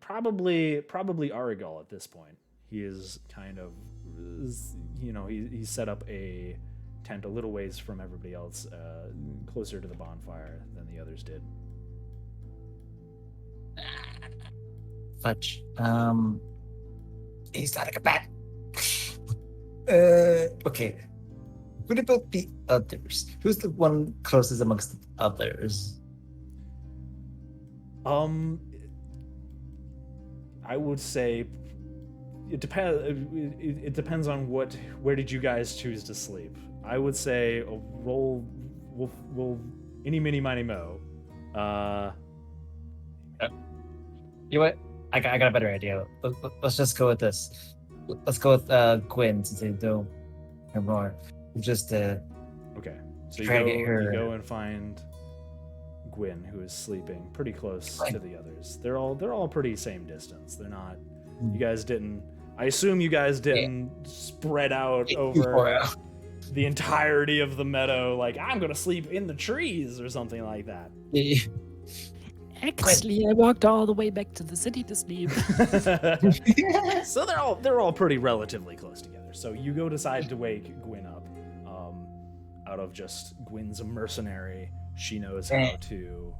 Probably Arigal at this point. he is kind of, he set up a tent a little ways from everybody else, closer to the bonfire than the others did. Fudge. He's not a good man. Okay. What about the others? Who's the one closest amongst the others? I would say it depends. It depends on where did you guys choose to sleep. I would say roll. We'll any mini miny mo. You know what? I got a better idea. Let's just go with this. Let's go with Gwen since they know her more. Just okay. So you try go, to get her. You go and find Gwyn, who is sleeping pretty close to the others. They're all pretty same distance. They're not. You guys didn't. I assume you guys didn't spread out over the entirety of the meadow. Like, I'm gonna sleep in the trees or something like that. Actually, I walked all the way back to the city to sleep. So they're all pretty relatively close together. So you go decide to wake Gwyn up. Out of just Gwyn's a mercenary, she knows how to.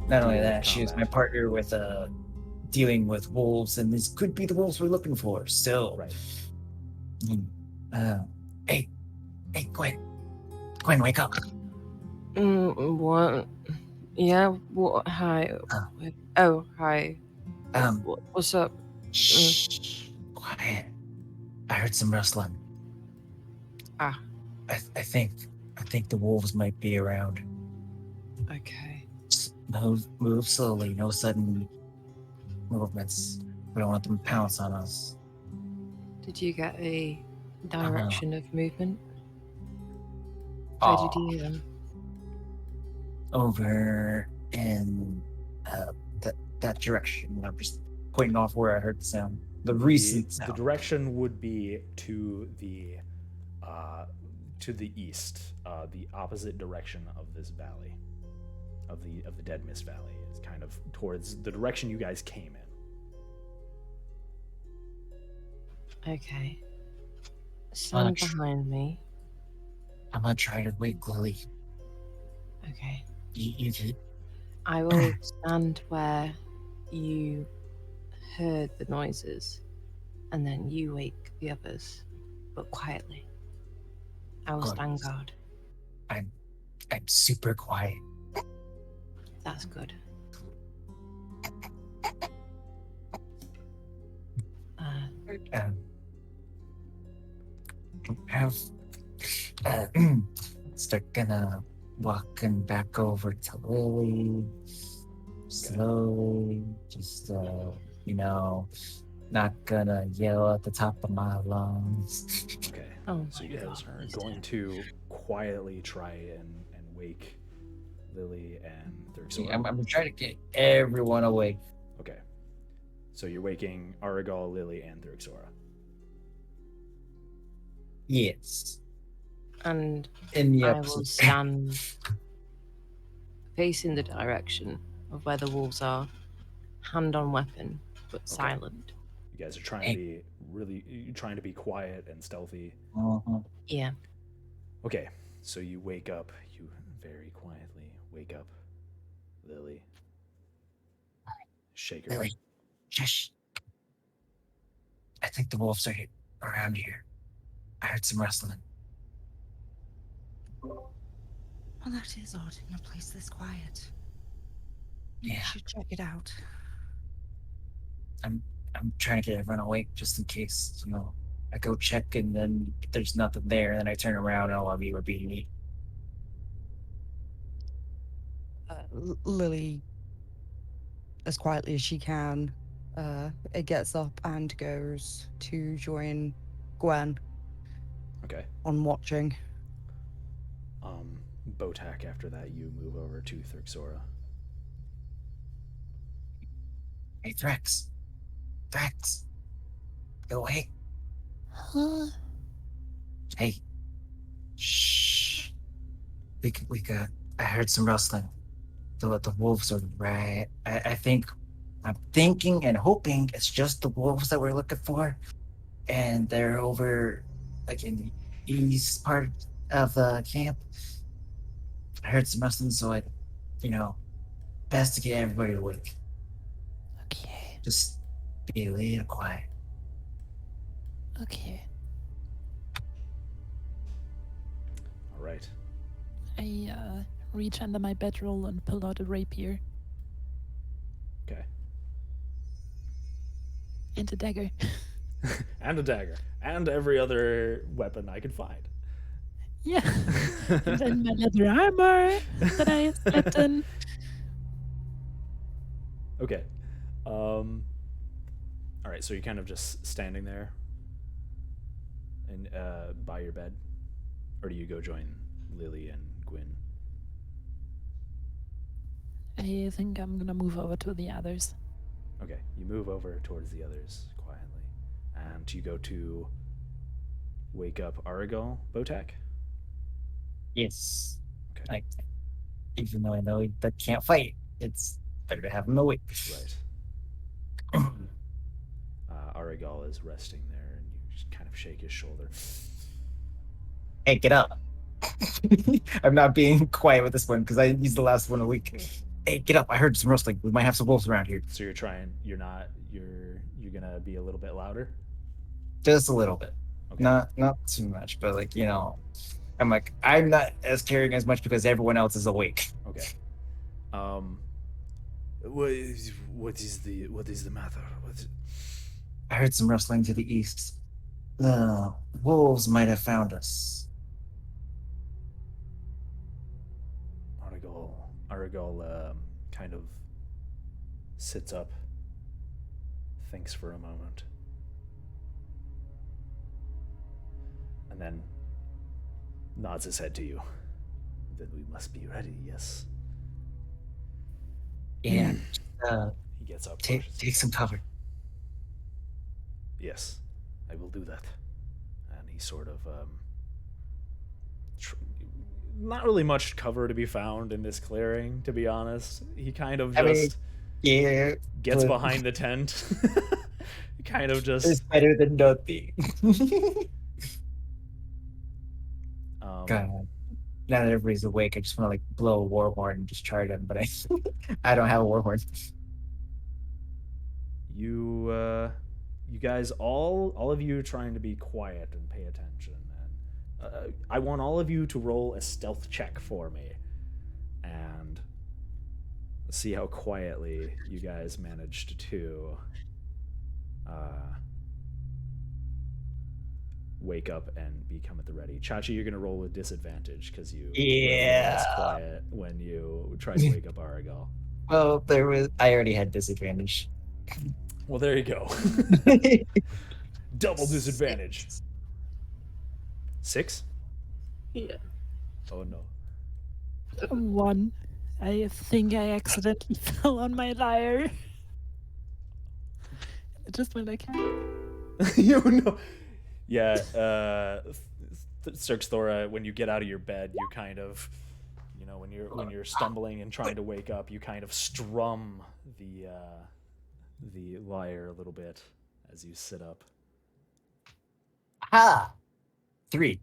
Not only that, she is my partner with dealing with wolves, and this could be the wolves we're looking for. So, right. Hey, Gwen, wake up. What? Yeah. What? Hi. Oh, hi. What's up? Shh. Quiet. I heard some rustling. I think the wolves might be around. Okay. Move slowly. No sudden movements. We don't want them to pounce on us. Did you get a direction of movement? Where did you hear them? Over in that direction. I'm just pointing off where I heard the sound. The recent sound. The direction would be to the east, the opposite direction of this valley, of the Dead Mist Valley. Is kind of towards the direction you guys came in. Okay. Stand behind me. I'm gonna try to wake Lily. Okay. You did. I will stand where you heard the noises, and then you wake the others, but quietly. I will stand guard. I'm super quiet. That's good. Start gonna walking back over to Lily slowly, just not gonna yell at the top of my lungs. Okay. Oh, so you guys are going to quietly try and wake Lily and Thurxora. I'm trying to get everyone awake. Okay. So you're waking Aragal, Lily, and Thurxora. Yes. And In I will stand facing the direction of where the wolves are, hand on weapon, but silent. You guys are trying to be quiet and stealthy. Yeah. Okay, so you wake up. You very quietly wake up Lily. Shake her. Lily, shush. I think the wolves are around here. I heard some rustling. Well, that is odd in a place this quiet. Yeah. You should check it out. I'm trying to get everyone awake just in case, I go check and then there's nothing there, and then I turn around and all of you are beating me. Lily, as quietly as she can, it gets up and goes to join Gwen. Okay. On watching. Botak, after that, you move over to Thurxora. Hey, Threx. Go away. Huh? Hey. Shh. I heard some rustling. The wolves are right. I think I'm thinking and hoping it's just the wolves that we're looking for, and they're over like in the east part of the camp. I heard some rustling, so best to get everybody awake. Okay. Just be a little quiet. Okay. All right. I reach under my bedroll and pull out a rapier. Okay. And a dagger. And a dagger. And every other weapon I could find. Yeah. And then my leather armor that I slept in. Okay. All right, so you're kind of just standing there and by your bed, or do you go join Lily and Gwyn? I think I'm gonna move over to the others. Okay, you move over towards the others quietly, and you go to wake up Aragal, Botak? Yes. Okay. Even though I know that can't fight, it's better to have him awake. Right. Aragal is resting there, and you just kind of shake his shoulder. Hey, get up. I'm not being quiet with this one because I used the last one a week. Hey, get up. I heard some rustling. We might have some wolves around here. So you're gonna be a little bit louder? Just a little bit. Okay. Not too much, but I'm like, I'm not as caring as much because everyone else is awake. Okay. What is the matter? I heard some rustling to the east. The wolves might have found us. Aragal kind of sits up, thinks for a moment, and then nods his head to you. Then we must be ready, yes? Yeah. He gets up. Take some cover. Yes, I will do that. And he sort of not really much cover to be found in this clearing, to be honest. He kind of just gets behind the tent. Kind of just... It's better than nothing. God. Now that everybody's awake, I just want to blow a war horn and just charge them, but I don't have a war horn. You guys, all of you trying to be quiet and pay attention. I want all of you to roll a stealth check for me, and see how quietly you guys managed to wake up and become at the ready. Chachi, you're gonna roll with disadvantage because you were less quiet when you tried to wake up Aragal. Well, I already had disadvantage. Well, there you go. Double disadvantage. 6? Yeah. Oh no. 1. I think I accidentally fell on my lyre. It just went like... You know. Yeah, Cirx Thora, when you get out of your bed, you kind of, when you're stumbling and trying to wake up, you kind of strum the lyre a little bit as you sit up. Ha! 3.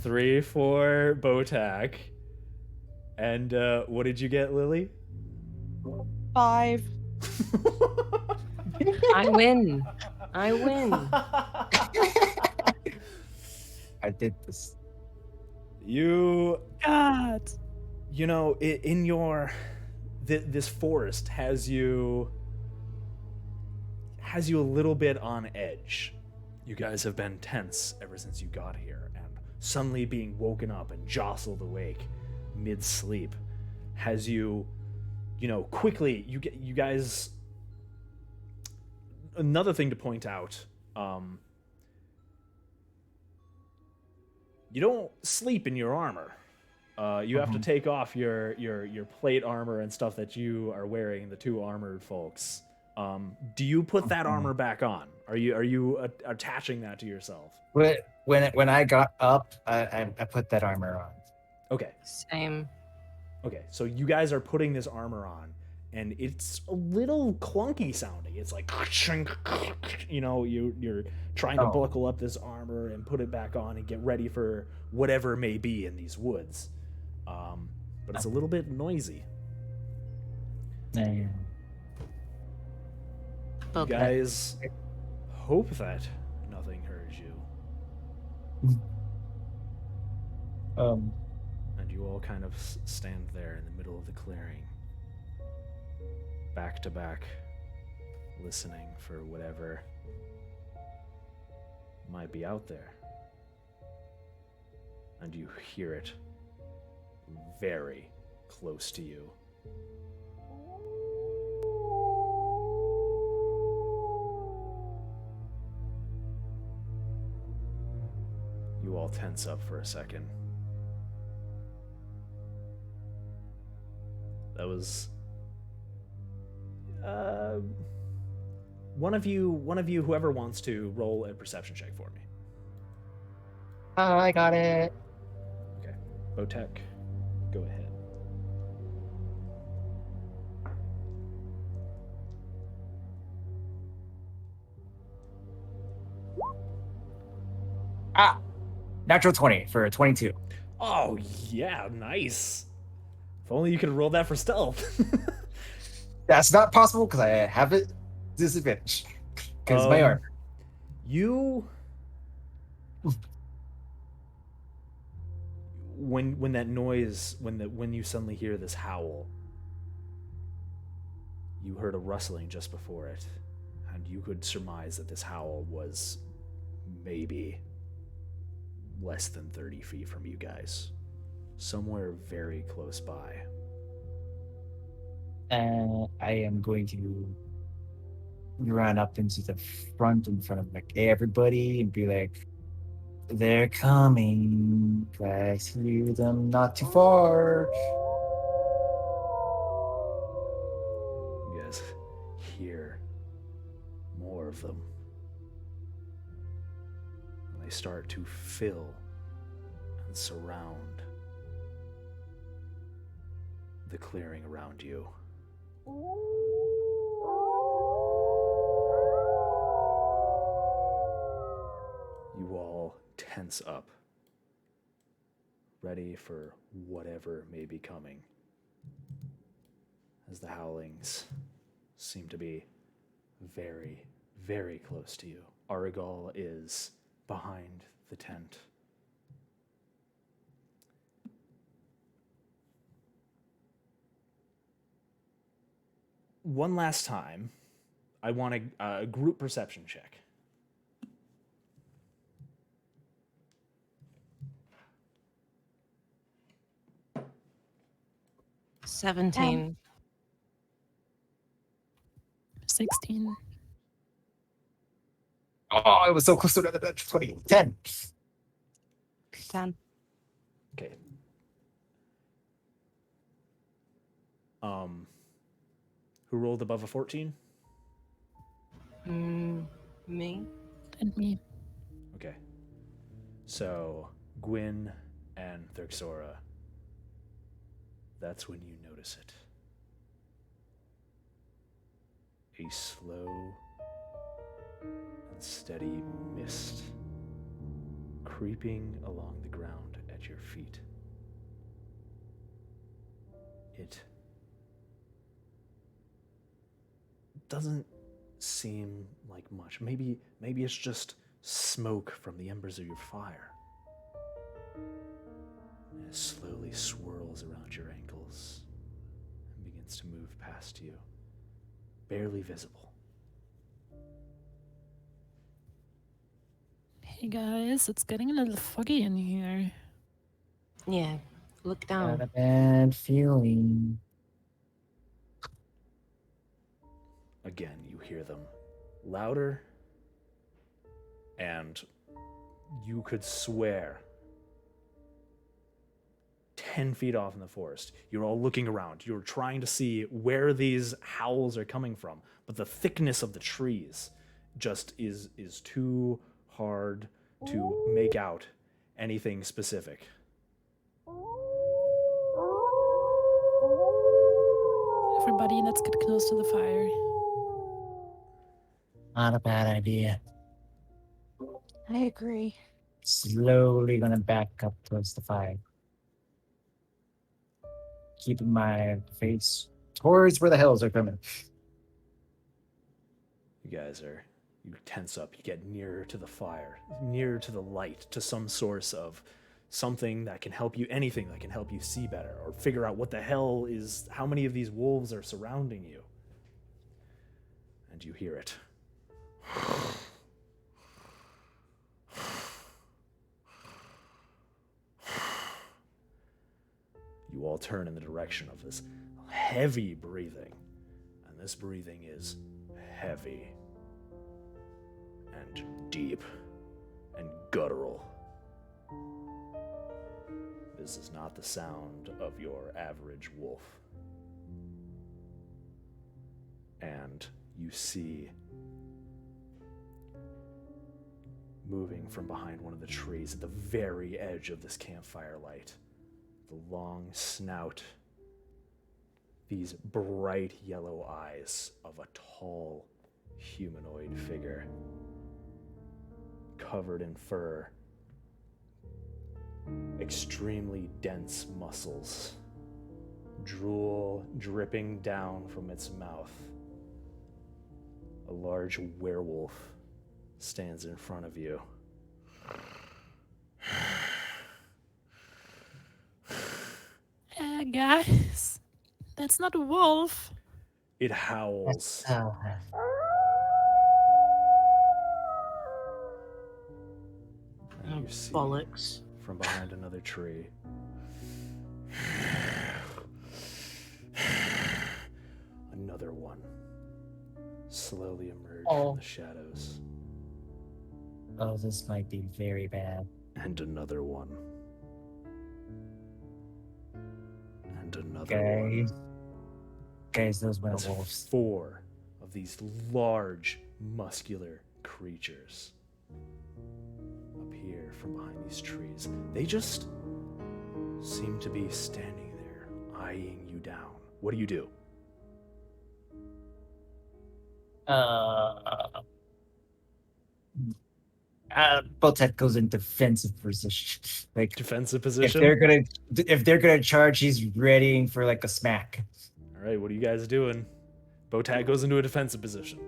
3 for Botak. And what did you get, Lily? 5. I win. I did this. You... God! In your... This forest has you a little bit on edge. You guys have been tense ever since you got here, and suddenly being woken up and jostled awake mid-sleep has you, quickly, you guys... Another thing to point out, you don't sleep in your armor. You have to take off your plate armor and stuff that you are wearing, the 2 armored folks. Do you put that armor back on? Are you attaching that to yourself? When I got up, I put that armor on. Okay. Same. Okay, so you guys are putting this armor on, and it's a little clunky sounding. It's like, you know, you're trying to buckle up this armor and put it back on and get ready for whatever may be in these woods. But it's a little bit noisy. Man. You guys hope that nothing hurt you. And you all kind of stand there in the middle of the clearing, back to back, listening for whatever might be out there. And you hear it very close to you. You all tense up for a second. That was one of you, whoever wants to roll a perception check for me. I got it. Okay, Botek, go ahead. Natural 20 for 22. Oh yeah, nice. If only you could roll that for stealth. That's not possible because I have it disadvantage. Because my armor. You when that noise, when you suddenly hear this howl, you heard a rustling just before it, and you could surmise that this howl was maybe less than 30 feet from you guys, somewhere very close by. I am going to run up into the front in front of like everybody and be like, they're coming. I hear them not too far. You guys hear more of them. And they start to fill and surround the clearing around you. You all tense up, ready for whatever may be coming, as the howlings seem to be very, very close to you. Aragal is behind the tent. One last time, I want a group perception check. — 17. 16. Oh, it was so close to another 20. 10. 10. Okay. Who rolled above a 14? Me. And me. Okay. So, Gwyn and Thurxora, that's when you notice it. A slow and steady mist creeping along the ground at your feet. It doesn't seem like much. Maybe it's just smoke from the embers of your fire. And it slowly swirls around your ankles and begins to move past you, barely visible. Hey guys, it's getting a little foggy in here. Yeah, look Got down. a bad feeling. Again, you hear them louder, and you could swear 10 feet off in the forest. You're all looking around. You're trying to see where these howls are coming from, but the thickness of the trees just is too hard to make out anything specific. Everybody, let's get close to the fire. Not a bad idea. I agree. Slowly gonna back up towards the fire. Keeping my face towards where the hills are coming. You tense up, you get nearer to the fire, nearer to the light, to some source of something that can help you, anything that can help you see better, or figure out what the hell is, how many of these wolves are surrounding you. And you hear it. You all turn in the direction of this heavy breathing. And this breathing is heavy and deep and guttural. This is not the sound of your average wolf. And you see, moving from behind one of the trees at the very edge of this campfire light, the long snout, these bright yellow eyes of a tall humanoid figure, covered in fur, extremely dense muscles, drool dripping down from its mouth. A large werewolf stands in front of you. Guys, that's not a wolf. It howls. And you see bollocks. from behind another tree, another one slowly emerge from the shadows. Oh, this might be very bad. And another one. And another one. Guys, those That's werewolves. 4 of these large, muscular creatures appear from behind these trees. They just seem to be standing there, eyeing you down. What do you do? Botet goes in defensive position. Like Defensive position? if they're gonna charge, he's readying for like a smack. All right, what are you guys doing? Botag goes into a defensive position.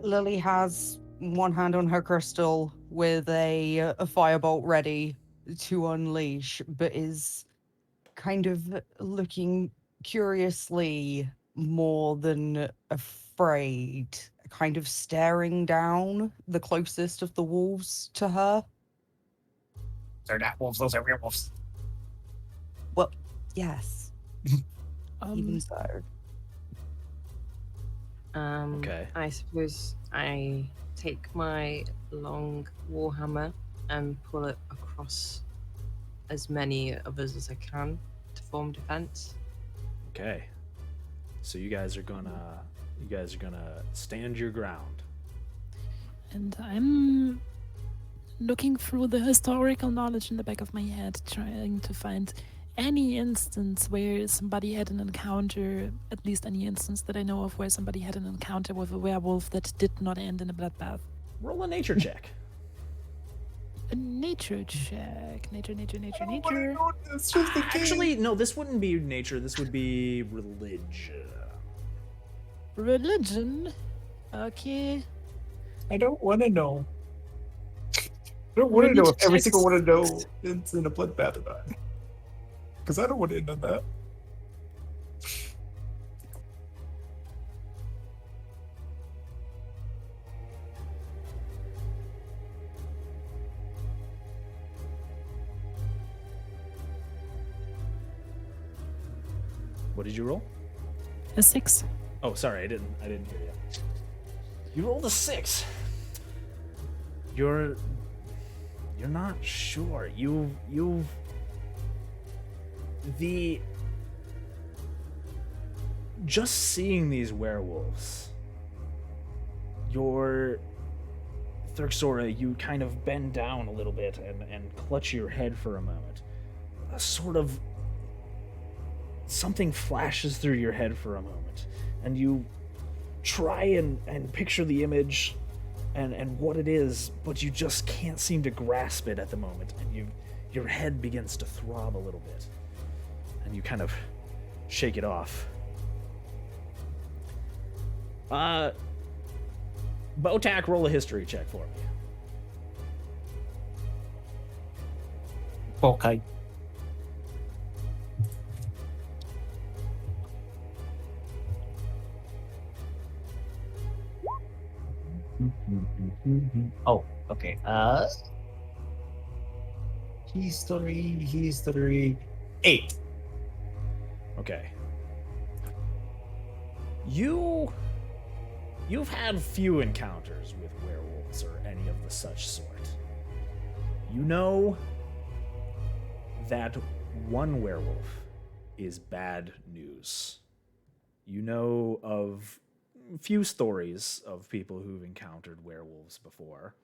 Lily has one hand on her crystal with a firebolt ready to unleash, but is kind of looking curiously more than afraid, kind of staring down the closest of the wolves to her. They're not wolves, those are werewolves. Well, yes. Even so. Okay. I suppose I take my long warhammer and pull it across as many of us as I can to form defense. Okay. So you guys are gonna stand your ground. And I'm looking through the historical knowledge in the back of my head, trying to find any instance where somebody had an encounter, at least any instance that I know of where somebody had an encounter with a werewolf that did not end in a bloodbath. Roll a nature check. A nature check. Nature. Actually, no, this wouldn't be nature. This would be religion. Religion? Okay. I don't want to know. I don't want to know if every single one to know it's in a bloodbath or not. Because I don't want to end on that. What did you roll? A 6. Oh, sorry, I didn't hear you. You rolled a 6. You're not sure. Just seeing these werewolves, your Thurxora, you kind of bend down a little bit and clutch your head for a moment. A sort of something flashes through your head for a moment, and you try and picture the image and what it is, but you just can't seem to grasp it at the moment, and your head begins to throb a little bit, and you kind of shake it off. Botak, roll a history check for me. Okay. Oh, okay. History 8. Okay. You've had few encounters with werewolves or any of the such sort. You know that one werewolf is bad news. You know of few stories of people who've encountered werewolves before.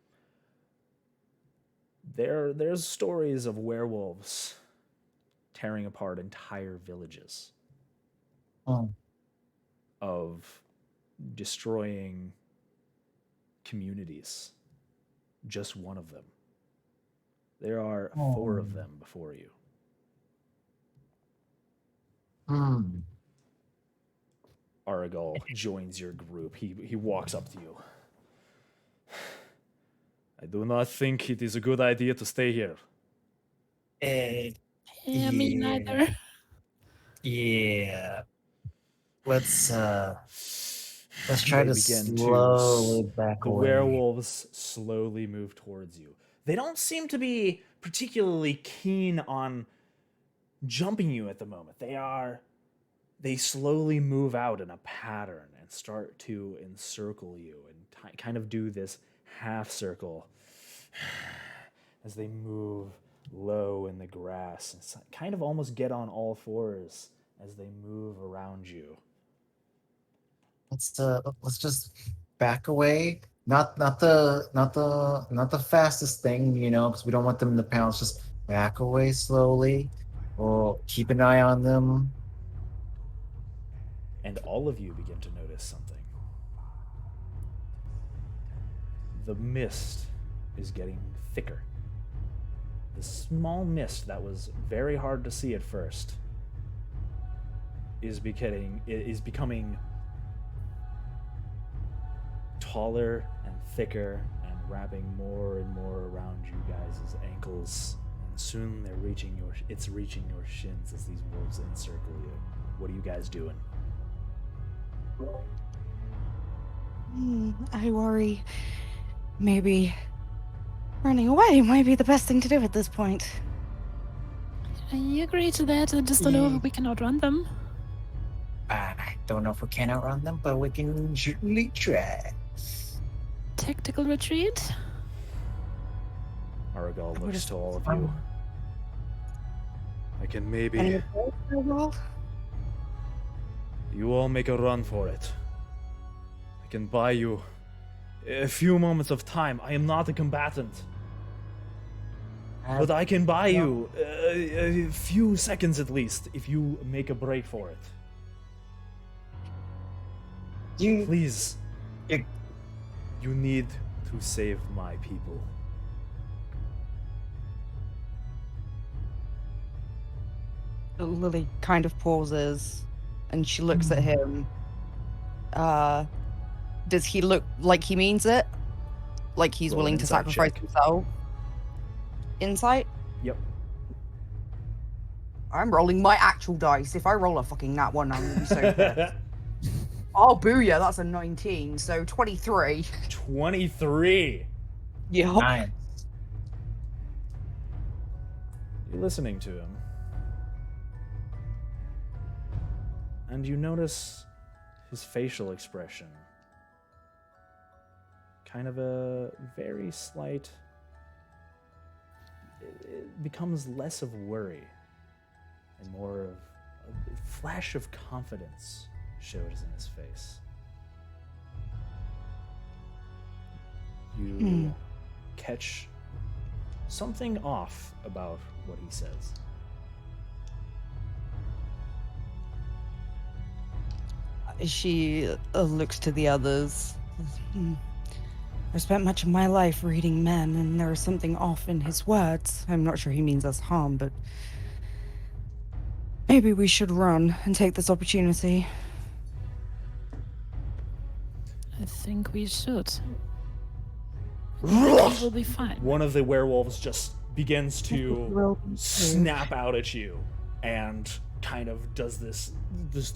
There's stories of werewolves tearing apart entire villages. Oh. Of destroying communities. Just one of them. There are 4 of them before you. Aragal joins your group. He walks up to you. I do not think it is a good idea to stay here. Yeah, me neither. Yeah. Let's try They to begin slowly back the away. werewolves slowly move towards you. They don't seem to be particularly keen on jumping you at the moment. They slowly move out in a pattern and start to encircle you and kind of do this half circle as they move low in the grass and kind of almost get on all fours as they move around you. Let's just back away. Not the fastest thing, because we don't want them to pounce. Just back away slowly. We'll keep an eye on them. And all of you begin to notice something. The mist is getting thicker. The small mist that was very hard to see at first is becoming taller and thicker and wrapping more and more around you guys' ankles. And soon it's reaching your shins as these wolves encircle you. What are you guys doing? I worry. Maybe running away might be the best thing to do at this point. I agree to that. I just don't know if we can outrun them. I don't know if we can outrun them, but we can certainly try. Tactical retreat? Aragal looks to all of you. I can maybe... You all make a run for it. I can buy you a few moments of time. I am not a combatant. But I can buy you a few seconds at least if you make a break for it. Please. You need to save my people. Lily kind of pauses and she looks at him. Does he look like he means it? Like he's willing to sacrifice himself? Insight? Yep. I'm rolling my actual dice. If I roll a fucking nat one, I'm gonna be so pissed. Oh, booyah, that's a 19, so 23. 23! Yeah. Nice. You're listening to him. And you notice his facial expression. Kind of a very slight... It becomes less of worry and more of a flash of confidence shows in his face. You catch something off about what he says. She looks to the others. I spent much of my life reading men, and there is something off in his words. I'm not sure he means us harm, but maybe we should run and take this opportunity. I think we should. We'll be fine. One of the werewolves just begins to Well, snap out at you and kind of does this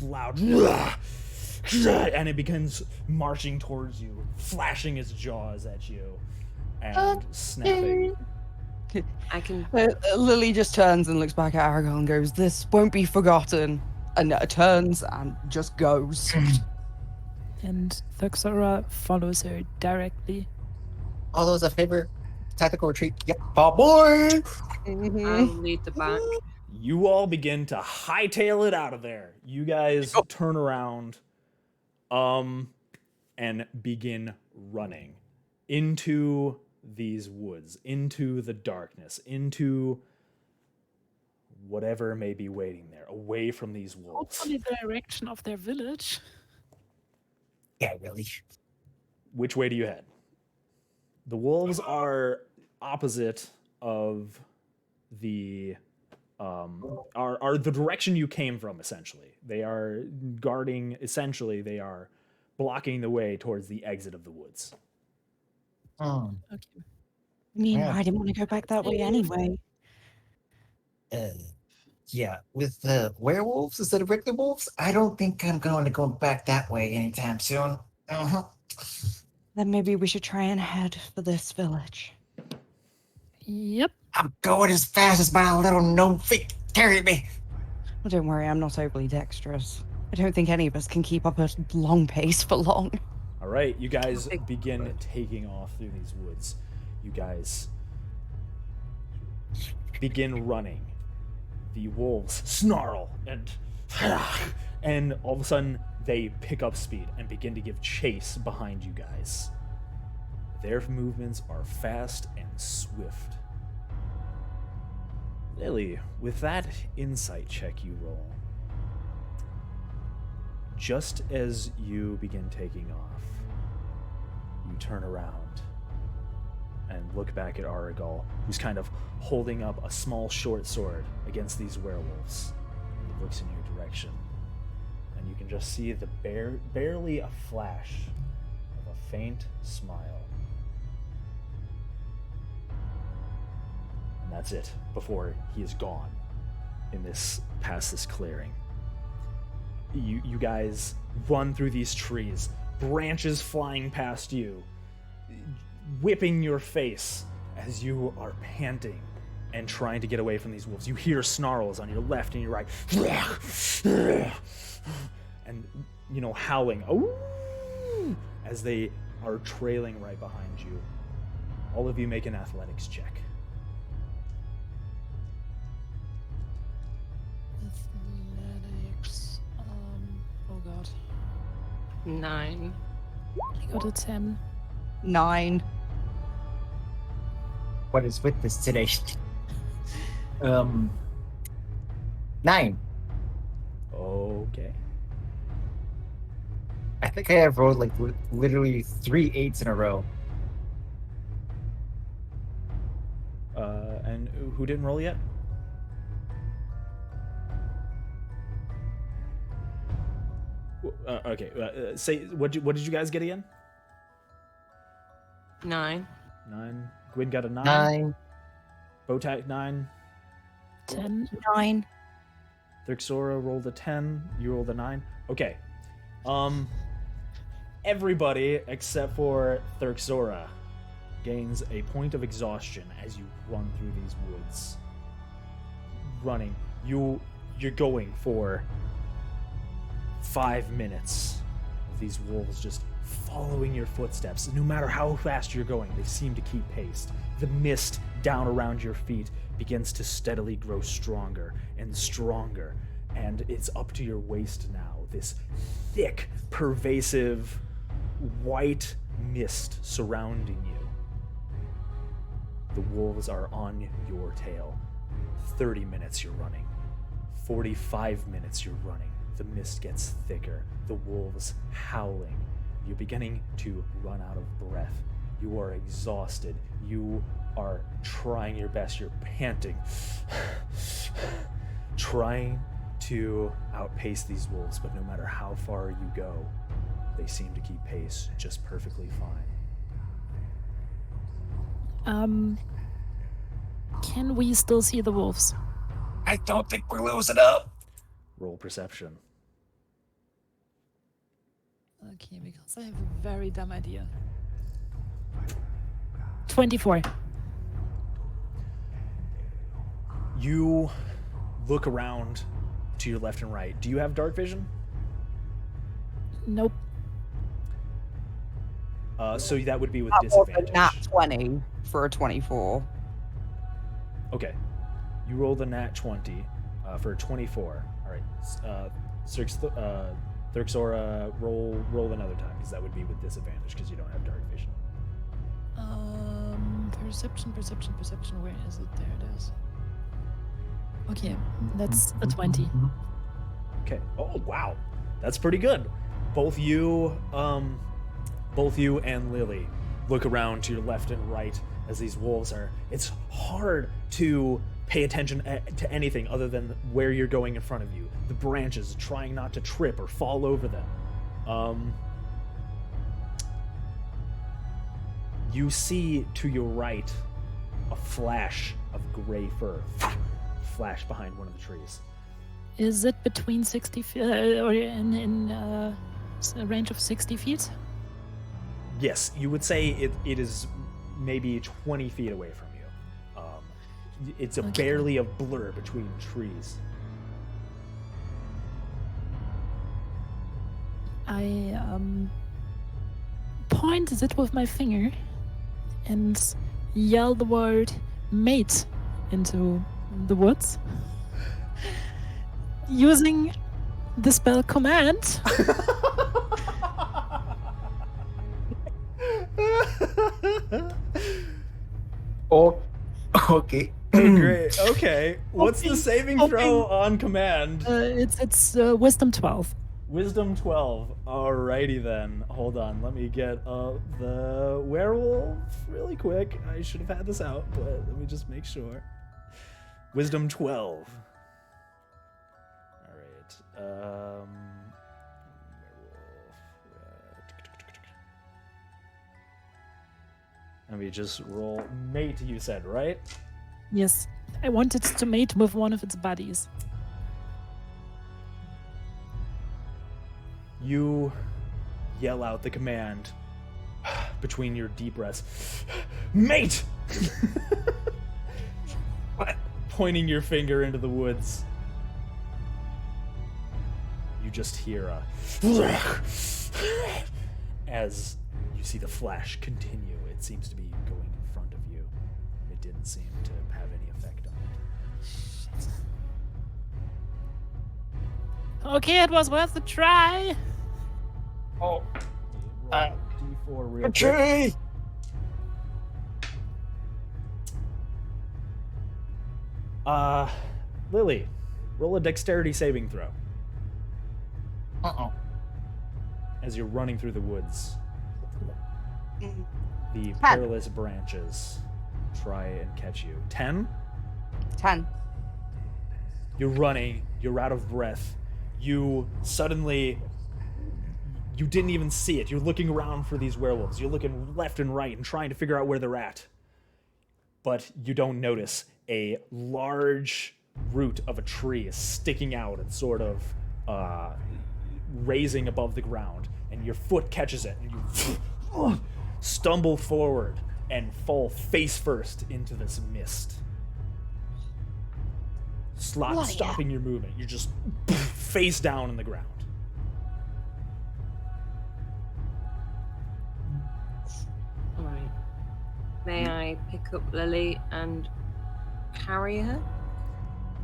loud and it begins marching towards you, flashing its jaws at you and snapping. I can. Lily just turns and looks back at Aragorn and goes, "This won't be forgotten," and turns and just goes. And Thuxora follows her directly. All those in favor? Tactical retreat. Yep. Ball boy. I'll lead the back. You all begin to hightail it out of there. You guys turn around and begin running into these woods, into the darkness, into whatever may be waiting there, away from these wolves. Hopefully the direction of their village. Yeah, really. Which way do you head? The wolves are opposite of the are the direction you came from, essentially. They are guarding, essentially, they are blocking the way towards the exit of the woods. I mean, Yeah. I didn't want to go back that way anyway. Yeah, with the werewolves instead of regular wolves, I don't think I'm going to go back that way anytime soon. Uh-huh. Then maybe we should try and head for this village. Yep. I'm going as fast as my little gnome feet carry me. Well, don't worry, I'm not overly dexterous. I don't think any of us can keep up a long pace for long. All right, you guys begin taking off through these woods. You guys begin running. The wolves snarl and all of a sudden they pick up speed and begin to give chase behind you guys. Their movements are fast and swift. Lily, with that insight check you roll, just as you begin taking off, you turn around and look back at Aragal, who's kind of holding up a small short sword against these werewolves. And he looks in your direction, and you can just see the barely a flash of a faint smile. And that's it, before he is gone past this clearing. You guys run through these trees, branches flying past you, whipping your face as you are panting and trying to get away from these wolves. You hear snarls on your left and your right, and howling as they are trailing right behind you. All of you make an athletics check. Athletics. Oh god. 9. I got a 10. 9. What is with this today? 9. Okay. I think I have rolled like literally 3 8s in a row. And who didn't roll yet? Okay. Say what did you guys get again? 9. 9. Gwyn got a 9. 9. Botak 9. 10. 9. Thuxora rolled a 10. You rolled a 9. Okay. Everybody except for Thuxora gains a point of exhaustion as you run through these woods. Running. You're going for 5 minutes of these wolves just following your footsteps. No matter how fast you're going, they seem to keep pace. The mist down around your feet begins to steadily grow stronger and stronger, and it's up to your waist now. This thick, pervasive, white mist surrounding you. The wolves are on your tail. 30 minutes you're running. 45 minutes you're running. The mist gets thicker, the wolves howling. You're beginning to run out of breath. You are exhausted. You are trying your best. You're panting. Trying to outpace these wolves, but no matter how far you go, they seem to keep pace just perfectly fine. Can we still see the wolves? I don't think we're losing up. Roll perception. Okay, because I have a very dumb idea. 24. You look around to your left and right. Do you have dark vision? Nope. So that would be with That was a disadvantage. nat 20 for a 24. Okay. You roll the nat 20 for a 24. All right. Thurxora, roll another time, because that would be with disadvantage, because you don't have dark vision. Perception. Where is it? There it is. Okay, that's a 20. Okay. Oh, wow. That's pretty good. Both you and Lily look around to your left and right as these wolves are... It's hard to pay attention to anything other than where you're going in front of you. The branches, trying not to trip or fall over them. You see to your right a flash of gray fur flash behind one of the trees. Is it between 60 feet, or in a range of 60 feet? Yes, you would say it is maybe 20 feet away from you. It's barely a blur between trees. I point it with my finger and yell the word mate into the woods using the spell command. Oh, okay. Great. Okay. What's the saving throw on command? It's wisdom 12. Wisdom 12. Alrighty then. Hold on. Let me get the werewolf really quick. I should have had this out, but let me just make sure. Wisdom 12. Alright. Werewolf. Let me just roll mate, you said, right? Yes, I wanted to mate with one of its buddies. You yell out the command between your deep breaths. Mate! Pointing your finger into the woods. You just hear a... as you see the flash continue. It seems to be going in front of you. It didn't seem to have any effect on it. Okay, it was worth a try. Oh. D4 real quick. Okay. Lily, roll a dexterity saving throw. Uh-oh. As you're running through the woods. The 10. perilous branches try and catch you. 10? 10. You're running, you're out of breath. You suddenly... You didn't even see it. You're looking around for these werewolves. You're looking left and right and trying to figure out where they're at. But you don't notice a large root of a tree is sticking out and sort of raising above the ground. And your foot catches it and you stumble forward and fall face first into this mist. Stopping your movement. You're just face down in the ground. Right. May I pick up Lily and carry her?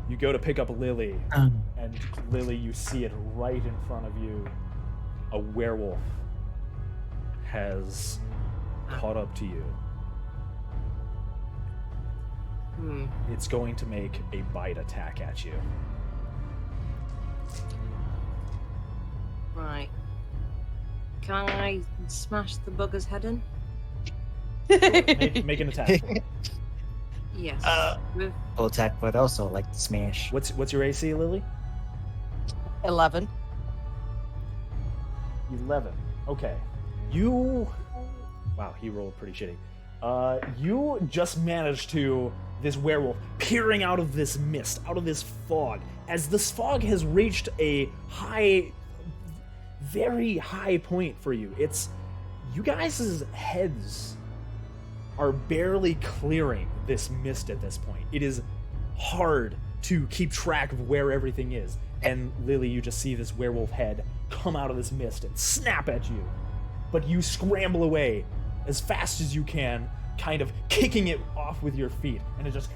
You go to pick up Lily, and Lily, you see it right in front of you. A werewolf has caught up to you. It's going to make a bite attack at you. Can I smash the bugger's head in? Make an attack. Yes. With Full attack, but also like the smash. What's your AC, Lily? 11. 11. Okay. Wow, he rolled pretty shitty. You just managed to, this werewolf, peering out of this mist, out of this fog, as this fog has reached a high, very high point for you. It's, you guys' heads are barely clearing this mist at this point. It is hard to keep track of where everything is. And Lily, you just see this werewolf head come out of this mist and snap at you. But you scramble away as fast as you can, kind of kicking it off with your feet. And it just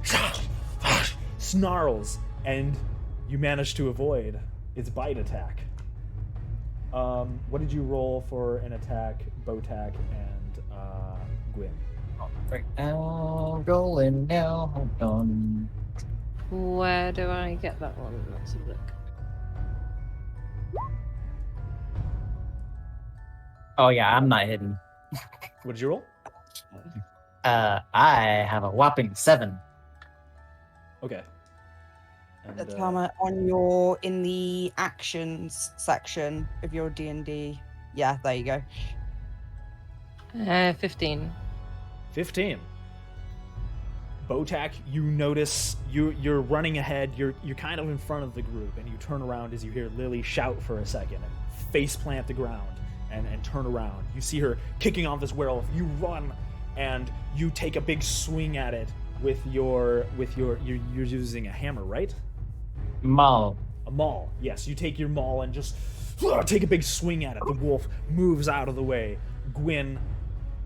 snarls, and you manage to avoid its bite attack. What did you roll for an attack, Botak, and Gwyn? Right now, rolling now. Hold on. where do I get that one? Let's have a look. Oh yeah, I'm not hidden. What did you roll? I have a whopping 7. Okay. And, That's on your in the actions section of your D&D. Yeah, there you go. 15. 15. Botak, you notice you're running ahead. You're kind of in front of the group, and you turn around as you hear Lily shout for a second and face plant the ground and turn around. You see her kicking off this werewolf. You run and you take a big swing at it with you're using a hammer, right? Maul. A maul. Yes, you take your maul and just take a big swing at it. The wolf moves out of the way. Gwyn,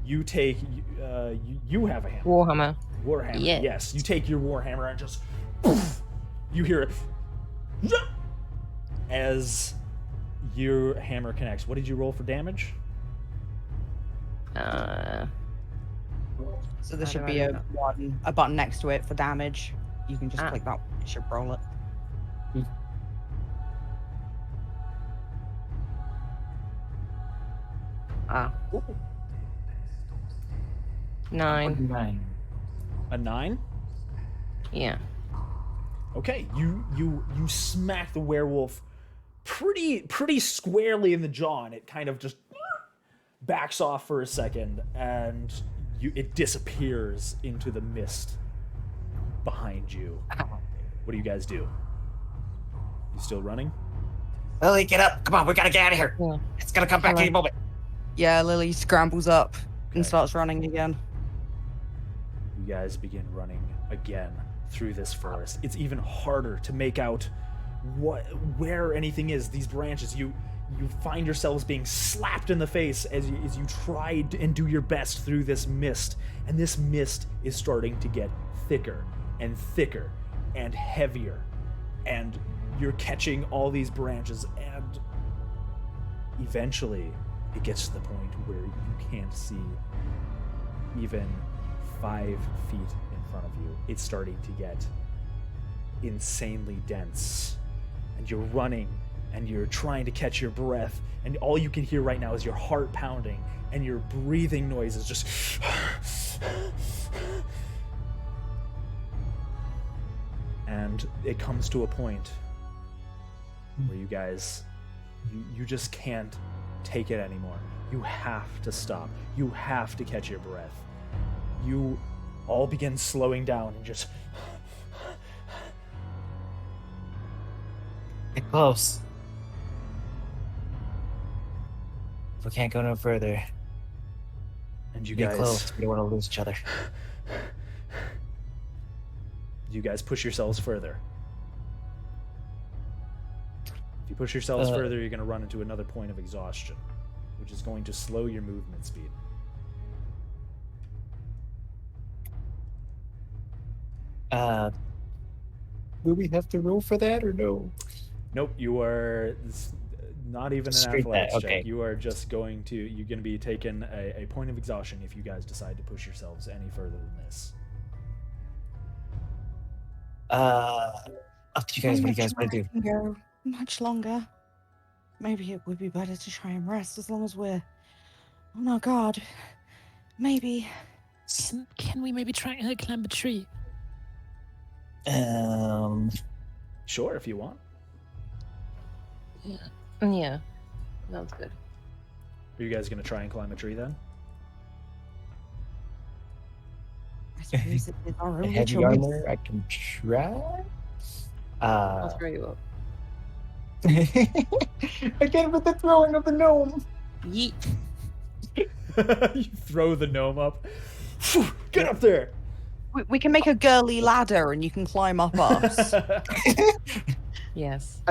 you take you have a hammer. Warhammer. Warhammer. Yeah. Yes, you take your warhammer and just you hear it as your hammer connects. What did you roll for damage? So there How should do be I a do that? a button next to it for damage. You can just Ah. click that. It should roll it. Ah. 9. 9. A 9? Yeah. Okay, you smack the werewolf pretty squarely in the jaw, and it kind of just backs off for a second, and it disappears into the mist behind you. What do you guys do? You still running? Lily, get up! Come on, we gotta get out of here. Yeah. It's gonna come back any moment. Yeah, Lily scrambles up Okay. and starts running again. You guys begin running again through this forest. It's even harder to make out where anything is. These branches, you find yourselves being slapped in the face as you try and do your best through this mist. And this mist is starting to get thicker and thicker and heavier. And you're catching all these branches, and eventually it gets to the point where you can't see even 5 feet in front of you. It's starting to get insanely dense, and you're running and you're trying to catch your breath, and all you can hear right now is your heart pounding, and your breathing noise is just and it comes to a point where you guys you just can't take it anymore. You have to stop. You have to catch your breath. You all begin slowing down and just Get close. We can't go no further. and you Get guys close. We don't want to lose each other. you guys push yourselves further. If you push yourselves further, you're going to run into another point of exhaustion, which is going to slow your movement speed. Do we have to roll for that or no? Nope, you are not even an Straight athletics that, okay. check. You are just going to you're going to be taking a point of exhaustion if you guys decide to push yourselves any further than this. Up to you guys. What do you guys want to do? Can go much longer. maybe it would be better to try and rest as long as we're on our guard. Maybe. Can we maybe try and climb a tree? Sure, if you want. Yeah, that's good. Are you guys gonna try and climb a tree then? I suppose it is our only Heavy choice. armor, I can try. I'll throw you up. Again with the throwing of the gnome. Yeet. You throw the gnome up. Phew, get up there. We can make a girly ladder and you can climb up us. Yes.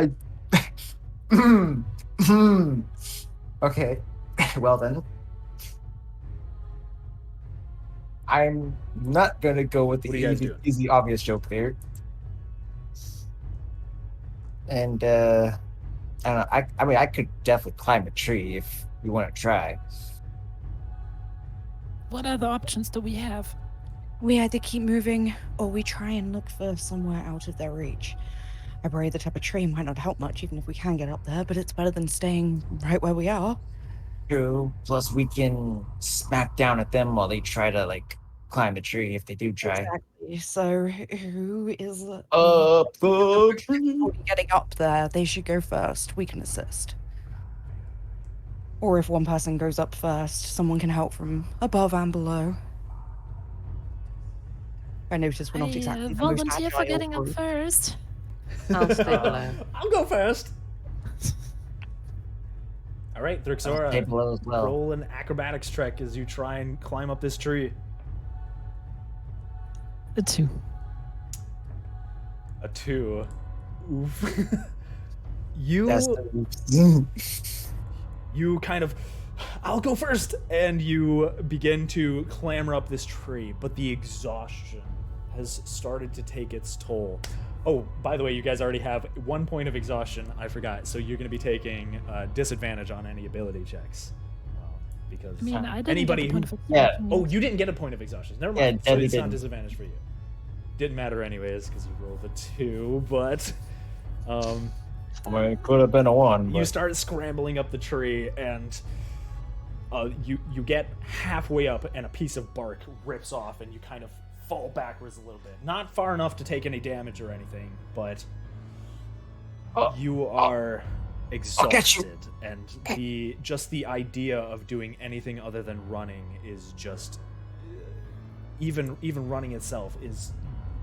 Okay. Well then. I'm not gonna go with What are the you guys easy, doing? easy obvious joke there. And I don't know. I mean, I could definitely climb a tree if you want to try. What other options do we have? We either keep moving or we try and look for somewhere out of their reach. I worry the type of tree might not help much even if we can get up there, but it's better than staying right where we are. True. Plus, we can smack down at them while they try to climb the tree if they do try. Exactly. So who is Up the tree. getting up there? They should go first. We can assist. Or if one person goes up first, someone can help from above and below. I notice we're not exactly the most volunteer for agile getting up group. first. I'll stay below. I'll go first. All right, Stay Thrixora, below as well. roll an acrobatics check as you try and climb up this tree. A 2. A 2. Oof. You That's the you kind of, I'll go first, and you begin to clamber up this tree, but the exhaustion has started to take its toll. Oh, by the way, you guys already have 1 point of exhaustion. I forgot. So you're going to be taking disadvantage on any ability checks. Because I mean, I didn't anybody get a who... point of Yeah. exhaustion Oh, yet. you didn't get a point of exhaustion. Never Yeah, mind. So Debbie it's not didn't. disadvantage for you. Didn't matter anyways, because you rolled a 2, but... I mean, it could have been a 1. You But... start scrambling up the tree, and you get halfway up, and a piece of bark rips off, and you kind of fall backwards a little bit. Not far enough to take any damage or anything, but you are exhausted, and the idea of doing anything other than running is just even running itself is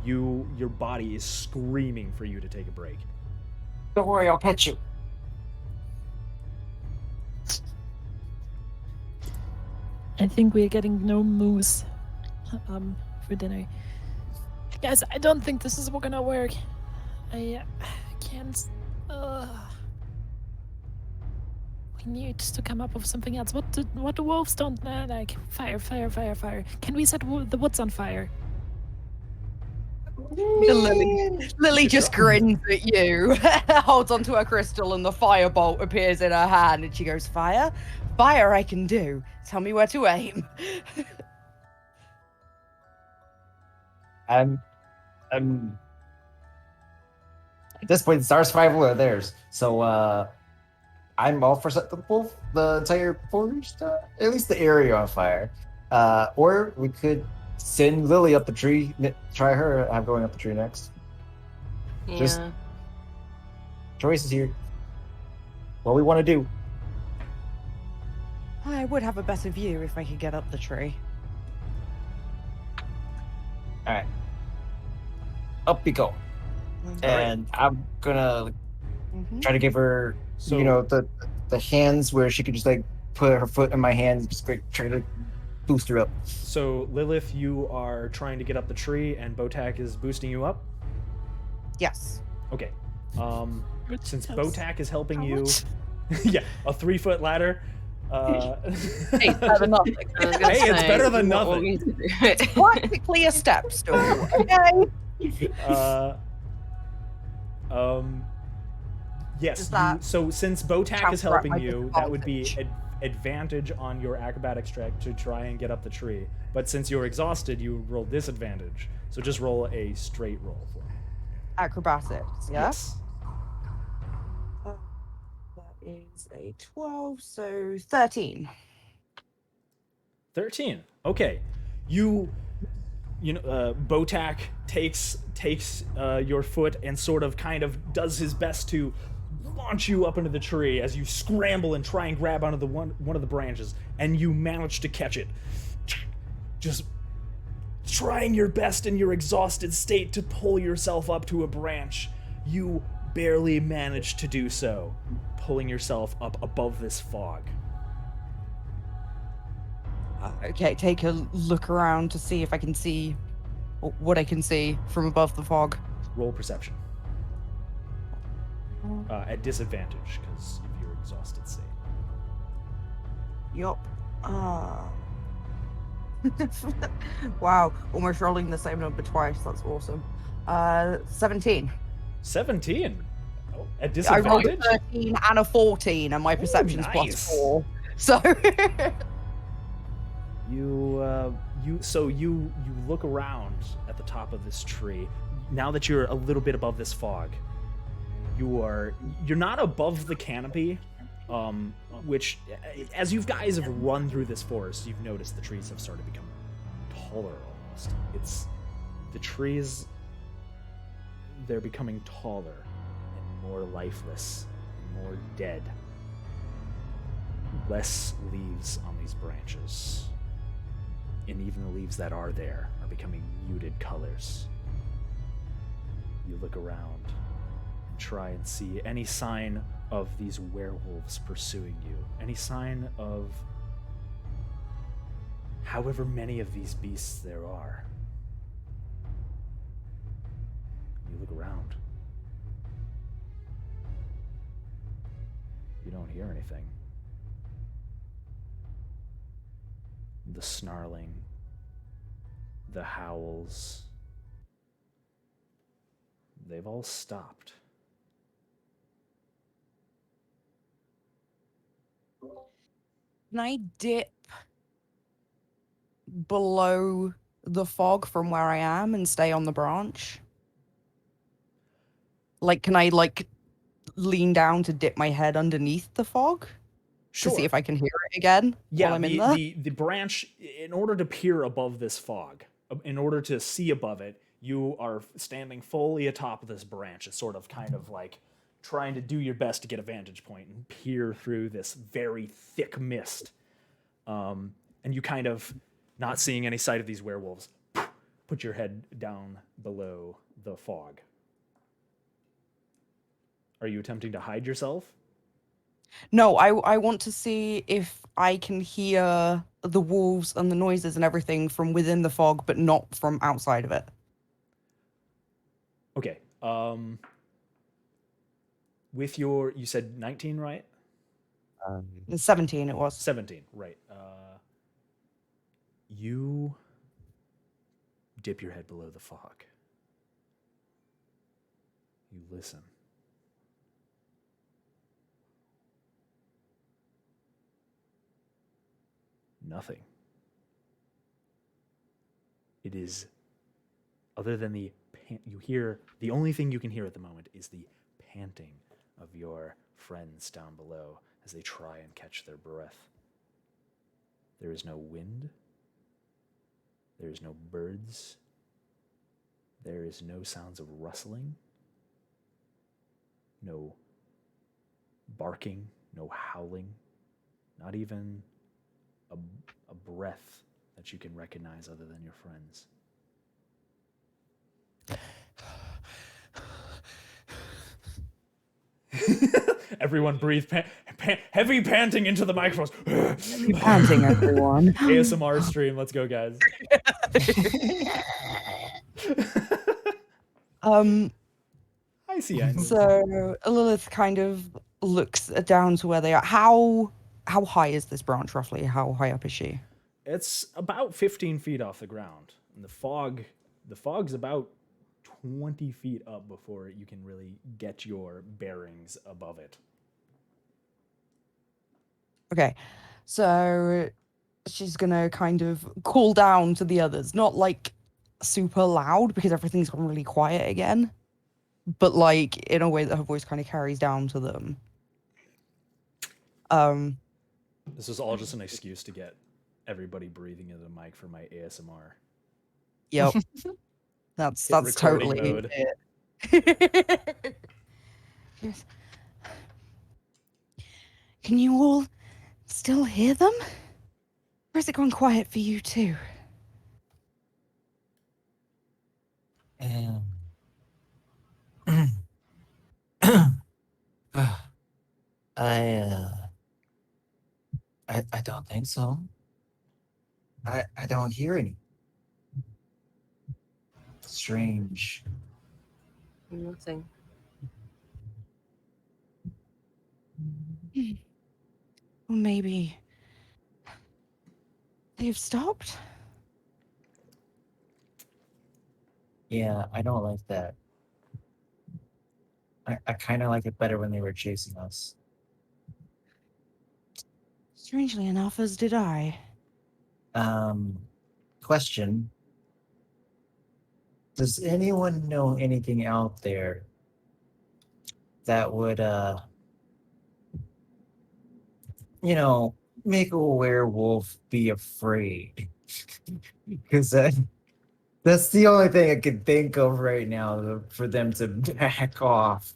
your body is screaming for you to take a break. Don't worry, I'll catch you. I think we're getting no moose for dinner. Guys, I don't think this is gonna work. I can't. We need to come up with something else. What do wolves don't like? Fire, fire, fire, fire. Can we set the woods on fire? Lily just grins at you, holds onto her crystal, and the firebolt appears in her hand, and she goes, "Fire? Fire I can do. Tell me where to aim." I'm at this point, it's our survival or theirs. So I'm all for setting the entire forest, at least the area on fire. Or we could send Lily up the tree. Try her. I'm going up the tree next. Yeah. Just- Choice is here. What we want to do. I would have a better view if I could get up the tree. All right. Up we go. And I'm gonna try to give her, So- the hands where she could just put her foot in my hand, and just try to boost her up. So Lilith, you are trying to get up the tree, and Botak is boosting you up. Yes. Okay. Since Yes. Botak is helping How you, much? yeah, a 3-foot ladder. Hey, it's better than nothing. I was gonna Hey, it's say, better than what nothing. we need to do. Practically a step stool. Okay. Yes. Is that So since Botak is counteract helping my you, that would be disadvantage? advantage on your acrobatics check to try and get up the tree. But since you're exhausted, you roll disadvantage. So just roll a straight roll for me. Acrobatics, yeah? Yes. That is a 12, so 13. 13. Okay. You know, Botak takes your foot and sort of kind of does his best to launch you up into the tree as you scramble and try and grab onto the one of the branches, and you manage to catch it. Just trying your best in your exhausted state to pull yourself up to a branch. You barely manage to do so, pulling yourself up above this fog. Okay, take a look around to see if I can see what I can see from above the fog. Roll perception. At disadvantage, because of your exhausted state. Yup. Wow, almost rolling the same number twice. That's awesome. 17. 17? Oh, at I rolled disadvantage? a 13 and a 14, and my perception's nice. +4. So... You look around at the top of this tree. Now that you're a little bit above this fog, you're not above the canopy, which, as you guys have run through this forest, you've noticed the trees have started to become taller almost. The trees, they're becoming taller and more lifeless, and more dead. Less leaves on these branches. And even the leaves that are there are becoming muted colors. You look around and try and see any sign of these werewolves pursuing you. Any sign of however many of these beasts there are. You look around. You don't hear anything. The snarling, the howls, they've all stopped. Can I dip below the fog from where I am and stay on the branch? Like, can I, lean down to dip my head underneath the fog? Sure. To see if I can hear it again while I'm in there? The branch, in order to peer above this fog, in order to see above it, you are standing fully atop of this branch. It's sort of kind of like trying to do your best to get a vantage point and peer through this very thick mist. And you kind of, not seeing any sight of these werewolves, put your head down below the fog. Are you attempting to hide yourself? No, I want to see if I can hear the wolves and the noises and everything from within the fog, but not from outside of it. Okay. With your, you said 19, right? 17 it was. 17, right. You dip your head below the fog. You listen. Nothing. It is, other than the only thing you can hear at the moment is the panting of your friends down below as they try and catch their breath. There is no wind. There is no birds. There is no sounds of rustling. No barking, no howling, not even a breath that you can recognize other than your friends. Everyone breathe, heavy panting into the microphones. Heavy panting, everyone. ASMR stream, let's go, guys. I see. So Lilith kind of looks down to where they are. How high is this branch roughly? How high up is she? It's about 15 feet off the ground. And the fog's about 20 feet up before you can really get your bearings above it. Okay, so she's gonna kind of call down to the others, not like super loud because everything's gone really quiet again, but like in a way that her voice kind of carries down to them. This was all just an excuse to get everybody breathing into the mic for my ASMR. Yep. That's recording totally mode. it. Yes. Can you all still hear them? Or has it gone quiet for you too? I don't think so. I don't hear any. Strange. Nothing. Or maybe they've stopped? Yeah, I don't like that. I kind of like it better when they were chasing us. Strangely enough, as did I. Question. Does anyone know anything out there that would, make a werewolf be afraid? Because that's the only thing I can think of right now for them to back off.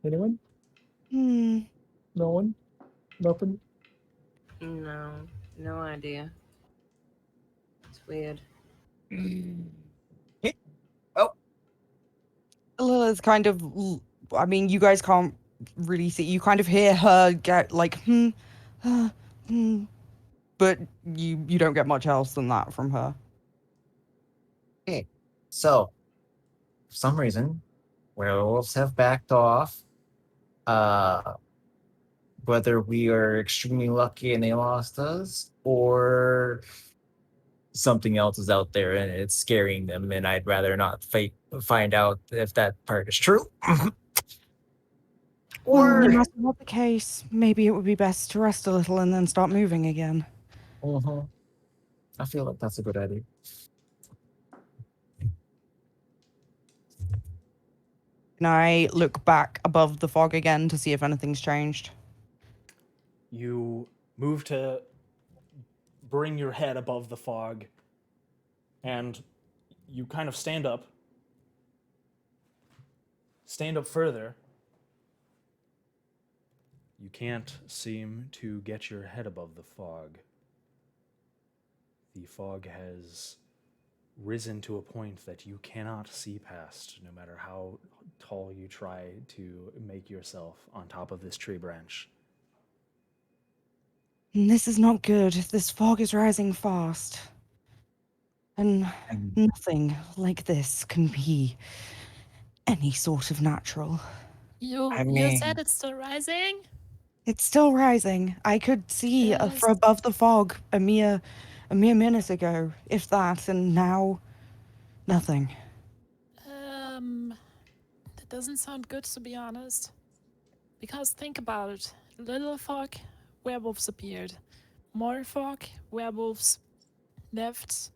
Anyone? Hmm. No one? Nothing? No, no idea. It's weird. Oh, Lila's kind of. I mean, you guys can't really see. You kind of hear her get like, but you don't get much else than that from her. okay. So, for some reason, werewolves have backed off. Whether we are extremely lucky and they lost us, or something else is out there and it's scaring them, and I'd rather not find out if that part is true. Well, no Or matter what the case, maybe it would be best to rest a little and then start moving again. I feel like that's a good idea. Can I look back above the fog again to see if anything's changed? You move to bring your head above the fog, and you kind of stand up further. You can't seem to get your head above the fog. The fog has risen to a point that you cannot see past, no matter how tall you try to make yourself on top of this tree branch. This is not good. This fog is rising fast. And nothing like this can be any sort of natural. You said it's still rising? It's still rising. I could see Yes. from above the fog a mere minute ago, if that, and now nothing. That doesn't sound good, to be honest. Because think about it. Little fog, werewolves appeared. More fog, werewolves left.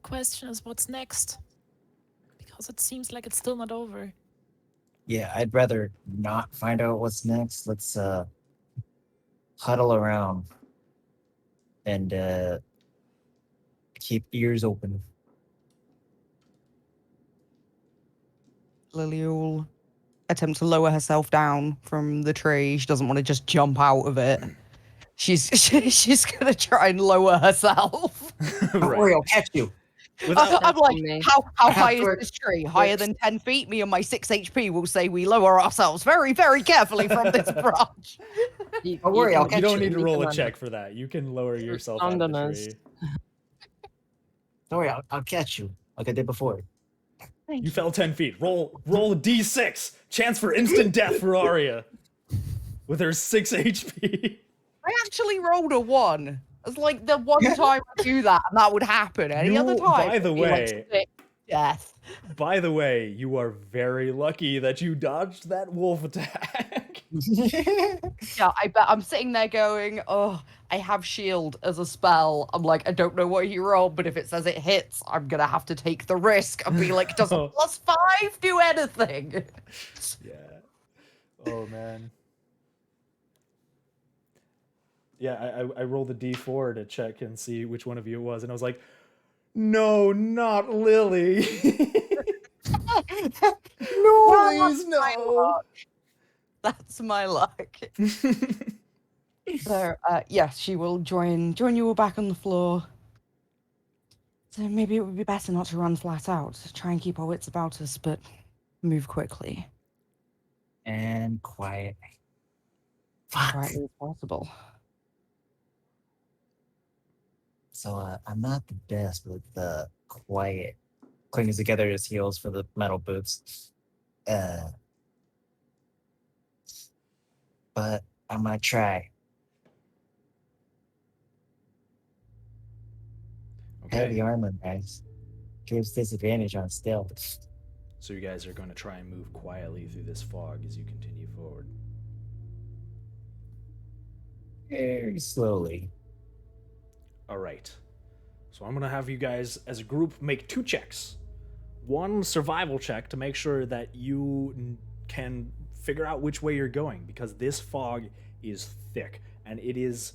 Question is, what's next? Because it seems like it's still not over. Yeah, I'd rather not find out what's next. Let's huddle around and keep ears open. Lily will attempt to lower herself down from the tree. She doesn't want to just jump out of it. She's gonna try and lower herself. Don't worry, I'll catch you. I'm like, how high is work- this tree? Higher than 10 feet? Me and my 6 HP will say we lower ourselves very, very carefully from this branch. Don't worry, I'll catch You don't you. need to roll a check for that. You can lower yourself out of the tree. Don't worry, I'll catch you like I did before. You fell 10 feet. Roll a d6. Chance for instant death for Arya. With her 6 HP. I actually rolled a 1. It's like the one time I do that and that would happen. Any other time, by the it'd be like way, 6 death. By the way, you are very lucky that you dodged that wolf attack. Yeah, I bet I'm sitting there going, oh, I have shield as a spell. I'm like, I don't know what you roll, but if it says it hits, I'm gonna have to take the risk and be like, does a +5 do anything? Yeah. Oh man. Yeah, I rolled a d4 to check and see which one of you it was, and I was like, no, not Lily. No, Well, please, no. that's my luck. So, yes, she will join you all back on the floor. So maybe it would be better not to run flat out. Try and keep our wits about us, but move quickly. And quiet. As quietly as possible. So I'm not the best with the quiet clinging together his heels for the metal boots. But I might try. Heavy Okay. armor, guys. Gives disadvantage on stealth. So you guys are going to try and move quietly through this fog as you continue forward. Very slowly. All right. So I'm going to have you guys as a group make 2 checks. One survival check to make sure that you can figure out which way you're going, because this fog is thick and it's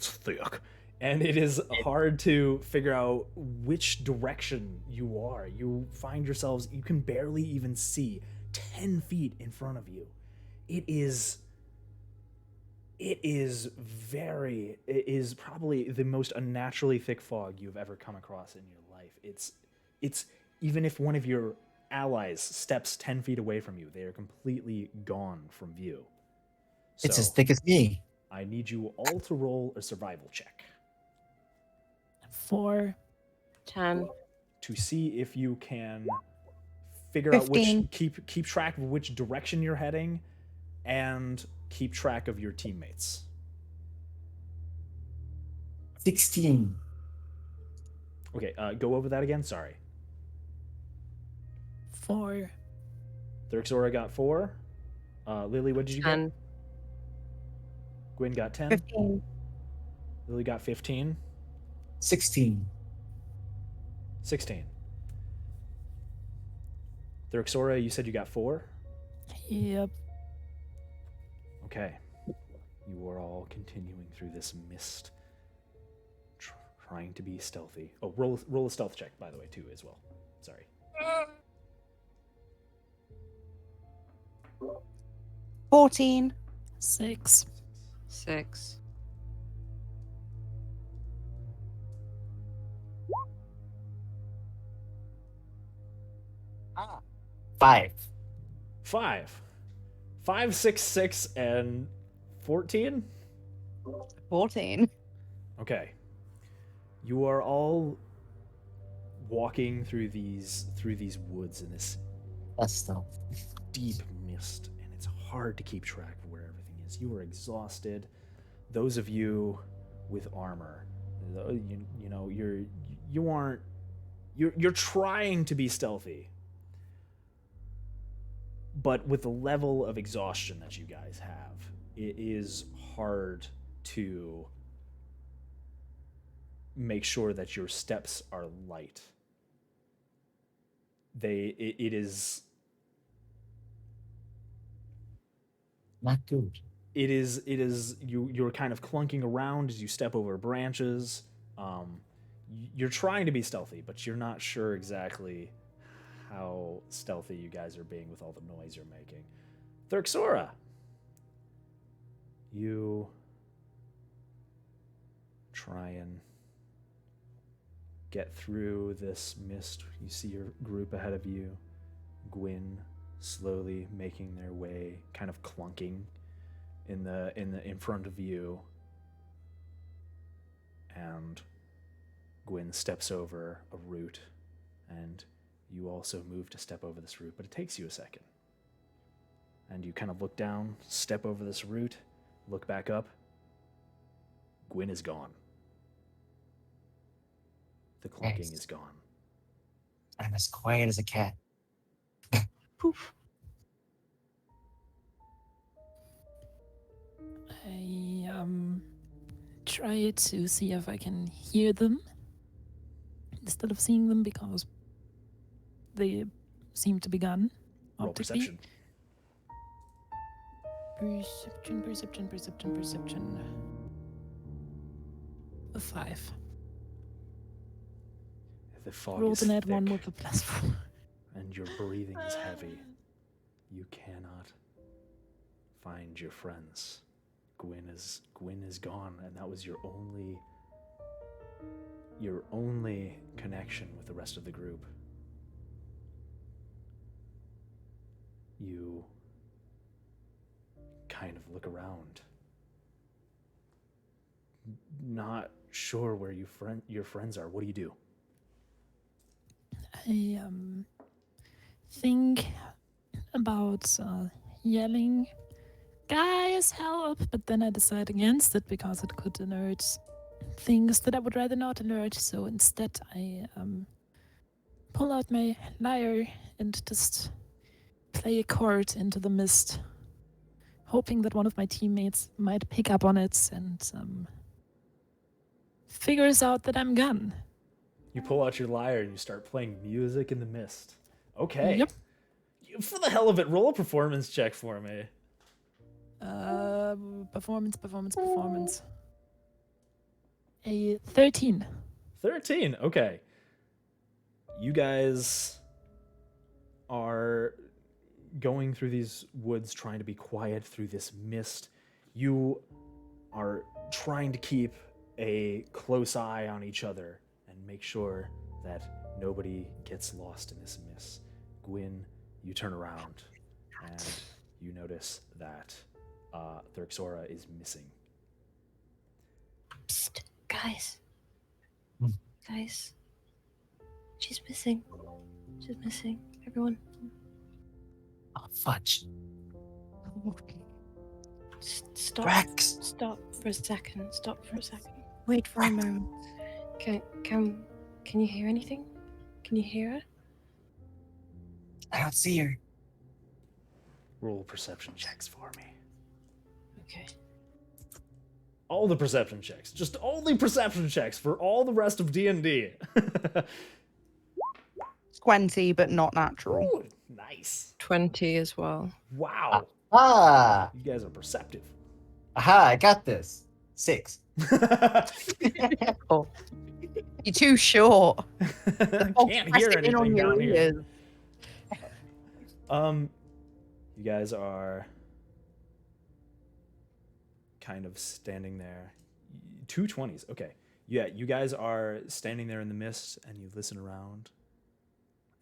thick and it is hard to figure out which direction you are. You find yourselves, you can barely even see 10 feet in front of you. It is probably the most unnaturally thick fog you've ever come across in your life. It's even if one of your allies steps 10 feet away from you, they are completely gone from view. It's as thick as me. I need you all to roll a survival check. 4. 10. To see if you can figure 15. out keep track of which direction you're heading and keep track of your teammates. 16. Okay, go over that again. Sorry. 4. Thurxora got 4. Lily, what did you 10. get? Gwyn got 10. 15. Lily got 15. 16. 16. Thurxora, you said you got 4? Yep. Okay. You are all continuing through this mist, trying to be stealthy. Oh, roll a stealth check, by the way, too, as well. Sorry. 14. 6. 6. 5. 5. 5, 6, 6, and 14? 14. Okay. You are all walking through these woods in this Stealth. deep mist, and it's hard to keep track of where everything is. You are exhausted. Those of you with armor, you're trying to be stealthy, but with the level of exhaustion that you guys have, it is hard to make sure that your steps are light. It is not good. It is you're kind of clunking around as you step over branches. You're trying to be stealthy, but you're not sure exactly how stealthy you guys are being with all the noise you're making. Thurxora, you try and get through this mist. You see your group ahead of you. Gwyn slowly making their way, kind of clunking in front of you. And Gwyn steps over a root, and you also move to step over this root, but it takes you a second. And you kind of look down, step over this root, look back up. Gwyn is gone. The clunking is gone. I'm as quiet as a cat. Poof. I try to see if I can hear them instead of seeing them because they seem to be gone. Roll Optically. perception. Perception. A 5. The fog Rolled is an ad thick, 1 with a +4. and your breathing is heavy. You cannot find your friends. Gwyn is gone, and that was your only connection with the rest of the group. You kind of look around, not sure where your friends are. What do you do? I think about yelling, "Guys, help!" But then I decide against it because it could alert things that I would rather not alert. So instead, I pull out my lyre and just play a chord into the mist, hoping that one of my teammates might pick up on it and figures out that I'm gone. You pull out your lyre and you start playing music in the mist. Okay. Yep. For the hell of it, roll a performance check for me. Performance. A 13. 13. Okay. You guys are going through these woods trying to be quiet through this mist. You are trying to keep a close eye on each other and make sure that nobody gets lost in this mist. Gwyn, you turn around and you notice that Therxora is missing. Psst, guys. Hmm. Guys. She's missing. Everyone. Oh, fudge. Stop. Rex. Stop for a second. Wait for a moment. Can you hear anything? Can you hear her? I don't see her. Roll perception checks for me. Okay. All the perception checks. Just only perception checks for all the rest of D&D. 20, but not natural. Ooh, nice. 20 as well. Wow. Ah! You guys are perceptive. Aha, I got this. 6. Oh. You're too short. Can't Press hear it in on anything your down here. ears. You guys are kind of standing there. 2 20s. Okay. Yeah, you guys are standing there in the mist and you listen around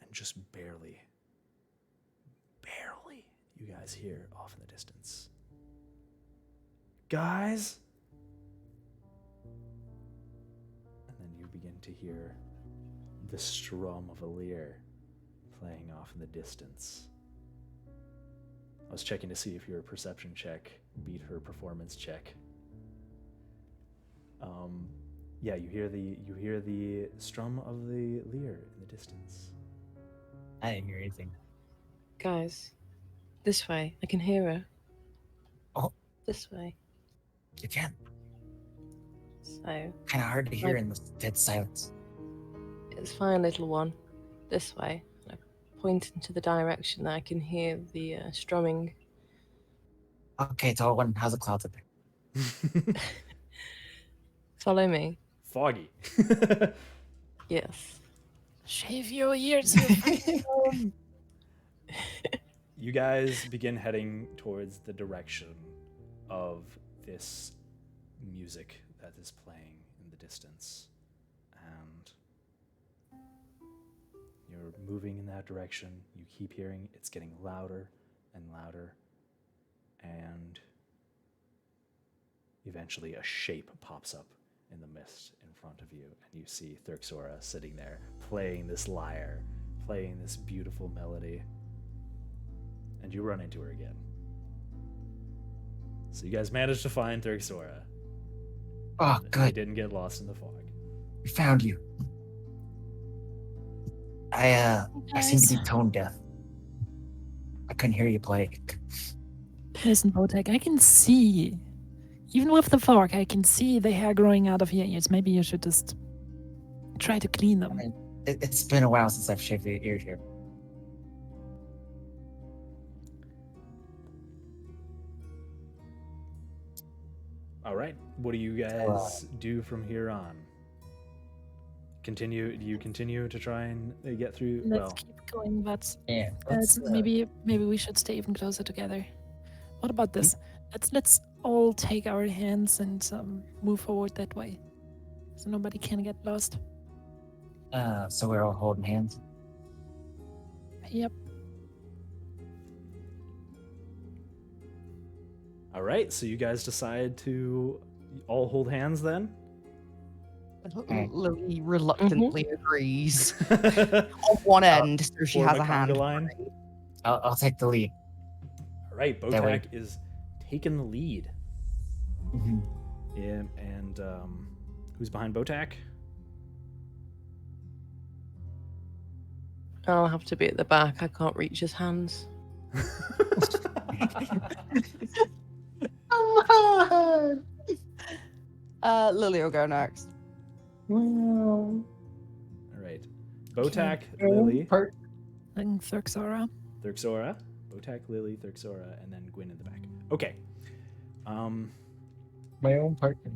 and just barely you guys hear off in the distance. Guys? And then you begin to hear the strum of a lyre playing off in the distance. I was checking to see if your perception check beat her performance check. Yeah, you hear the strum of the lyre in the distance. I didn't hear anything. Guys, this way. I can hear her. Oh. This way. You can. So, Kind of hard to hear in this dead silence. it's fine, little one. This way. I point into the direction that I can hear the strumming. Okay, it's all one. How's the clouds up there? Follow me. Foggy. Yes. Shave your ears. You guys begin heading towards the direction of this music that is playing in the distance. And you're moving in that direction. You keep hearing it's getting louder and louder. And eventually a shape pops up in the mist in front of you. And you see Therxora sitting there playing this lyre, playing this beautiful melody. And you run into her again. So you guys managed to find Therxora. Oh, You good. didn't get lost in the fog. We found you. I seem to be tone deaf. I couldn't hear you play. Listen, Botek, I can see even with the fog, I can see the hair growing out of your ears. Maybe you should just try to clean them. It's been a while since I've shaved the ear here. All right. What do you guys do from here on? Do you continue to try and get through? Let's keep going, but yeah, maybe we should stay even closer together. What about this? Let's all take our hands and move forward that way, so nobody can get lost. So we're all holding hands. Yep. All right. So you guys decide to all hold hands then? Lily reluctantly agrees. On one end, so she Form has a a hand. conga line. I'll take the lead. All right. That way. Botak is taking the lead. Mm-hmm. Yeah. And who's behind Botak? I'll have to be at the back. I can't reach his hands. Lily will go next. All right. Botak, Lily, And Thurxora. Thurxora. Botak, Lily, Thurxora, and then Gwyn in the back. Okay. My own partner.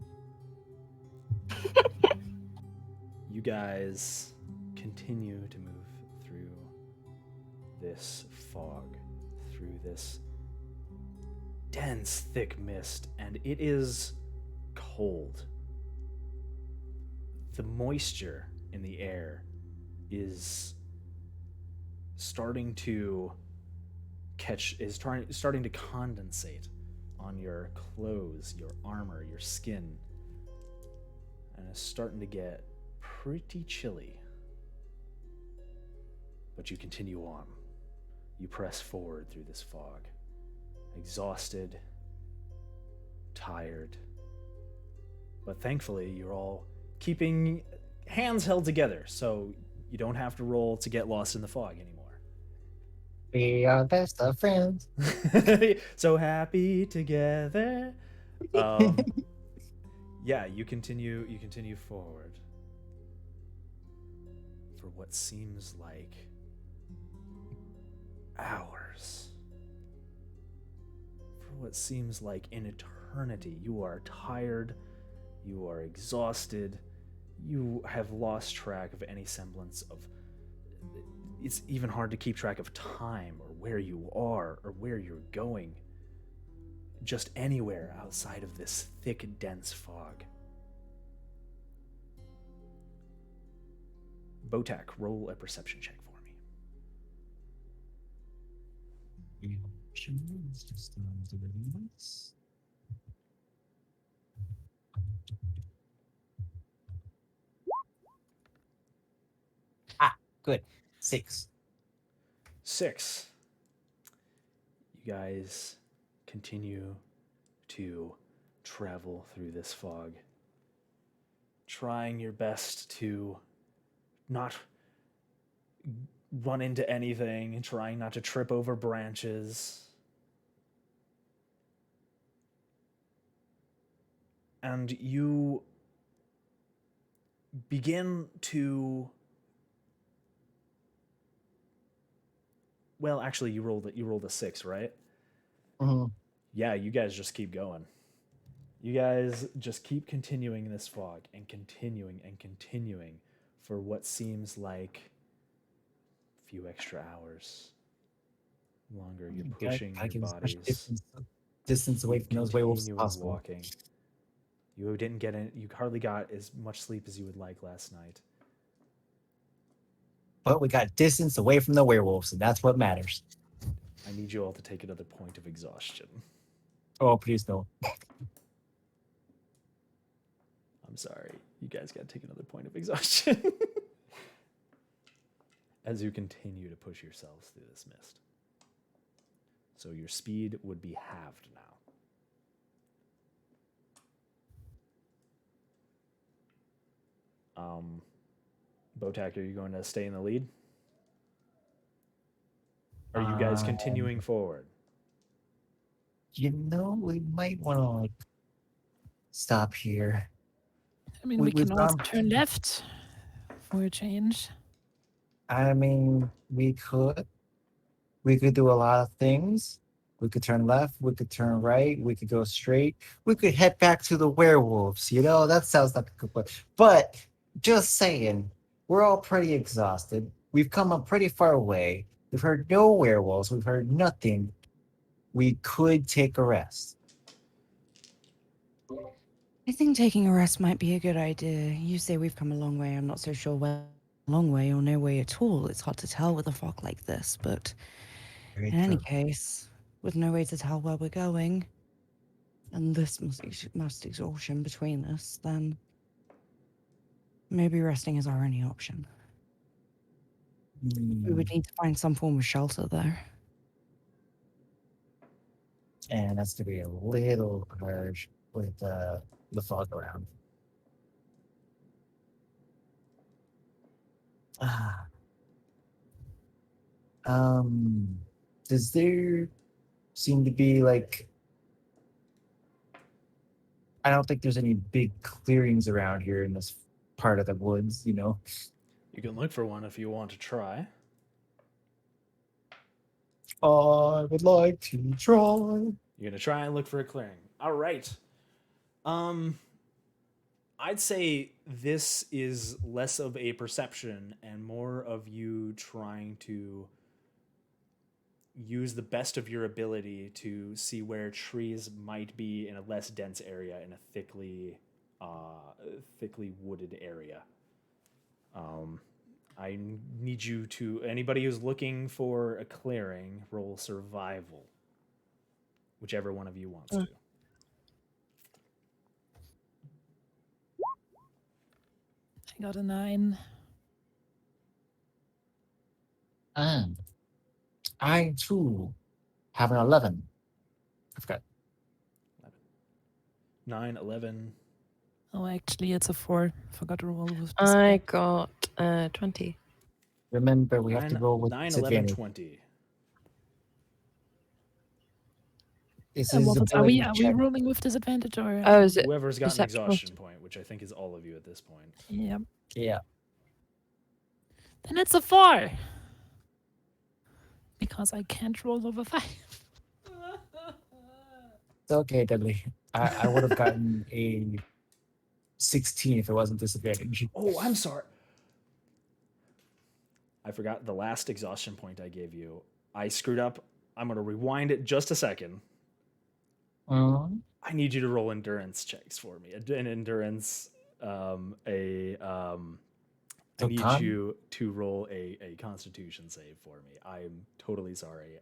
You guys continue to move through this fog, through this dense, thick mist, and it is cold. The moisture in the air is starting to starting to condensate on your clothes, your armor, your skin, and it's starting to get pretty chilly. But you continue on. You press forward through this fog, exhausted, tired, but thankfully you're all keeping hands held together, so you don't have to roll to get lost in the fog anymore. We are best of friends. So happy together. Yeah, you continue forward for what seems like hours. For what seems like an eternity. You are tired, you are exhausted, you have lost track of any semblance of... It's even hard to keep track of time or where you are or where you're going. Just anywhere outside of this thick, dense fog. Botak, roll a perception check for me. Good. 6. You guys continue to travel through this fog, trying your best to not run into anything and trying not to trip over branches. And you begin to... Well, actually, you rolled a 6, right? Mm-hmm. Yeah, you guys just keep going. You guys just keep continuing in this fog and continuing for what seems like a few extra hours. Longer you're pushing your bodies. Distance away from those werewolves as Continue possible. walking. You didn't get in. You hardly got as much sleep as you would like last night. But we got distance away from the werewolves, and that's what matters. I need you all to take another point of exhaustion. Oh, please no. I'm sorry. You guys got to take another point of exhaustion. As you continue to push yourselves through this mist. So your speed would be halved now. Botak, are you going to stay in the lead? Are you guys continuing forward? You know, we might want to stop here. I mean, We- we can we've also gone- turn left for a change. I mean, we could. We could do a lot of things. We could turn left. We could turn right. We could go straight. We could head back to the werewolves. You know, that sounds like a good plan. But just saying, we're all pretty exhausted. We've come a pretty far away. We've heard no werewolves. We've heard nothing. We could take a rest. I think taking a rest might be a good idea. You say we've come a long way. I'm not so sure where a long way or no way at all. It's hard to tell with a fog like this, but Very in any true. case, with no way to tell where we're going, and this must exhaustion between us, then maybe resting is our only option. We would need to find some form of shelter there. And that's to be a little harsh with the fog around. Ah. Does there seem to be like, I don't think there's any big clearings around here in this part of the woods, you know? You can look for one if you want to try. I would like to try. You're gonna try and look for a clearing. All right. I'd say this is less of a perception and more of you trying to use the best of your ability to see where trees might be in a less dense area in a thickly wooded area. I need you to, anybody who's looking for a clearing, roll survival. Whichever one of you wants to. I got a 9. And I too have an 11. I forgot. 9, 11. Oh, actually, it's a 4. Forgot to roll with I got 20. Remember, we have to roll with 9, 11, disadvantage. 20. This And is what was, are ability we check. rolling with disadvantage or? Oh, is it? Whoever's got an perception? exhaustion point, which I think is all of you at this point. Yeah. Yeah. Then it's a 4. Because I can't roll over 5. It's okay, Dudley. I would have gotten a 16 if it wasn't disadvantage. Oh, I'm sorry. I forgot the last exhaustion point I gave you. I screwed up. I'm going to rewind it just a second. I need you to roll endurance checks for me. An endurance, I need you to roll a constitution save for me. I'm totally sorry.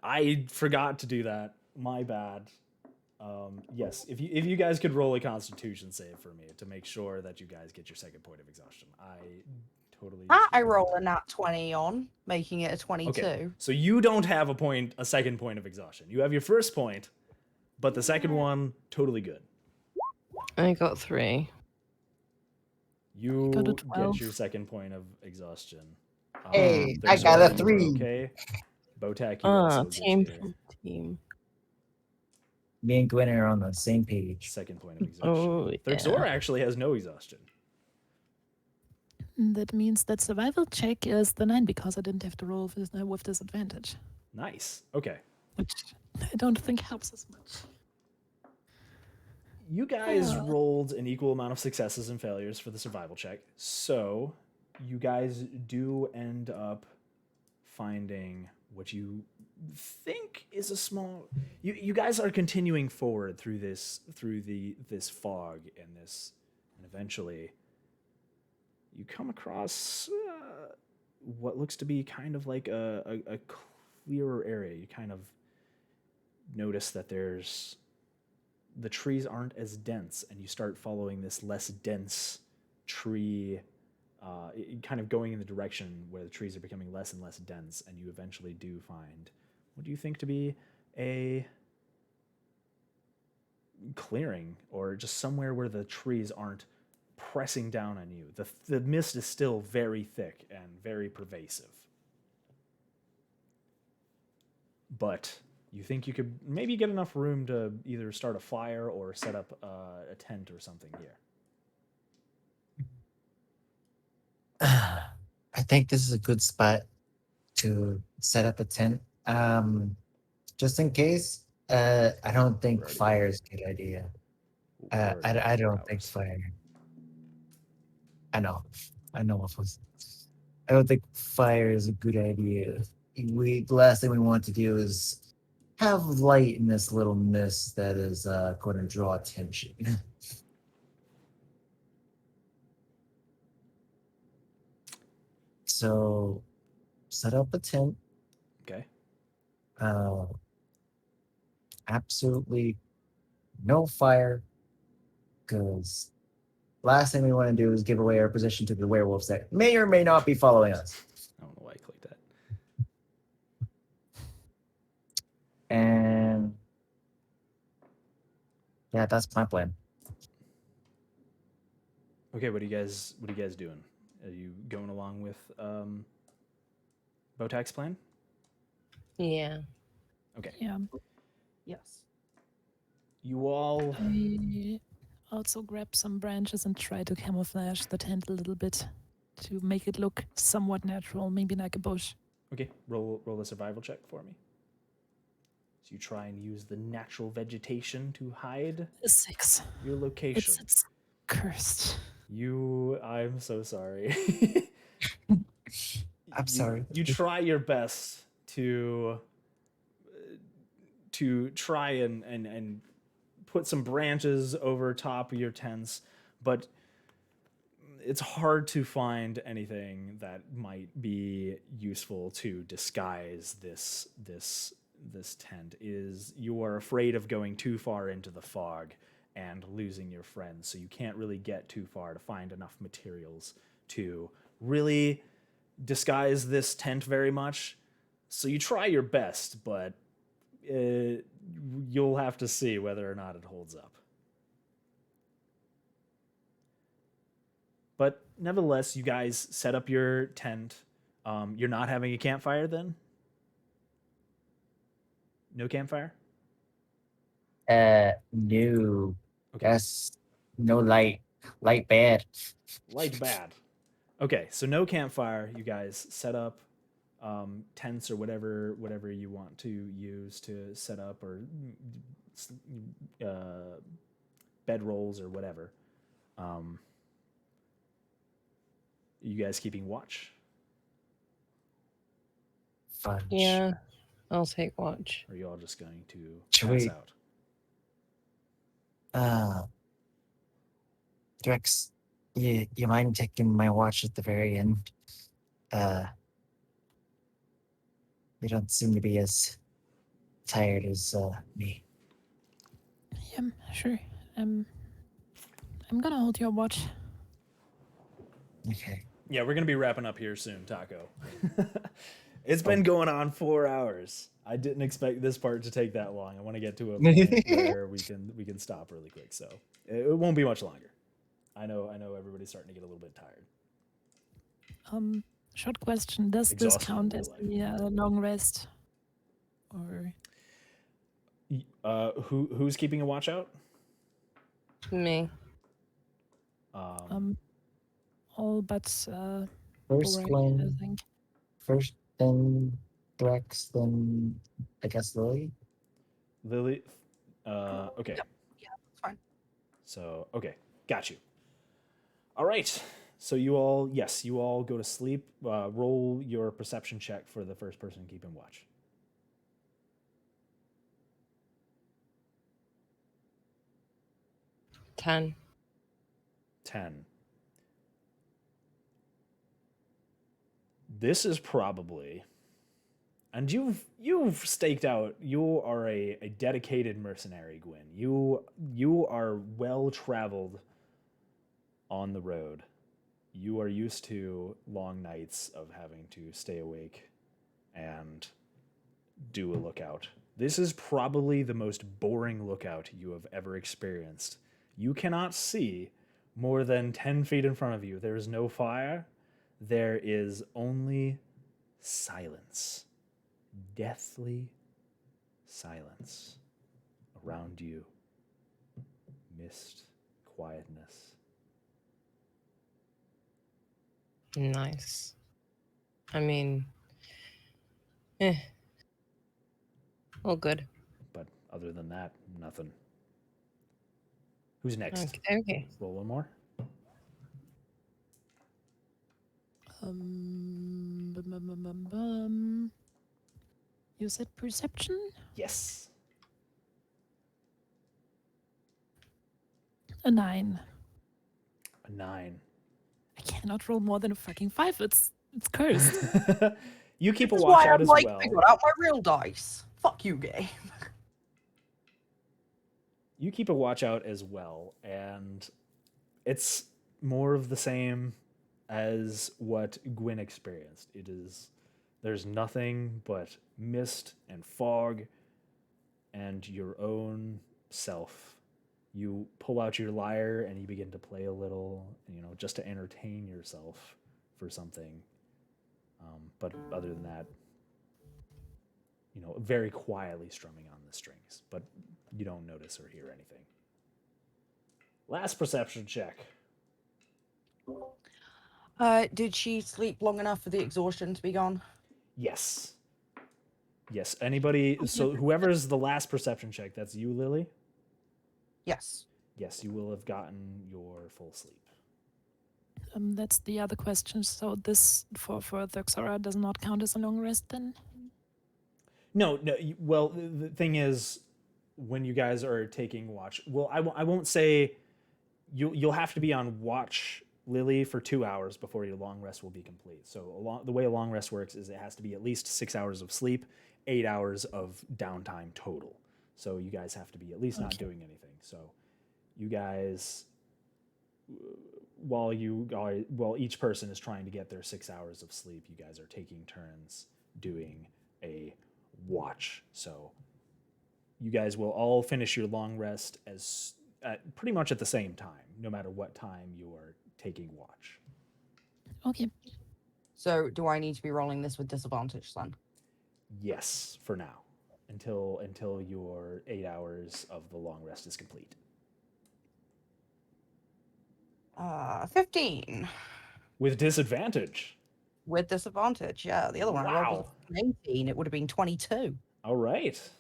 I forgot to do that. My bad. Yes, if you guys could roll a constitution save for me to make sure that you guys get your second point of exhaustion. I totally. I roll a nat 20 on, making it a 22. Okay, so you don't have a second point of exhaustion. You have your first point, but the second one, totally good. I got 3. You got a get 12. your second point of exhaustion. Hey, I There's got a you 3. Okay. Botac, you also Team get your team. Me and Gwen are on the same page. second point of exhaustion. Oh, Thursora actually has no exhaustion. That means that survival check is the 9 because I didn't have to roll with disadvantage. Nice. Okay. Which I don't think helps as much. You guys rolled an equal amount of successes and failures for the survival check. So you guys do end up finding what you think is a small you guys are continuing forward through this fog and eventually you come across what looks to be kind of like a clearer area. You kind of notice that the trees aren't as dense, and you start following this less dense tree, kind of going in the direction where the trees are becoming less and less dense, and you eventually do find what do you think to be a clearing, or just somewhere where the trees aren't pressing down on you. The mist is still very thick and very pervasive. But You think you could maybe get enough room to either start a fire or set up a tent or something here? I think this is a good spot to set up a tent. Just in case. I don't think fire is a good idea. I don't think fire. I know. I know what was. I don't think fire is a good idea. The last thing we want to do is have light in this little mist that is going to draw attention. So, set up a tent. Okay. Absolutely no fire, because last thing we want to do is give away our position to the werewolves that may or may not be following us. I don't know why I clicked that. And yeah, that's my plan. Okay, what are you guys doing? Are you going along with Botak's plan? Yeah. Okay. Yeah. Yes. You all I also grab some branches and try to camouflage the tent a little bit to make it look somewhat natural, maybe like a bush. Okay, roll a survival check for me. So you try and use the natural vegetation to hide A 6. your location. It's cursed. I'm so sorry. I'm sorry. You try your best to try and put some branches over top of your tents, but it's hard to find anything that might be useful to disguise this tent. You are afraid of going too far into the fog and losing your friends, so you can't really get too far to find enough materials to really disguise this tent very much. So you try your best, but you'll have to see whether or not it holds up. But nevertheless, you guys set up your tent. You're not having a campfire then? No campfire? No. Okay. That's no light. Light bad. Light bad. Okay, so no campfire. You guys set up tents or whatever you want to use to set up, or bed rolls or whatever. You guys keeping watch? Fudge. Yeah. I'll take watch. Or are you all just going to Should pass we- out? Drex, you mind taking my watch at the very end? You don't seem to be as tired as me. Yeah, sure. I'm gonna hold your watch. Okay. Yeah, we're gonna be wrapping up here soon, Taco. It's been going on 4 hours. I didn't expect this part to take that long. I want to get to a point where we can stop really quick, so it won't be much longer. I know everybody's starting to get a little bit tired. Short question: does this Exhausted in count real as life. the long rest, or Who's keeping a watch out? Me. all but First Borek, I one, think. first, then Drex, then I guess Lily. Lily. Okay. Yeah, that's fine. So okay, got you. All right. So you all go to sleep. Roll your perception check for the first person keeping watch. 10. 10. This is probably, and you've staked out. You are a dedicated mercenary, Gwyn. You are well traveled on the road. You are used to long nights of having to stay awake and do a lookout. This is probably the most boring lookout you have ever experienced. You cannot see more than 10 feet in front of you. There is no fire. There is only silence. Deathly silence around you, mist, quietness. Nice. I mean, all good. But other than that, nothing. Who's next? Okay. Roll one more. You said perception? Yes. A 9. A 9. I cannot roll more than a fucking 5. It's cursed. You keep a This is watch why out I'm as like, well. I got out my real dice. Fuck you, game. You keep a watch out as well, and it's more of the same as what Gwyn experienced. There's nothing but mist and fog and your own self. You pull out your lyre and you begin to play a little, just to entertain yourself for something. But other than that, very quietly strumming on the strings, but you don't notice or hear anything. Last perception check. Did she sleep long enough for the exhaustion to be gone? Yes. Yes. Anybody? So whoever's the last perception check, that's you, Lily? Yes. Yes, you will have gotten your full sleep. That's the other question. So this for the Xora does not count as a long rest then? No. Well, the thing is, when you guys are taking watch, well, I won't say you'll have to be on watch, Lily, for 2 hours before your long rest will be complete. So the way a long rest works is it has to be at least 6 hours of sleep, 8 hours of downtime total. So you guys have to be at least not doing anything. So you guys, while each person is trying to get their 6 hours of sleep, you guys are taking turns doing a watch. So you guys will all finish your long rest pretty much at the same time, no matter what time you are taking watch. Okay. So do I need to be rolling this with disadvantage then? Yes, for now, until your 8 hours of the long rest is complete. 15. With disadvantage. With disadvantage, yeah. The other one I rolled Wow. was 18. It would have been 22. All right.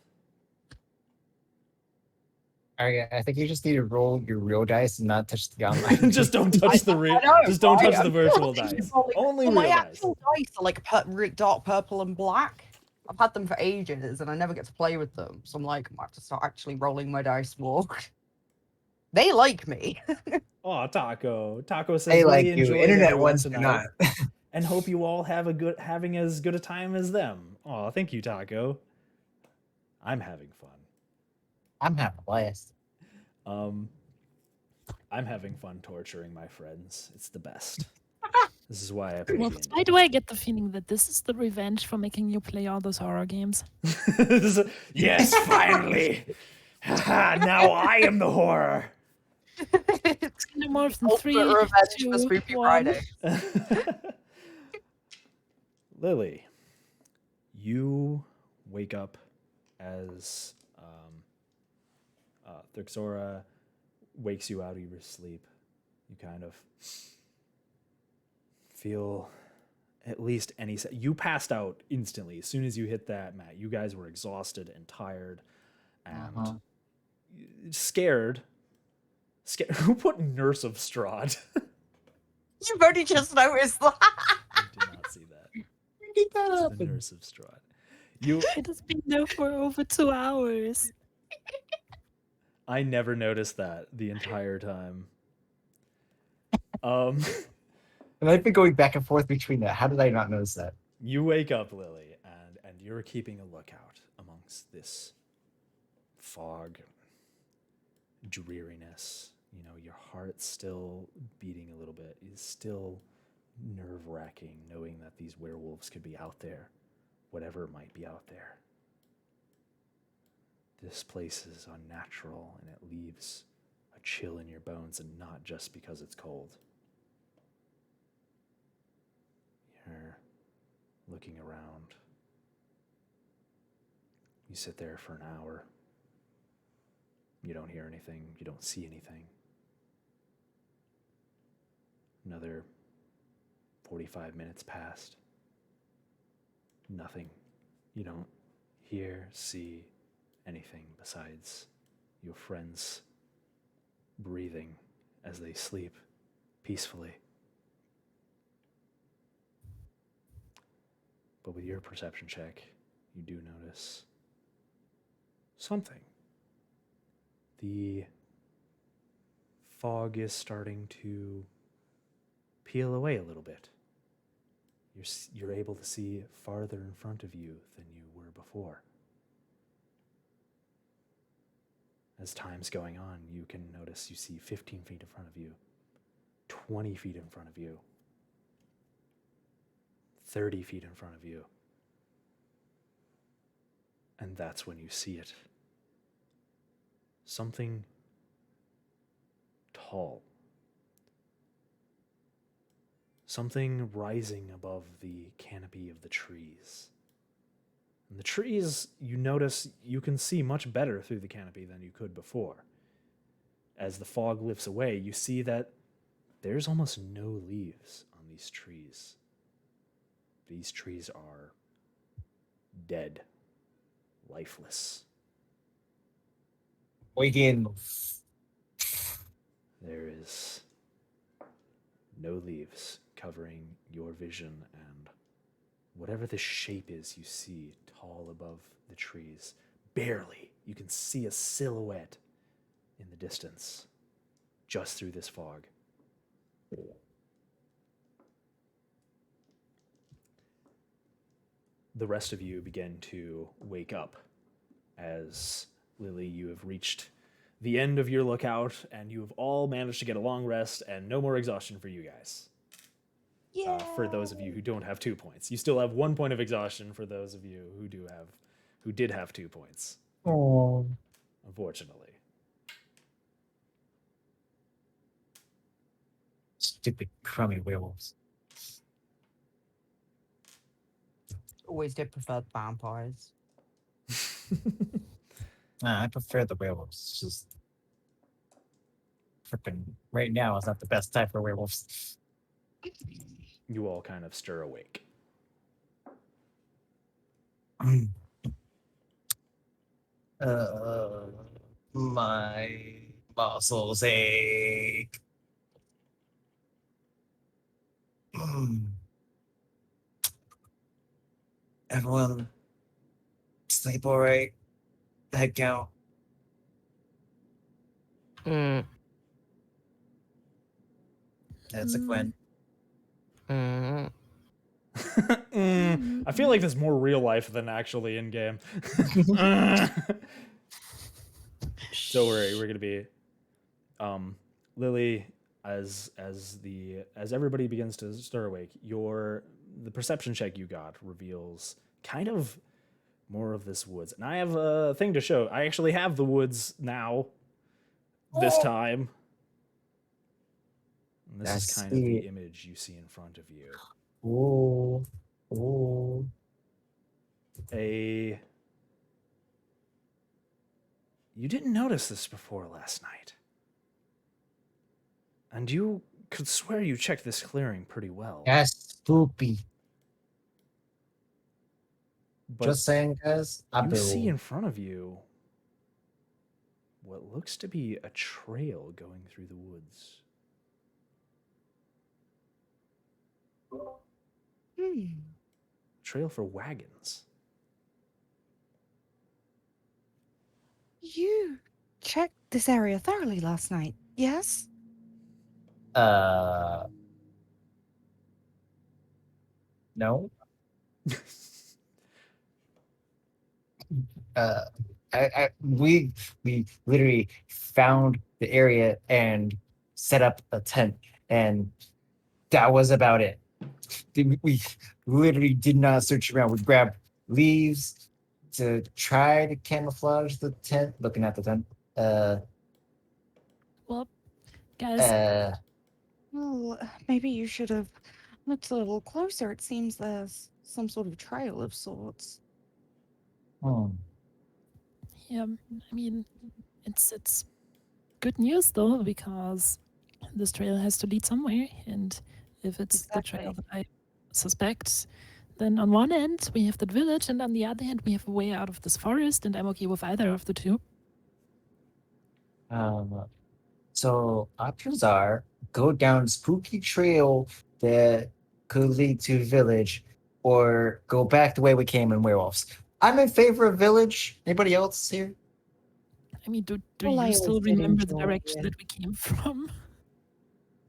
All right, I think you just need to roll your real dice and not touch the online. Just don't touch the real. Just don't touch the virtual dice. Only real my dice. actual dice are like dark purple and black. I've had them for ages and I never get to play with them. So I'm like, I might have to start actually rolling my dice more. They like me. Oh, Taco. Taco says They really like you. enjoyed Internet everyone ones do tonight, not. and hope you all having as good a time as them. Oh, thank you, Taco. I'm having fun. I'm having a blast. I'm having fun torturing my friends. It's the best. This is why I play Well, D&D. why do I get the feeling that this is the revenge for making you play all those horror games? Yes, finally. Now I am the horror. It's kind of more than Ultimate 3, revenge for 2, Spooky 1. Friday. Lily, you wake up as Thixora wakes you out of your sleep. You kind of feel at least you passed out instantly as soon as you hit that mat. You guys were exhausted and tired and scared. Who put Nurse of Strahd? You've only just noticed that. I did not see that. Did that It's the happen? Nurse of Strahd. It has been there for over 2 hours. I never noticed that the entire time. And I've been going back and forth between that. How did I not notice that? You wake up, Lily, and you're keeping a lookout amongst this fog, dreariness. Your heart's still beating a little bit. It's still nerve-wracking knowing that these werewolves could be out there, whatever might be out there. This place is unnatural, and it leaves a chill in your bones, and not just because it's cold. You're looking around. You You sit there for an hour. You don't hear anything. You don't see anything. Another 45 minutes passed. Nothing. You don't hear, see anything besides your friends breathing as they sleep peacefully. But with your perception check, you do notice something. The fog is starting to peel away a little bit. You're able to see farther in front of you than you were before. As time's going on, you can notice you see 15 feet in front of you, 20 feet in front of you, 30 feet in front of you. And that's when you see it. Something tall. Something rising above the canopy of the trees. And the trees, you notice, you can see much better through the canopy than you could before. As the fog lifts away, you see that there's almost no leaves on these trees. These trees are dead, lifeless. Begin. There is no leaves covering your vision, and whatever this shape is you see tall above the trees, barely. You can see a silhouette in the distance, just through this fog. The rest of you begin to wake up as, Lily, you have reached the end of your lookout, and you have all managed to get a long rest and no more exhaustion for you guys. For those of you who don't have 2 points, you still have 1 point of exhaustion. For those of you who did have 2 points, Oh, unfortunately. stupid crummy werewolves. Always did prefer vampires. Nah, I prefer the werewolves. It's just freaking right now is not the best time for werewolves. You all kind of stir awake. My muscles ache. Everyone sleep all right? Head count. That's a Gwen. I feel like there's more real life than actually in game. Don't worry, we're gonna be Lily, as everybody begins to stir awake, the perception check you got reveals kind of more of this woods. And I have a thing to show. I actually have the woods now. This time. And this is kind of the image you see in front of you. Oh. You didn't notice this before last night. And you could swear you checked this clearing pretty well. That's spooky. But just saying, guys. You see in front of you what looks to be a trail going through the woods. Trail for wagons. You checked this area thoroughly last night, yes? No. We literally found the area and set up a tent, and that was about it. We literally did not search around. We grabbed leaves to try to camouflage the tent, looking at the tent. Well, guys. Well, maybe you should have looked a little closer. It seems there's some sort of trail of sorts. Yeah, I mean, it's good news though, because this trail has to lead somewhere, and if it's the trail that I suspect, then on one end we have that village, and on the other hand we have a way out of this forest, and I'm okay with either of the two. So options are go down spooky trail that could lead to village, or go back the way we came in werewolves. I'm in favor of village. Anybody else here? I mean, do Well, I you still always did remember the enjoy direction it. that we came from?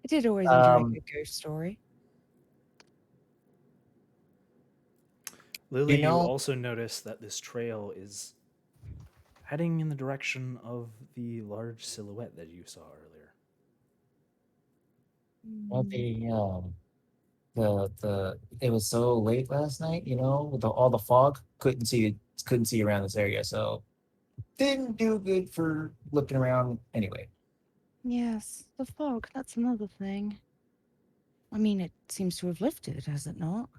I did always enjoy a good ghost story. Lily, You know- also notice that this trail is heading in the direction of the large silhouette that you saw earlier. Well, it was so late last night, with all the fog, couldn't see around this area, so didn't do good for looking around anyway. Yes, the fog, that's another thing. I mean, it seems to have lifted, has it not?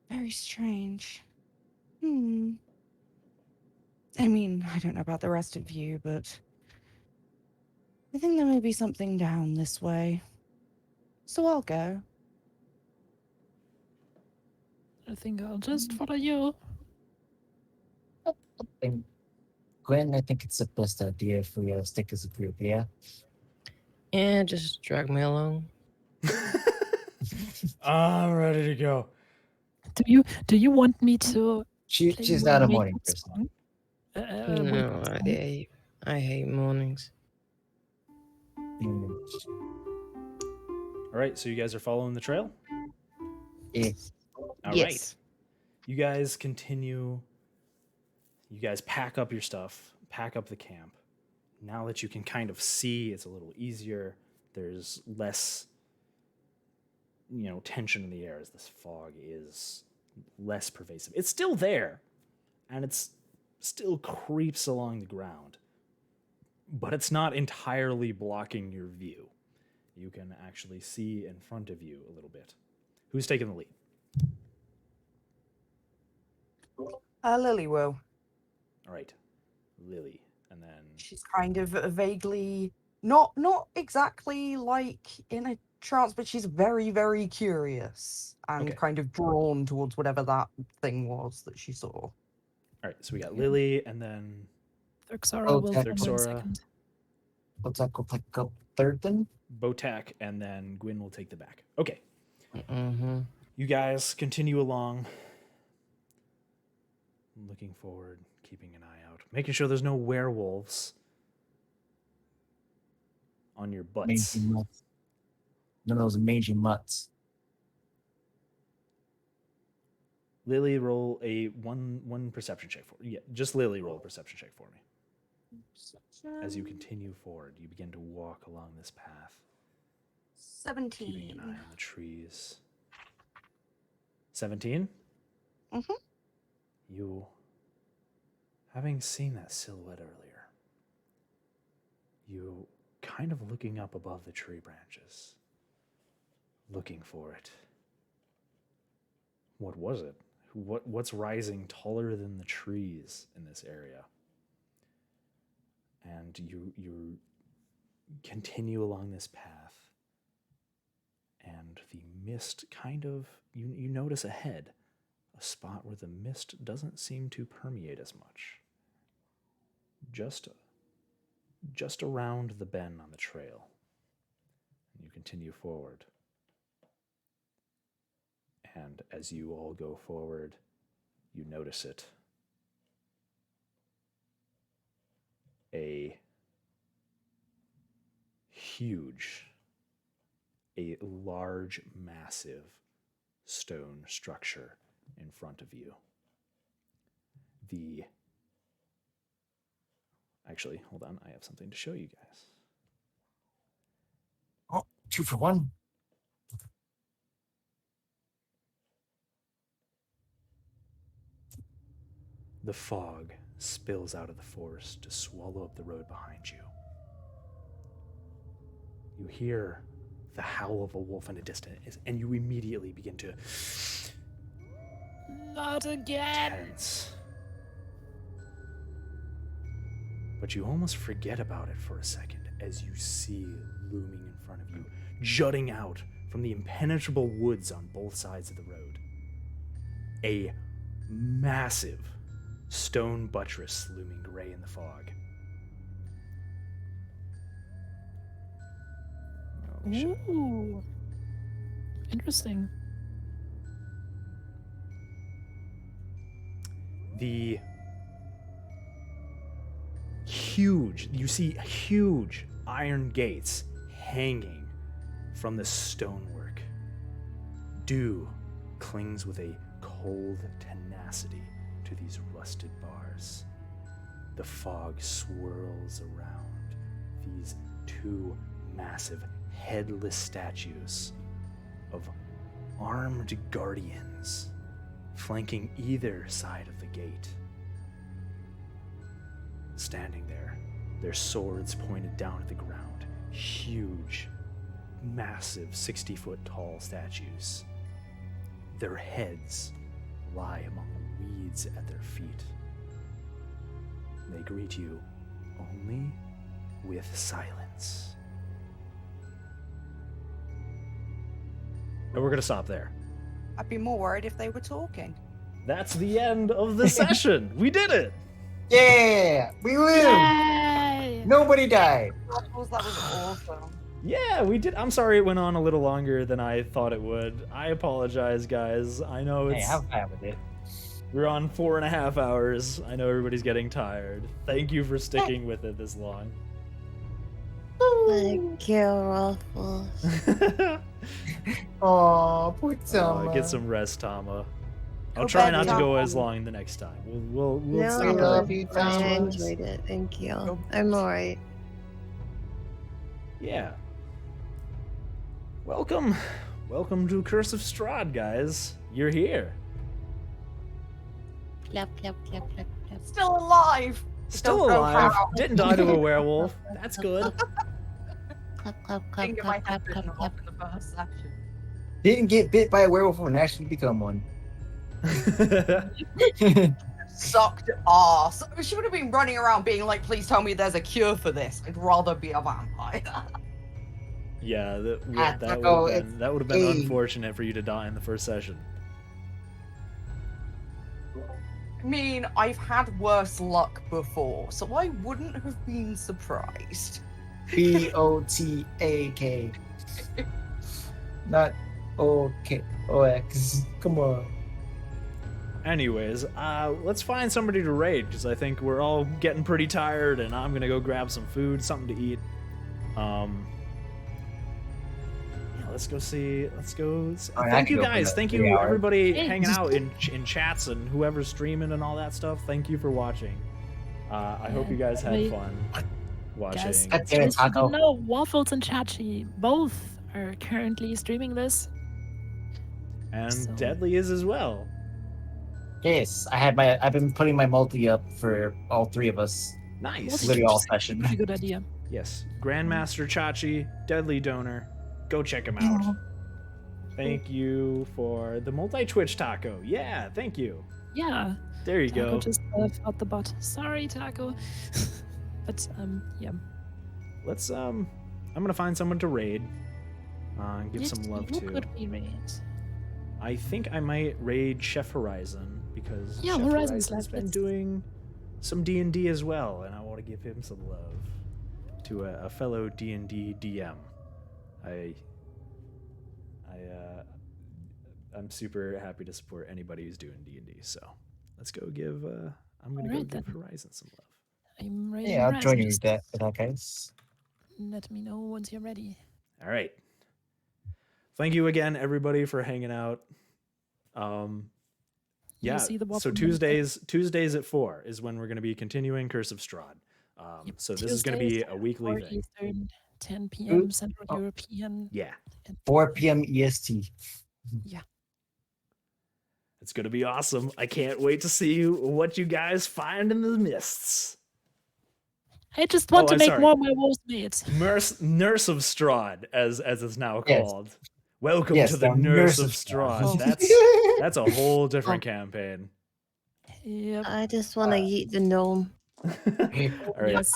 Very strange. I mean, I don't know about the rest of you, but I think there may be something down this way. So I'll go. I think I'll just follow you. And Gwen, I think it's the best idea if we stick as a group, yeah? Yeah, just drag me along. I'm ready to go. Do you want me to? She's not a morning wake-up person. song? No, I hate mornings. Mm. All right, so you guys are following the trail? Yeah. All Yes. right. You guys continue. You guys pack up your stuff, pack up the camp. Now that you can kind of see, it's a little easier. There's less, tension in the air as this fog is less pervasive. It's still there, and it's still creeps along the ground, but it's not entirely blocking your view. You can actually see in front of you a little bit. Who's taking the lead? Lily will. All right, Lily, and then She's kind of vaguely not exactly like in a trance, but she's very, very curious and Okay. kind of drawn towards whatever that thing was that she saw. All right, so we got Lily, and then Thurxora will okay. follow in Thurxora. second. Looks like we'll take a third then. Botak, and then Gwyn will take the back. Okay. Mm-hmm. You guys continue along, looking forward, keeping an eye out, making sure there's no werewolves on your butts. Mangy mutts. None of those mangy mutts. Lily, roll a one perception check for me. Yeah, just Lily roll a perception check for me. As you continue forward, you begin to walk along this path, 17. keeping an eye on the trees. 17? Mhm. You, having seen that silhouette earlier, you kind of looking up above the tree branches, looking for it. What was it? What's rising taller than the trees in this area? And you continue along this path, and the mist kind of, you notice ahead a spot where the mist doesn't seem to permeate as much. Just around the bend on the trail. And you continue forward. And as you all go forward, you notice it. A large, massive stone structure in front of you. Actually, hold on, I have something to show you guys. Oh, 2 for 1. The fog spills out of the forest to swallow up the road behind you. You hear the howl of a wolf in the distance, and you immediately begin to Not again. tense. but you almost forget about it for a second as you see looming in front of you, jutting out from the impenetrable woods on both sides of the road, a massive stone buttress looming gray in the fog. Oh, shit. Ooh. Interesting. The huge, you see huge iron gates hanging from the stonework. Dew clings with a cold tenacity to these rusted bars. The fog swirls around these two massive headless statues of armed guardians flanking either side of the gate. Standing there, their swords pointed down at the ground, huge, massive 60-foot tall statues. Their heads lie among weeds at their feet. They greet you only with silence. And we're gonna stop there. I'd be more worried if they were talking. That's the end of the session. We did it. Yeah, we lived. Yay! Nobody died. That was awesome. Yeah, we did. I'm sorry it went on a little longer than I thought it would. I apologize, guys. I know Hey, it's have fun with it. we're on 4.5 hours. I know everybody's getting tired. Thank you for sticking with it this long. Thank you, Ruffles. Oh, poor Tama. Get some rest, Tama. I'll Go try bed, not to go Tama. as long the next time. We'll No, see. I love you, I Tama. enjoyed it. Thank you. I'm alright. Yeah. Welcome to Curse of Strahd, guys. You're here. Clap, clap, clap, clap, clap. Still alive. Still Don't go alive. far. Didn't die to a werewolf. That's good. Clap, clap, I clap, think it clap, might have clap, bitten clap, off clap. in the first section. Didn't get bit by a werewolf and actually become one. Sucked ass. She would have been running around being like, please tell me there's a cure for this. I'd rather be a vampire. Yeah, Ah, that Taco, would have been it's- unfortunate for you to die in the first session. I mean, I've had worse luck before, so I wouldn't have been surprised. BOTAK. Not OX. Come on. Anyways, let's find somebody to raid because I think we're all getting pretty tired, and I'm gonna go grab some food, something to eat. Yeah, let's go see. Let's go. I Thank can you go for guys. that Thank 3 you hours. everybody Hey, hanging just- out in chats and whoever's streaming and all that stuff. Thank you for watching. I hope you guys had Wait. fun watching. Guys, God damn it, just so you Taco. know, Waffles and Chachi both are currently streaming this. And so- Deadly is as well. Yes, I've been putting my multi up for all 3 of us. Nice. Literally all session. Pretty good idea. Yes, Grandmaster Chachi, Deadly Donor. Go check him out. Thank you for the multi-Twitch taco. Yeah, thank you. Yeah. There you Taco go. just felt the butt. Sorry, Taco. But yeah. Let's I'm gonna find someone to raid. And give some love Who to. could we raid? I think I might raid Chef Horizon because Yeah, Chef Horizon's Horizon's left. been Let's- doing some D&D as well, and I want to give him some love to a fellow D&D DM. I'm super happy to support anybody who's doing D&D. So let's go give. I'm gonna Alright go give then. Horizon some love. I'm ready. Yeah, I'll join you Just with that guys. Let me know once you're ready. All right. Thank you again, everybody, for hanging out. Yeah. see the So waffle Tuesdays at 4 is when we're going to be continuing Curse of Strahd. Yep, So this is going to be Tuesdays a weekly 4 thing. Eastern, 10 p.m. Central Oh. European. Yeah. 4 p.m. EST. It's going to be awesome. I can't wait to see what you guys find in the mists. I just want Oh, to I'm make sorry. more werewolves mates. Nurse of Strahd, as it's now Yes. called. Welcome Yes, to the the Nurse of Nurse of Strahd. Strahd. That's a whole different campaign. Yep. I just want to eat the gnome. All right. Yes.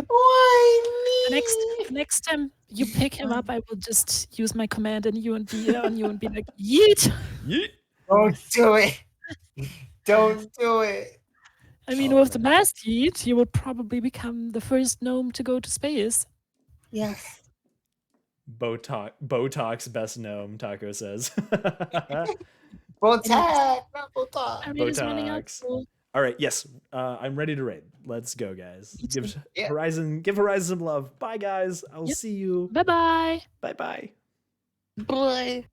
Why The next time you pick him up, I will just use my command and you and be on you and be like, yeet. Yeet. Don't do it. Don't do it. I mean, with the last yeet, you would probably become the first gnome to go to space. Yes. Botox best gnome, Taco says. Botox, not Botox. Our raid is running out. Botox. All right, yes. I'm ready to raid. Let's go, guys. Me too. Yeah. Horizon some love. Bye guys. I'll Yep. see you. Bye bye. Bye bye. Boy.